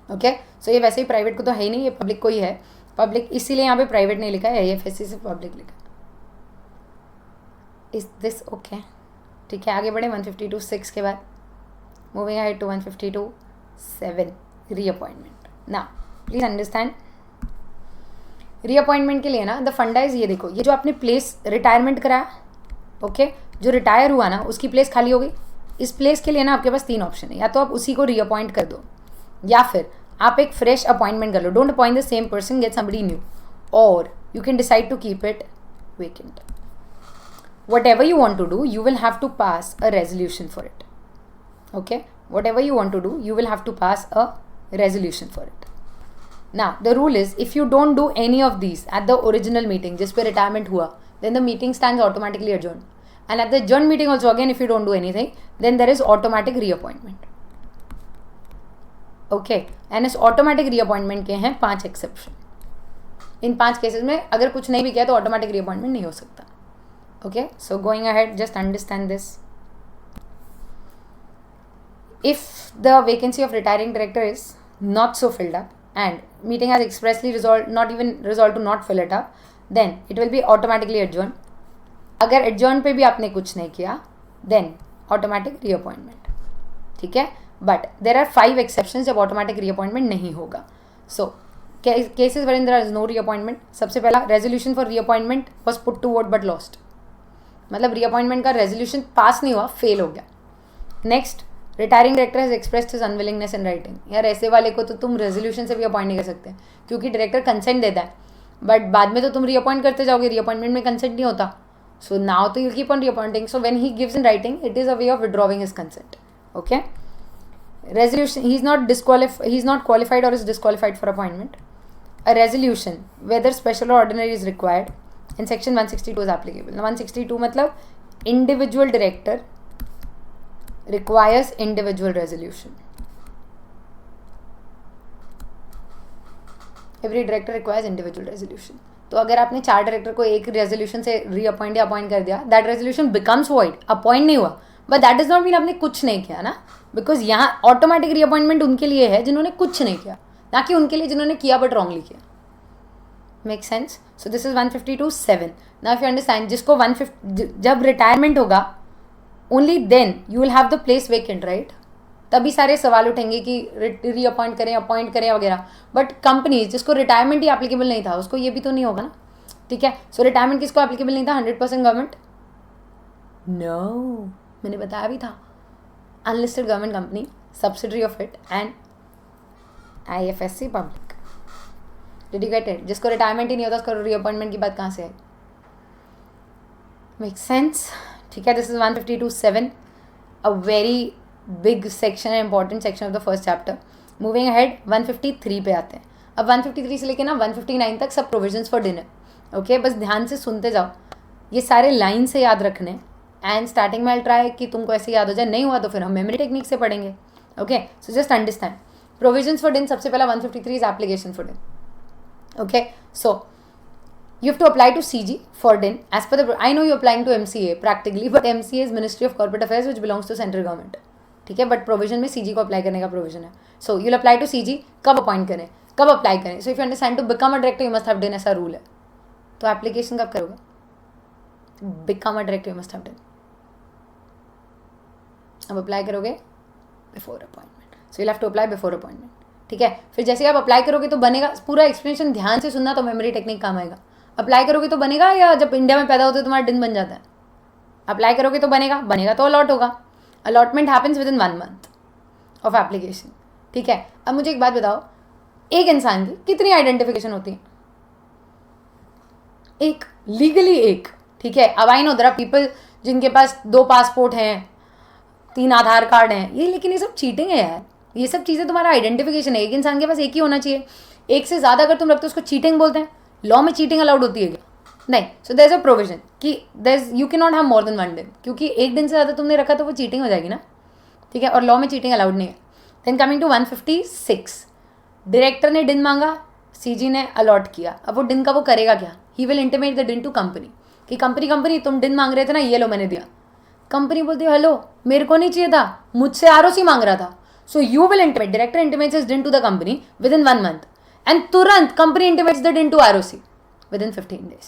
okay. So ये वैसे ही प्राइवेट को तो है ही नहीं, ये पब्लिक को ही है, पब्लिक इसीलिए यहाँ पे प्राइवेट नहीं लिखा है, IFSC से पब्लिक लिखा है। Is this okay? ठीक है, आगे बढ़े 152(6) के बाद, मूविंग अहेड टू 152(7) रीअपॉइंटमेंट। ना प्लीज अंडरस्टैंड, रीअपॉइंटमेंट के लिए ना द फंडा इज, ये देखो, ये जो आपने प्लेस रिटायरमेंट कराया, ओके, जो रिटायर हुआ ना उसकी प्लेस खाली हो गई, इस प्लेस के लिए ना आपके पास 3 ऑप्शन है, या तो आप उसी को रीअपॉइंट कर दो, या फिर आप एक फ्रेश अपॉइंटमेंट कर लो, don't appoint the same person, get somebody new, और you can decide to keep it vacant. Whatever you want to do, you will have to pass a resolution for it. Okay? Whatever you want to do, you will have to pass a resolution for it. Now, the rule is, if you don't do any of these at the original meeting, जिस पे retirement हुआ, then the meeting stands automatically adjourned. And at the adjourned meeting also, again, if you don't do anything, then there is automatic reappointment. Okay? And इस automatic reappointment के हैं 5 exception. इन 5 cases में अगर कुछ नहीं भी किया तो automatic reappointment नहीं हो सकता. Okay, so going ahead, just understand this. If the vacancy of retiring director is not so filled up and meeting has expressly resolved, not even resolved to not fill it up, then it will be automatically adjourned. अगर adjourn पे भी आपने कुछ नहीं किया, then automatic reappointment, ठीक है। But there are 5 exceptions जब automatic reappointment नहीं होगा. So cases wherein there is no reappointment, सबसे पहला resolution for reappointment was put to vote but lost. मतलब रीअपॉइंटमेंट का रेजोल्यूशन पास नहीं हुआ, फेल हो गया। Next, retiring director has expressed his unwillingness in writing. यार ऐसे वाले को तो तुम रेजोल्यूशन से भी अपॉइंट नहीं कर सकते, क्योंकि डायरेक्टर कंसेंट देता है, बट बाद में तो तुम रीअपॉइंट करते जाओगे, रीअपॉइंटमेंट में कंसेंट नहीं होता। सो नाउ तो you keep on reappointing, so when he gives in writing it is a way of withdrawing his consent, okay. Resolution, he is not qualified और is disqualified for appointment. A resolution whether special और ordinary is required in section 162 is applicable. Now 162 मतलब individual director requires individual resolution. Every director requires individual resolution. तो अगर आपने 4 director को एक resolution से reappoint या अपॉइंट कर दिया, that resolution becomes void, appoint नहीं हुआ, but that is not mean आपने कुछ नहीं किया ना, बिकॉज यहाँ ऑटोमेटिक रीअपॉइंटमेंट उनके लिए है जिन्होंने कुछ नहीं किया, ना कि उनके लिए जिन्होंने किया बट रॉन्गली किया। Make sense? So this is 152(7). Now if you understand, जिसको 150 जब रिटायरमेंट होगा only then you will have the place vacant, right? तभी सारे सवाल उठेंगे कि रीअपॉइंट करें, अपॉइंट करें वगैरह. बट कंपनीज जिसको रिटायरमेंट ही एप्लीकेबल नहीं था उसको ये भी तो नहीं होगा ना. ठीक है, सो रिटायरमेंट किसको एप्लीकेबल नहीं था? 100% गवर्नमेंट. नो, मैंने बताया भी था. Unlisted government company, subsidiary of it, and IFSC public. Did you get it? जिसको रिटायरमेंट ही नहीं होता उसको रीअपॉइंटमेंट की बात कहाँ से आई? Make sense? ठीक है, this is 152.7, a very big section है, important section of the first chapter. Moving ahead 153 पे आते हैं. अब 153 से लेके ना 159 तक सब प्रोविजंस फॉर डिनर. ओके, बस ध्यान से सुनते जाओ, ये सारे लाइन से याद रखने. एंड स्टार्टिंग में आई ट्राई कि तुमको ऐसे याद हो जाए, नहीं हुआ तो फिर हम मेमोरी टेक्निक से पढ़ेंगे. Okay, so just understand provisions for डिन. सबसे पहला 153 इज एप्लीकेशन फॉर डिन. Okay, so you have to apply to CG for DIN as per the. I know you're applying to MCA practically, but MCA is Ministry of Corporate Affairs which belongs to central government. ठीक है, but provision में CG को apply करने का provision है. So you'll apply to CG. कब appoint करें, कब अप्लाई करें? So if you understand, to become a director you must have DIN, ऐसा रूल है. तो एप्लीकेशन कब करोगे? Become a director you must have DIN. अब अप्लाई करोगे before appointment. So you'll have to apply before appointment. ठीक है, फिर जैसे आप अप्लाई करोगे तो बनेगा. पूरा एक्सप्लेनेशन ध्यान से सुनना तो मेमोरी टेक्निक काम आएगा. अप्लाई करोगे तो बनेगा, या जब इंडिया में पैदा होते तुम्हारा दिन बन जाता है? अप्लाई करोगे तो बनेगा, बनेगा तो अलॉट होगा. Allotment happens with in 1 month of application. ठीक है, अब मुझे एक बात बताओ, एक इंसान की कितनी आइडेंटिफिकेशन होती है? एक, लीगली एक. ठीक है, अब I know there are people जिनके पास 2 पासपोर्ट हैं, 3 आधार कार्ड हैं, ये, लेकिन ये सब चीटिंग है यार. ये सब चीज़ें तुम्हारा आइडेंटिफिकेशन है. एक इंसान के पास एक ही होना चाहिए. एक से ज़्यादा अगर तुम रखते हो उसको चीटिंग बोलते हैं. लॉ में चीटिंग अलाउड होती है क्या? नहीं. So there is a provision कि there you can not have more than 1 DIN, क्योंकि एक दिन से ज़्यादा तुमने रखा तो वो चीटिंग हो जाएगी ना. ठीक है, और लॉ में चीटिंग अलाउड नहीं है. देन कमिंग टू 156, डायरेक्टर ने डिन मांगा, CG ने अलॉट किया. अब वो डिन का वो करेगा क्या? He will intimate the DIN to company कि कंपनी तुम डिन मांग रहे थे ना, ये लो मैंने दिया. कंपनी बोलती है हेलो, मेरे को नहीं चाहिए था, मुझसे ROC मांग रहा था. So you will intimate, director intimates his DIN to the company within 1 month. And तुरंत company intimates the DIN to ROC within 15 days.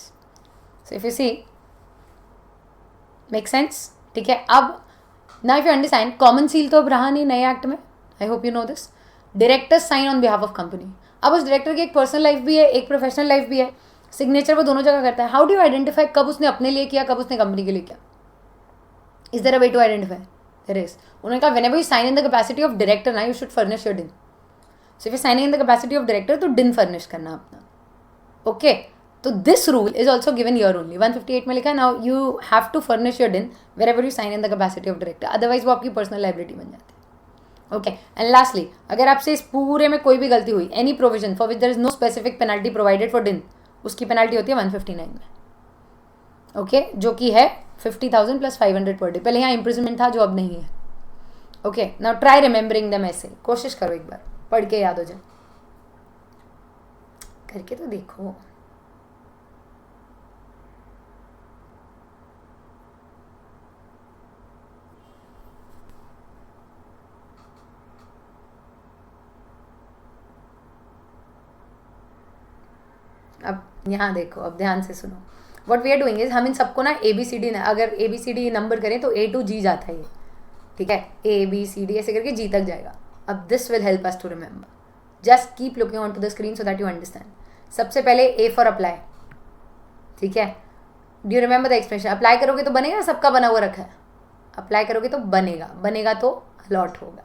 So if you see, make sense? ठीक है, अब now if you understand, common seal तो अब रहा नहीं नए act में. I hope you know this. Director sign on behalf of company. अब उस डायरेक्टर की एक पर्सनल लाइफ भी है, एक प्रोफेशनल लाइफ भी है. सिग्नेचर वो दोनों जगह करता है. हाउ डू यू आइडेंटिफाई कब उसने अपने लिए किया, कब उसने कंपनी के लिए किया? Is there a way to identify? There is. उन्होंने कहा whenever you sign in the capacity of director ना, you should furnish your DIN. So if you're signing in the capacity of director तो DIN furnish करना अपना. Okay, तो this rule is also given here only. 158 में लिखा है, now you have to furnish your DIN wherever you sign in the capacity of director. Otherwise वो आपकी personal liability बन जाती है. Okay, and lastly, अगर आपसे इस पूरे में कोई भी गलती हुई, any provision for which there is no specific penalty provided for DIN, उसकी पेनल्टी होती है 159 में. Okay, जो कि है 50,000 plus 500 per day. पहले यहाँ imprisonment था जो अब नहीं है. Okay, now try remembering them ऐसे. कोशिश करो एक बार, पढ़ के याद हो जाए. करके तो देखो. अब यहाँ देखो, अब ध्यान से सुनो. What we are doing is, हम इन सबको ना ABCD, अगर ABCD नंबर करें तो A to G जाता है ये. ठीक है, ABCD ऐसे करके G तक जाएगा. अब this will help us to remember. Just keep looking on to the screen so that you understand. सबसे पहले A फॉर अप्लाई. ठीक है, do you remember the expression? Apply करोगे तो बनेगा, सबका बना हुआ रखा है. अप्लाई करोगे तो बनेगा, बनेगा तो अलॉट होगा.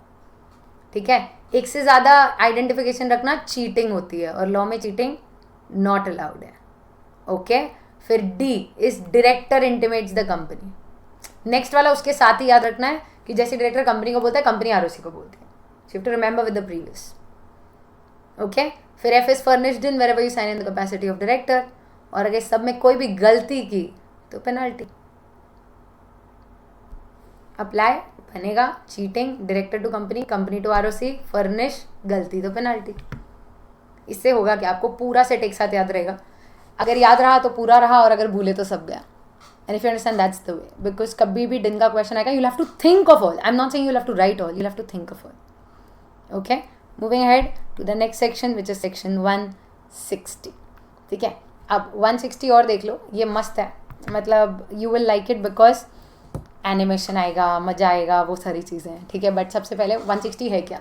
ठीक है, एक से ज़्यादा आइडेंटिफिकेशन रखना चीटिंग होती है और लॉ में चीटिंग नॉट अलाउड है. ओके, फिर D is director intimates the company. Next वाला उसके साथ ही याद रखना है कि जैसे डायरेक्टर कंपनी को बोलता है, कंपनी ROC को बोलती है. So you have to remember with the previous. Okay, फिर F is furnished in wherever you sign in the capacity of director. और अगर सब में कोई भी गलती की तो पेनल्टी. अप्लाई बनेगा, cheating, director to company, company to ROC, furnish, गलती तो पेनल्टी. इससे होगा कि आपको पूरा सेट एक साथ याद रहेगा. अगर याद रहा तो पूरा रहा, और अगर भूले तो सब गया. And if you understand, that's the way. Because कभी भी दिन का क्वेश्चन आएगा, you'll have to think of all. I'm not saying you'll have to write all. You'll have to think of all. Okay? Moving ahead to the next section, which is section 160. ठीक है, अब 160 और देख लो. ये मस्त है, मतलब you will like it because animation आएगा, मजा आएगा, वो सारी चीज़ें हैं, ठीक है। बट सबसे पहले 160 है क्या,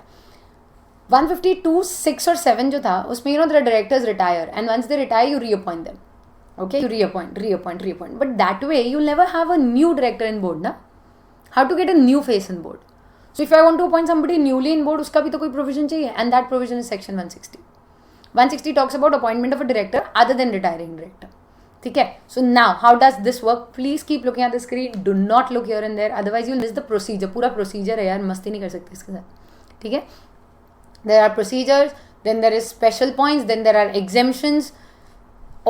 152, 6 और 7 जो था उसमें the directors retire and once they retire you reappoint them, okay, you reappoint, but that way you'll never have a new director in board na, how to get a new face in board. So if I want to appoint somebody newly in board, uska bhi to koi provision chahiye, and that provision is section 160 talks about appointment of a director other than retiring director, ठीक है। So now how does this work, please keep looking at the screen, do not look here and there, otherwise you'll miss the procedure. पूरा procedure है यार, मस्ती नहीं कर सकते इसके साथ, ठीक है। There are procedures, then there is special points, then there are exemptions.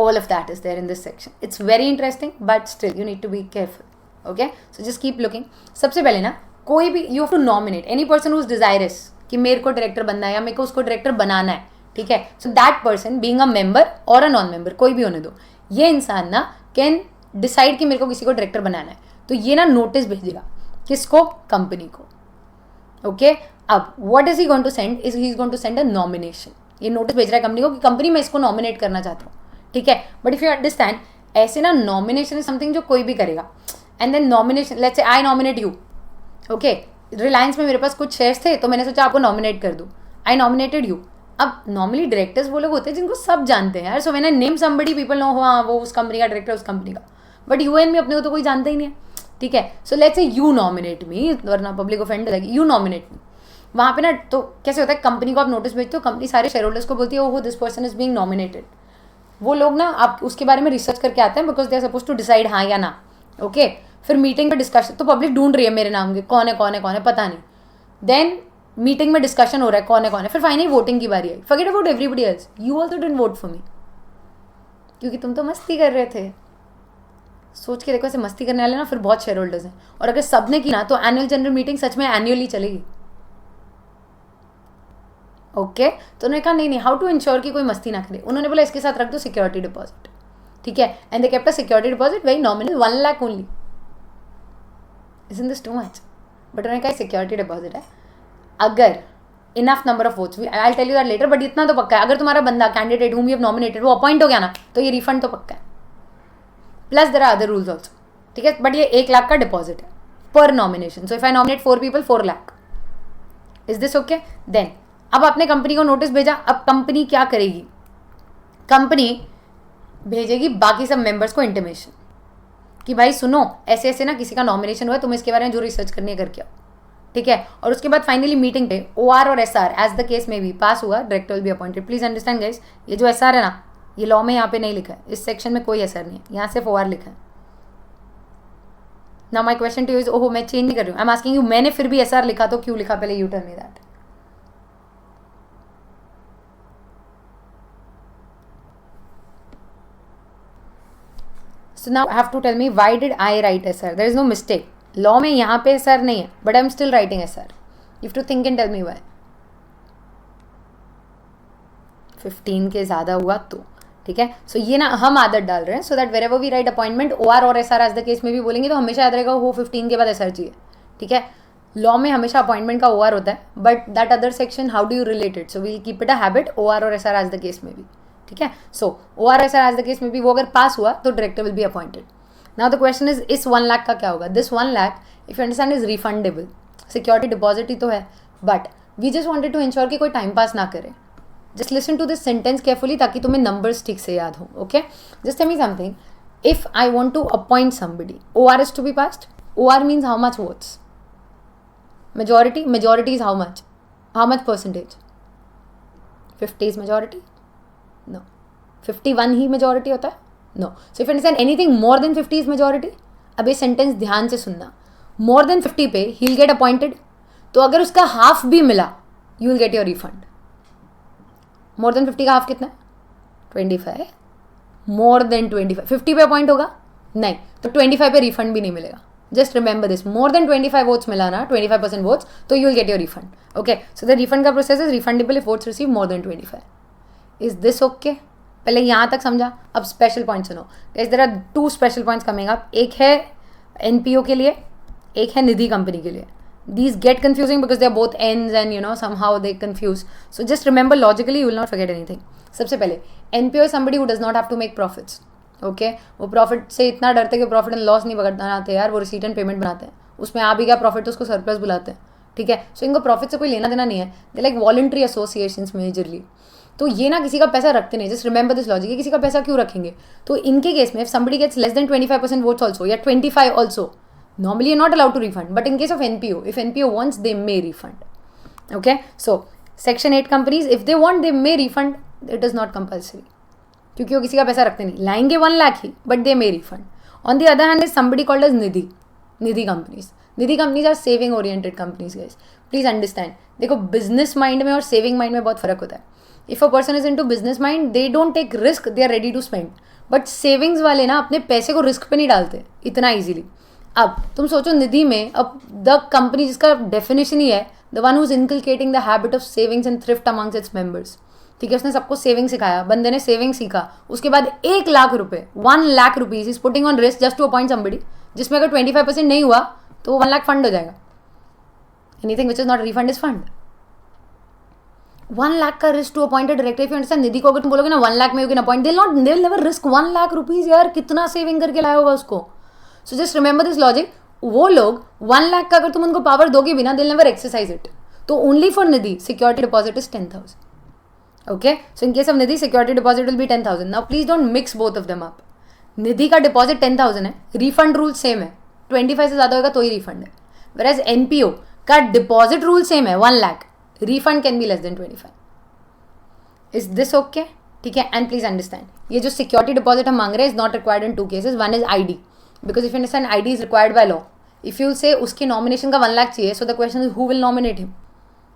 All of that is there in this section. It's very interesting, but still you need to be careful. Okay, so just keep looking. सबसे पहले ना कोई भी you have to nominate any person who is desirous कि मेरे को director बनना है या मेरे को उसको डायरेक्टर बनाना है, ठीक है। So that person being a member or a non member, कोई भी होने दो, ये इंसान ना can decide कि मेरे को किसी को डायरेक्टर बनाना है, तो ये ना नोटिस भेजेगा किसको, कंपनी को, ओके। अब what is he going to send is he is going to send a nomination. ये नोटिस भेज रहा है कंपनी को कि कंपनी मैं इसको नॉमिनेट करना चाहता हूँ, ठीक है। बट इफ यू अंडरस्टैंड, ऐसे ना नॉमिनेशन इज समथिंग जो कोई भी करेगा, and then nomination, let's say I nominate you, okay. Reliance में मेरे पास कुछ शेयर्स थे तो मैंने सोचा आपको नॉमिनेट कर दूँ, आई नॉमिनेटेड यू। अब नॉर्मली डायरेक्टर्स वो लोग होते हैं जिनको सब जानते हैं यार, सो when I name somebody people know हाँ वो उस कंपनी का डायरेक्टर, उस कंपनी का, बट यू एन में अपने को तो कोई जानता ही नहीं है, ठीक है। So let's say you nominate me, वरना पब्लिक ऑफेंड हो जाएगी, यू नॉमिनेट मी। वहाँ पे ना तो कैसे होता है, कंपनी को आप नोटिस भेजते हो, कंपनी सारे शेयर होल्डर्स को बोलती है ओहो this person is being nominated. वो लोग ना आप उसके बारे में रिसर्च करके आते हैं because they are suppose to decide हाँ या ना, ओके। फिर मीटिंग में डिस्कशन, तो पब्लिक ढूंढ रही है मेरे नाम के, कौन है पता नहीं। देन मीटिंग में डिस्कशन हो रहा है कौन है, फिर फाइनली वोटिंग की बारी आई, forget about everybody else, you also didn't vote for me, क्योंकि तुम तो मस्ती कर रहे थे। सोच के देखो, ऐसे मस्ती करने वाले ना फिर बहुत शेयर होल्डर्स हैं, और अगर सबने की ना तो एनुअल जनरल मीटिंग सच में एनुअली चलेगी, ओके। तो उन्होंने कहा नहीं हाउ टू इंश्योर कि कोई मस्ती ना करे, उन्होंने बोला इसके साथ रख दो सिक्योरिटी डिपॉजिट, ठीक है। And they kept a security deposit very nominal 1 lakh only, isn't this too much, but उन्होंने कहा सिक्योरिटी डिपॉजिट है, अगर enough number of votes, I will tell you that later, but इतना तो पक्का है अगर तुम्हारा बंदा candidate whom you have nominated वो अपॉइंट हो गया ना तो ये रिफंड तो पक्का है, plus there are other rules also, ठीक है। बट ये 1 लाख का डिपॉजिट है पर nomination, so if I nominate 4 people 4 lakh, is this okay. Then अब आपने कंपनी को नोटिस भेजा, अब कंपनी क्या करेगी, कंपनी भेजेगी बाकी सब मेंबर्स को इंटीमेशन कि भाई सुनो ऐसे ऐसे ना किसी का नॉमिनेशन हुआ है, तुम्हें इसके बारे में जो रिसर्च करनी है करके आओ, ठीक है। और उसके बाद फाइनली मीटिंग पे OR और SR एज द केस में भी पास हुआ, director will be appointed. Please understand guys, ये जो SR है ना ये लॉ में यहाँ पे नहीं लिखा है, इस सेक्शन में कोई SR नहीं है, यहाँ सिर्फ OR लिखा है। Now my question to you is, ओहो मैं चेंज नहीं कर रही हूँ, आई एम आस्किंग यू, मैंने फिर भी SR लिखा तो क्यों लिखा, पहले you tell me that. So now I have to tell me why did I write SR? There is no mistake. Law में यहाँ पे SR नहीं है, but I'm still writing SR. You have to think and tell me why. 15 के ज़्यादा हुआ तो ठीक है। सो ये ना हम आदत डाल रहे हैं so that wherever we write appointment OR और SR एज द केस में भी बोलेंगे तो हमेशा याद रहेगा वो 15 के बाद SR चाहिए, ठीक है। लॉ में हमेशा अपॉइंटमेंट का OR होता है, but that other section how do you relate it, so we'll keep it a habit OR और SR एज द केस में भी, ठीक है। So OR SR as the case में भी वो अगर पास हुआ तो director will be appointed. Now the question is इस 1 लाख का क्या होगा, this 1 lakh if you understand is refundable, security deposit ही तो है, but we just wanted to ensure कि कोई टाइम पास ना करे। Just listen to this sentence carefully ताकि तुम्हें नंबर्स ठीक से याद हो, okay. Just tell me something, if I want to appoint somebody, OR is to be passed, OR means how much votes, majority is how much percentage, 50 is majority, no, 51 he majority होता है, no, so if you understand anything more than 50 is majority, अब ये sentence ध्यान से सुनना, more than 50 पे he'll get appointed, तो अगर उसका हाफ भी मिला you will get your refund। More than 50 का हाफ कितना है 25, मोर देन 25 50 पे अपॉइंट होगा नहीं तो 25 पे रिफंड भी नहीं मिलेगा। Just remember this, more than 25 votes मिला ना 25% वोट्स तो you will get your refund, okay. So the refund का process is refundable if votes receive more than 25। Is this okay? पहले यहाँ तक समझा, अब स्पेशल पॉइंट सुनो। There are 2 special points coming up, एक है NPO के लिए, एक है निधि कंपनी के लिए। These get confusing because they are both ends and you know somehow they confuse. So just remember logically you will not forget anything. सबसे पहले NPO is somebody who does not have to make profits. Okay? वो profit से इतना डरते कि profit and loss नहीं बनाते यार, वो रिसीट एंड पेमेंट बनाते हैं। उसमें आ भी गया प्रॉफिट तो उसको सरप्लस बुलाते हैं, ठीक है। सो इनको प्रॉफिट से कोई लेना देना नहीं है, they like voluntary associations majorly. तो ये ना किसी का पैसा रखते नहीं, जस्ट रिमेंबर दिस लॉजिक, किसी का पैसा क्यों रखेंगे। तो इनके केस में if somebody gets less than 25% votes also या 25 also, normally you're not allowed to refund, but in case of NPO, if NPO wants, they may refund. Okay, so section 8 companies, if they want, they may refund. It is not compulsory, क्योंकि वो किसी का पैसा रखते नहीं, लाएंगे 1 लाख ही, but they may refund. On the other hand is somebody called as Nidhi companies. Nidhi companies are saving oriented companies, guys. Please understand. देखो business mind में और saving mind में बहुत फर्क होता है. If a person is into business mind, they don't take risk, they are ready to spend. But savings वाले ना अपने पैसे को रिस्क पे नहीं डालते इतना easily. अब तुम सोचो निधि में, अब द कंपनी जिसका डेफिनेशन ही है the one who is inculcating the habit of savings and thrift amongst its members, ठीक है। उसने सबको सेविंग सिखाया, बंदे ने सेविंग सीखा, उसके बाद 1 लाख रुपए 1 lakh rupees is putting on risk just to appoint somebody, जिसमें अगर 25% नहीं हुआ तो 1 लाख फंड हो जाएगा। Anything which is not refund is fund. 1 lakh का risk to appoint director. If you understand, Nidhi को अगर तुम बोलोगे ना 1 लाख में you can appoint, they will never risk 1 lakh rupees. यार कितना सेविंग करके लाया होगा उसको। So just remember this logic, वो लोग 1 लाख का अगर तुम उनको पावर दोगे भी ना, दे नेवर एक्सरसाइज इट। तो only for Nidhi security deposit is 10,000. Okay, so in case of Nidhi security deposit will be 10,000. Now please don't mix both of them up. Nidhi का डिपॉजिट 10,000 है, रिफंड रूल सेम है, 25 से ज्यादा होगा तो ही रिफंड है. Where as NPO का डिपॉजिट रूल सेम है 1 lakh, refund can be less than 25. Is this okay? ठीक है. एंड प्लीज अंडरस्टैंड, ये जो सिक्योरिटी डिपॉजिट हम मांग रहे हैं is not required in 2 cases. One is ID, because if you understand ID is required by law. If you से उसके नॉमिनेशन का 1 लाख चाहिए, so the question is who will nominate him,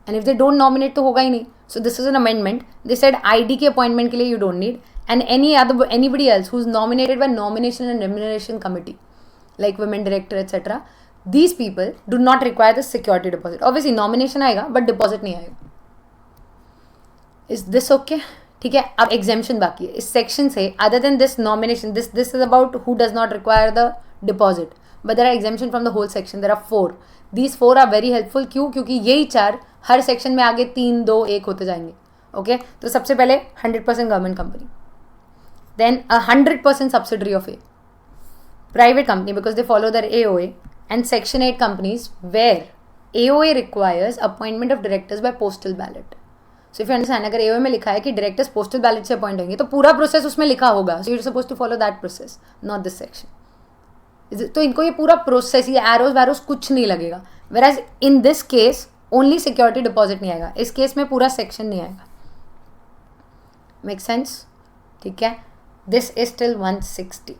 and if they don't nominate तो होगा ही नहीं. सो this is an amendment. They said ID के appointment के लिए you don't need, and anybody else who is nominated by nomination and remuneration committee like women director etc, these people do not require the security deposit. obviously nomination आएगा but deposit नहीं आएगा. is this okay? ठीक है. अब exemption बाकी है इस section से. other than this nomination, this is about who does not require the deposit, but there are exemption from the whole section. there are 4. these 4 are very helpful. क्यों? क्योंकि यही 4 हर section में आगे 3 2 1 होते जाएंगे. okay, तो सबसे पहले 100% government company, then 100% subsidiary of A, private company because they follow their AOA, and section 8 companies where AOA requires appointment of directors by postal ballot. so if you understand, अगर AOA में लिखा है कि directors postal ballot से appoint होंगे तो पूरा process उसमें लिखा होगा, so you're supposed to follow that process, not this section. तो इनको ये पूरा process, ये arrows वैरोस कुछ नहीं लगेगा. whereas in this case only security deposit नहीं आएगा, इस केस में पूरा section नहीं आएगा. make sense? ठीक है. this is till 160.